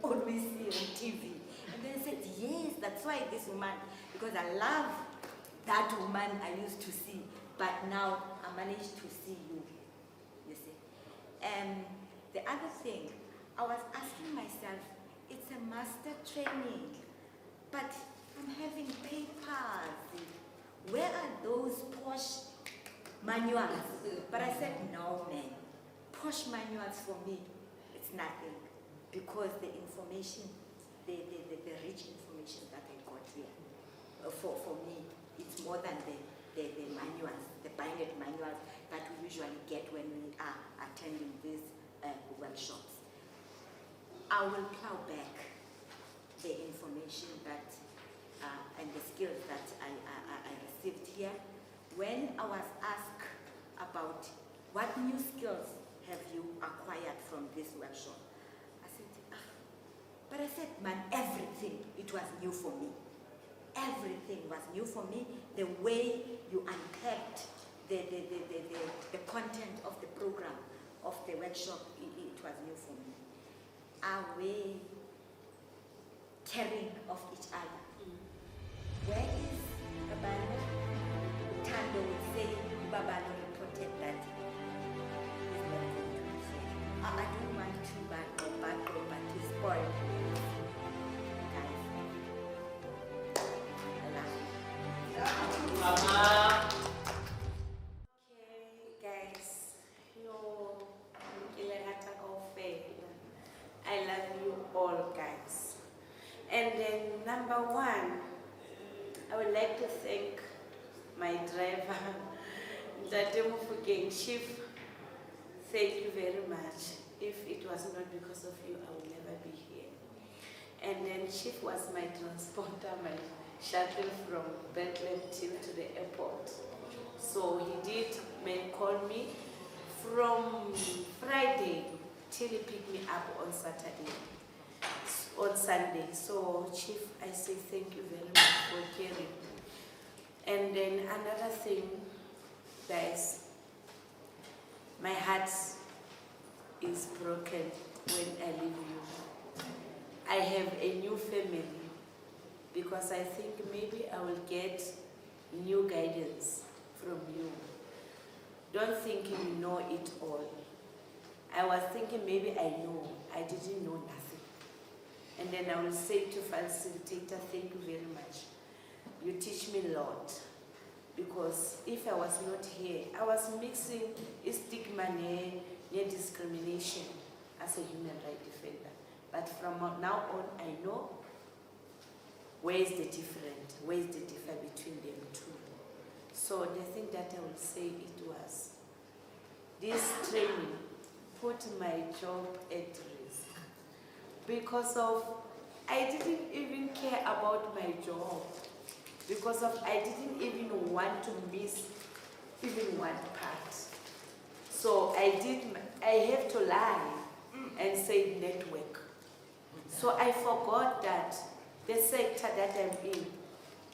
always see on TV. And then I said, yes, that's why this woman, because I love that woman I used to see, but now I managed to see you, you see. And the other thing, I was asking myself, it's a master training, but I'm having papers. Where are those posh manuals? But I said, no, man. Posh manuals for me, it's nothing, because the information, the rich information that I got here, for me, it's more than the the manuals, the binded manuals that we usually get when we are attending these workshops. I will plow back the information that and the skills that I received here. When I was asked about what new skills have you acquired from this workshop, I said, but I said, man, everything, it was new for me. Everything was new for me. The way you unpacked the content of the program, of the workshop, it was new for me. Are we caring of each other? Where is Babano? Tando would say Babano reported that he's not going to be here. I don't want to but to spoil Okay, guys. I love you all, guys. And then number one, I would like to thank my driver, Chief. Thank you very much. If it was not because of you, I would never be here. And then Chief was my transporter, my shuttle from Bethlehem to the airport. So he did call me from Friday till he picked me up on Sunday. So Chief, I say thank you very much for caring. And then another thing, guys, my heart is broken when I leave you. I have a new family because I think maybe I will get new guidance from you. Don't think you know it all. I was thinking maybe I know. I didn't know nothing. And then I will say to facilitator, thank you very much. You teach me a lot. Because if I was not here, I was mixing stigma and discrimination as a human rights defender. But from now on, I know where is the difference between them two. So the thing that I will say it was, this training put my job at risk because of, I didn't even care about my job. Because of, I didn't even want to miss even one part. So I have to lie and say network. So I forgot that the sector that I'm in,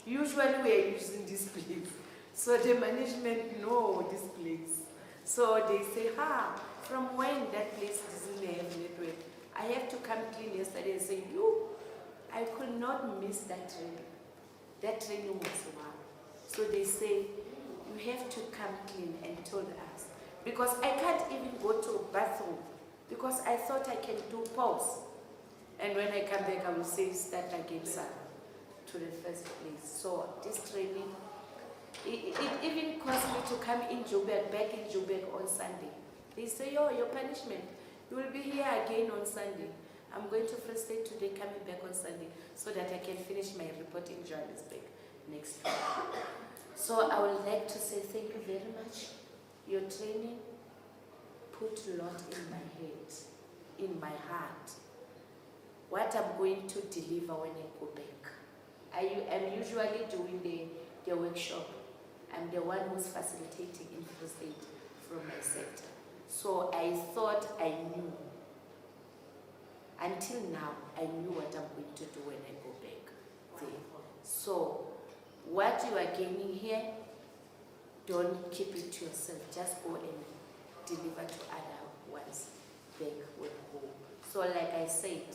usually we are using this place. So the management know this place. So they say, from when that place doesn't have network, I have to come clean yesterday and say, I could not miss that training. That training was wow. So they say, you have to come clean and told us. Because I can't even go to a bathroom because I thought I can do pause. And when I come back, I will say, start again, sir, to the first place. So this training, it even cost me to come in Joburg, back in Joburg on Sunday. They say, your punishment, you will be here again on Sunday. I'm going to Free State today, coming back on Sunday, so that I can finish my report in Johannesburg next week. So I would like to say thank you very much. Your training put a lot in my head, in my heart. What I'm going to deliver when I go back. I'm usually doing the workshop. I'm the one who's facilitating in Free State from my sector. So I thought I knew. Until now, I knew what I'm going to do when I go back there. So, what you are gaining here, don't keep it to yourself. Just go and deliver to other ones back with home. So, like I said,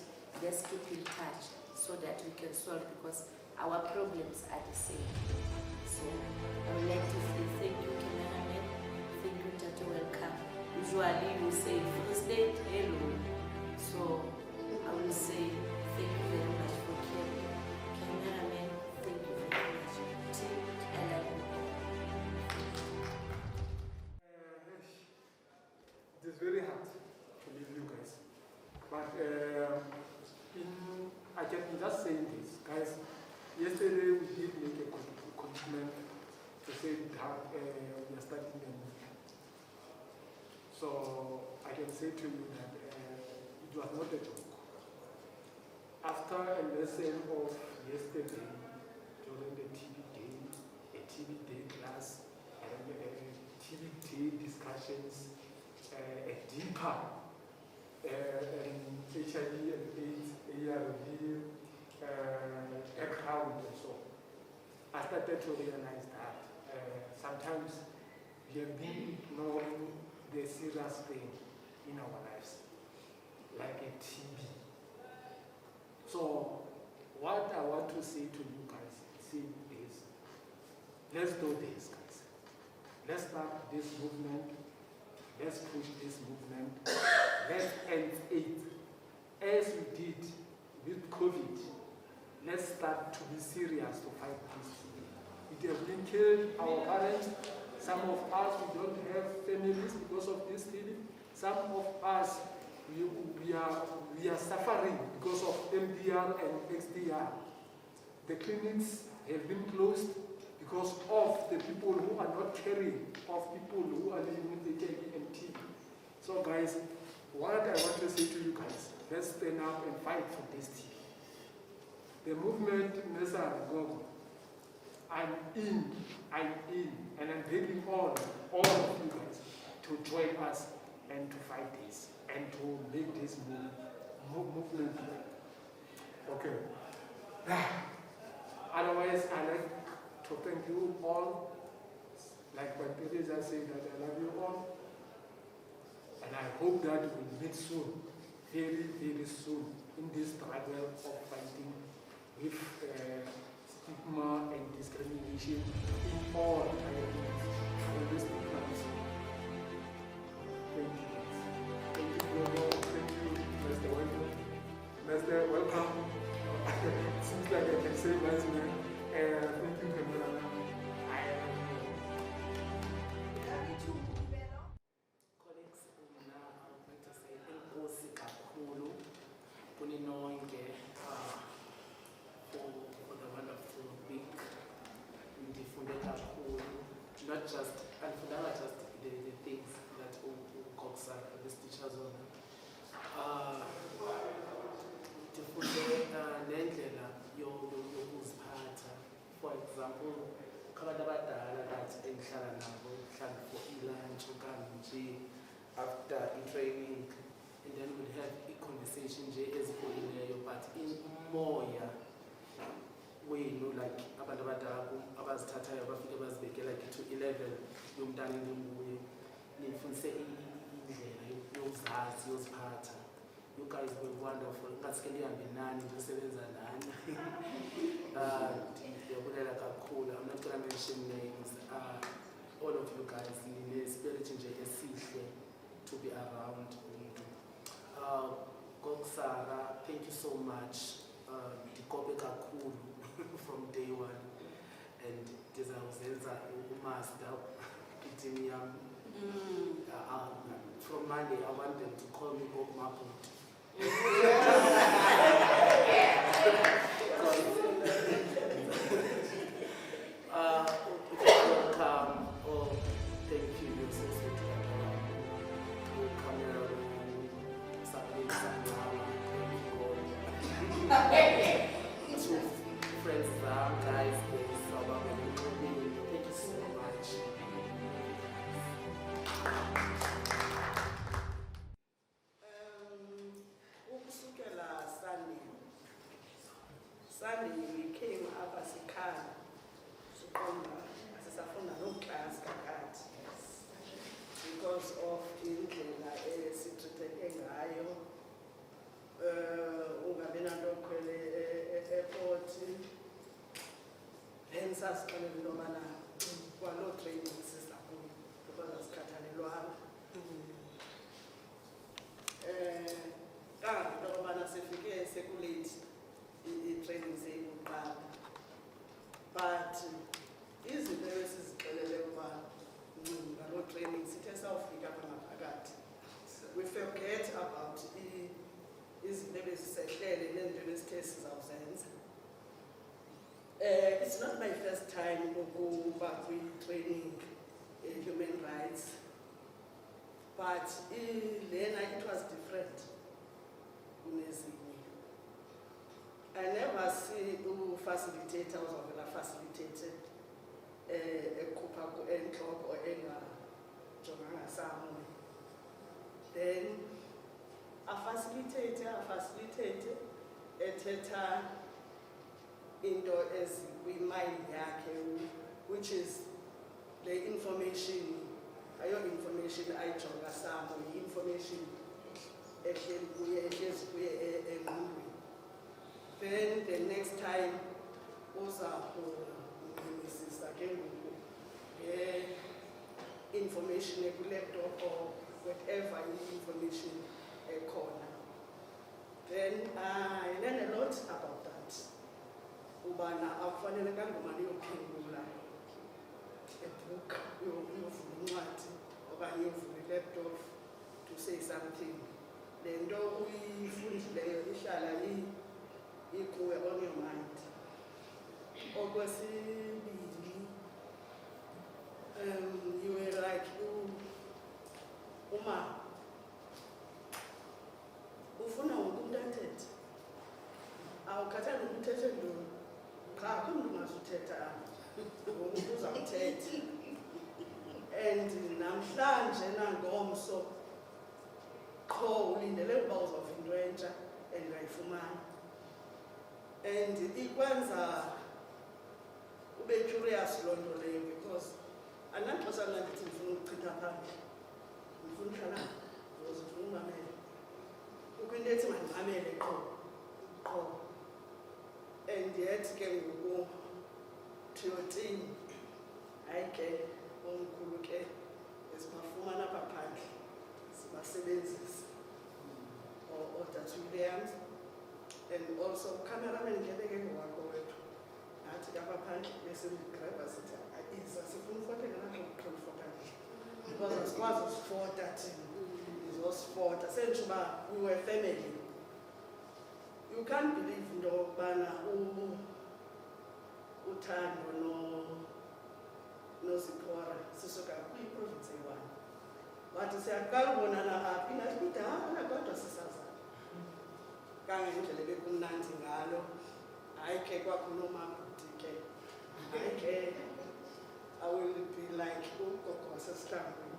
let's keep in touch so that we can solve, because our problems are the same. So, I would like to say thank you, cameraman. Thank you, Tata, welcome. Usually you say Free State, hello. So, I will say thank you very much for caring. Cameraman, thank you very much. Team, I love you. It is very hard to leave you guys. But I can just say this, guys. Yesterday we did make a commitment to said how we are starting a movement. So I can say to you that it was not a joke. After a lesson of yesterday, during the TB day, a TB day class, and TB day discussions, a deeper HIV and AIDS, ARV background and so on. I started to realize that sometimes we have been ignoring the serious thing in our lives, like a TB. So what I want to say to you guys is, let's do this, guys. Let's start this movement. Let's push this movement. Let's end it as we did with COVID. Let's start to be serious to fight this. It has been killed our parents. Some of us, we don't have families because of this thing. Some of us, we are suffering because of MDR and XDR. The clinics have been closed because of the people who are not caring of people who are living with HIV and TB. So guys, what I want to say to you guys, let's stand up and fight for this TB. The movement, Nessa Gogo, I'm in, and I'm begging all of you guys to join us and to fight this, and to make this movement work. Okay. Otherwise, I like to thank you all. Like what Teresa said, that I love you all. And I hope that we'll meet soon, very, very soon, in this struggle of fighting with stigma and discrimination in all areas. Thank you. Thank you, Global. Thank you, Mr. Welcome. Mr. Welcome. Seems like I can say nice man. Thank you, Camilla. Colleagues, now I would like to say enkosi kakhulu kuninonke for the wonderful week. Ndifunde kakhulu, not just the things that uGoksa, this teachers on. Ndifunde nendlela yokuziphatha. For example, abantu abadala that engihlala nabo mhlawumbe for lunch okanye nje after i-training, and then we'll have i-conversation nje eziphulileyo, but in umoya wenu, like abantu abadala abazithathayo bafike bazibeke like to 11 yomntana enguye, nifundise indlela yokuzazi yoziphatha. You guys were wonderful. Ngaske lihambe nani ndisebenza nani. Ndiyabulela kakhulu. I'm not going to mention names. All of you guys nine spirit nje esihle to be around. Goksara, thank you so much. Ndikope kakhulu from day one, and ndizawuzenza umaster kitini yami. From Monday, I want them to call me Bob Maput. Welcome. Oh, thank you. You're so sweet. To come here and to friends, guys, thank you so much. Ukusukela Sunday we came up as a car. Siqonda asisafunda no class kakade because of indlela esithetheke ngayo. Ungabe nanto okhwele e-airport. Then sasixelele into yobana kwaloo training siza kuyo because asikhathalelwanga. Kanti into yobana sifike sekulate i-training seyikuqala. But izinto esizixelele ukuba ngaloo training sithe sawufika ngaphakathi. We forget about izinto ebezisehlele nezinto esithe sizawuzenza. It's not my first time to go back to training human rights, but then it was different. I never see facilitators or facilitated a couple and club or a someone. Then a facilitator a theta indoor as we mind which is the information, your information I told us information then the next time also Mrs. Information a laptop or whatever information a corner. Then I learned a lot about that. Ubana afanele kangomani yophendula a book yovula okanye yovula laptop to say something. Then do we fundileyo ihlala ikuwe on your mind. Okwesibili, you were like uma ufuna ukumthathethe awukhathali ukumthethe ntoni cha akho mntu ungazuthetha ngomuntu uzawuthetha and namhlanje nangomso qho ulindele ukuba uzawuva into entsha and uyayifumana and ikwenza ube curious loo nto leyo because andinaxesha landithi ndifuna ukuchitha phandle ndifuna uhlala because ndifuna umamele kukho into ethi mandimamele qho and yet ke ngoku thiyotini hayi ke omkhulu ke esibafumana apha phandle sibasebenzisa ooDat Williams and also cameraman ngebeke ngowakho wethu nathi apha phandle besendigreva sithi isa sifuna ufotela naxoxoxa ufotela because asikwazi usifota thina izosifota sentsho uba we were family. You can't believe into yokubana uThando noSiphora sisuka kwiprovince eyi-1 but siyaqala ubonana aphi nathi kudala kodwa sisazana kangendlela bekumnandi ngalo hayi ke kwakhona omabhuti ke hayi ke I will be like ugogo wasesihlangwini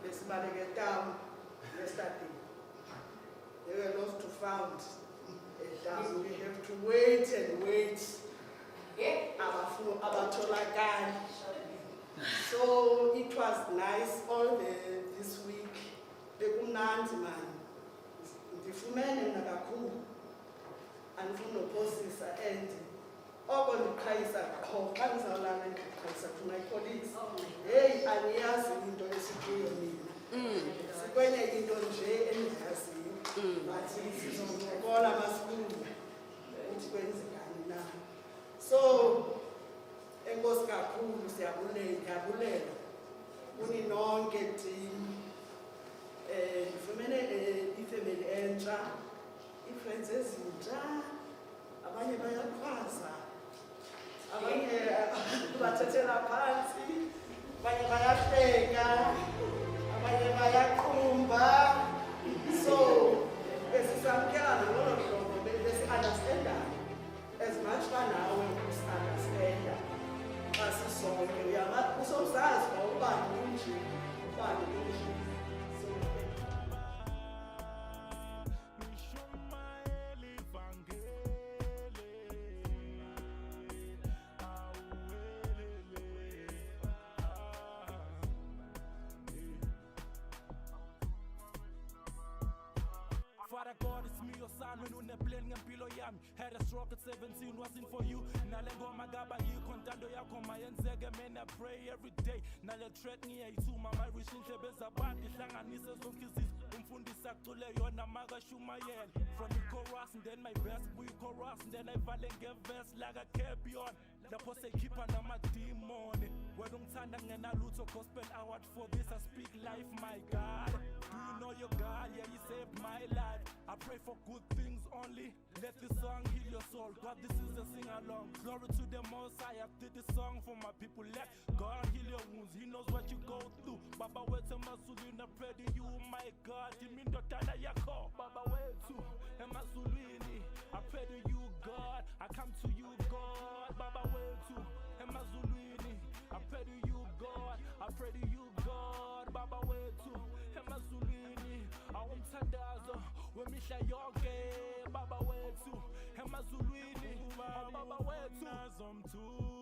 besibaleke town yesterday. They were lost to found. We have to wait and wait. Abatholakali. So it was nice all this week. Bekumnandi man. Ndifumene mna kakhulu. Andifuna nophosisa and oko ndiqhayisa qho xa ndizawulala ndiqhayisa to my colleagues. Hey, aniyazi into esikuyo mina. Sikwenye into nje endiyaziyo. But sizoncokola masikhulume ukuthi kwenzekani na. So enkosi kakhulu siyabulela kuni nonke team ndifumene ifamily entsha ii-friends ezintsha abanye bayakhwaza abanye bathethela phansi abanye bayahleka abanye bayaqhumba. So besisamkelana ngolo hlobo besi-understandana as much banawe usi-understanda xa sisonke usozazi uba ubani kunje ubani kunje. Father God, it's me, your son, when uneplan ngempilo yami. Had a stroke at 17, wasn't for you. Nalengoma gaba yikhondando yakho mayenzeke, man, I pray every day. Nale track ngiyayithuma, my wish inhlebe zabantu ihlanganise zonke izizwe. Umfundisi acule yona makashumayela. From the chorus and then my verse, we chorus and then I vale ngeverse like a champion. Lapho sekhipha namademoni. Wedongithanda ngenalutho gospel award for this I speak life, my God. Do you know your God? Yeah, he saved my life. I pray for good things only. Let this song heal your soul. God, this is a sing-along. Glory to the Most High. I did this song for my people. Let God heal your wounds. He knows what you go through. Baba wetu Emazulwini, I pray to you, my God. Imindodana yakho. Baba wetu Emazulwini, I pray to you, God. I come to you, God. Baba wetu Emazulwini, I pray to you, God. I pray to you, God. Baba wetu Emazulwini, awumthandazo wemihla yonke. Baba wetu Emazulwini, Baba wetu nazomthuma.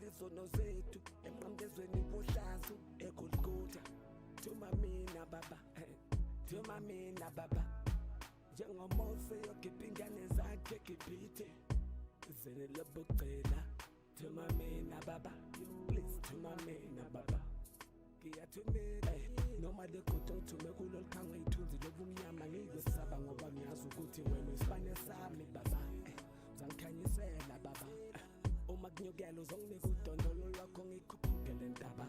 Izono zethu emnqamlezweni bohlazo eGolgotha thuma mina baba thuma mina baba njengomose yokhipha ingane zakhe eGibhithe izene lobucela thuma mina baba please thuma mina baba ngiyathumela noma legodo ngithume kulolu khango ithunzi lobumnyama ngikwesaba ngoba ngiyazi ukuthi wena isibane sami baba uzangikhanyisela baba uma kunyukela uzonginika udondolo lwakho ngikhuphukele ntaba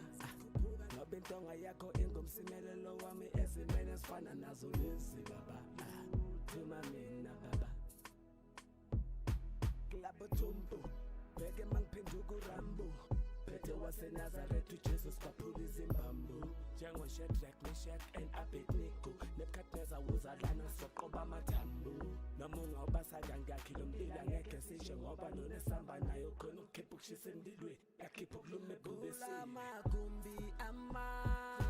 ngoba intonga yakho ingumsimelelo wami ezimene ezifana nazo lezi baba thuma mina baba klabo thumbu bheke mangiphenduka uRambo phethe waseNazaretha uJesus kwaphula izimbambo njengoShadrach, Meshach and Abednego Nebukadneza wuzalana soqoba amathambo noma ungawubasa kangakhi lo mlilo angeke sisho ngoba nonesamba nayo khona ukukhipha ukushisa emlilweni yakhipha ukulume kumbesi amagumbi ama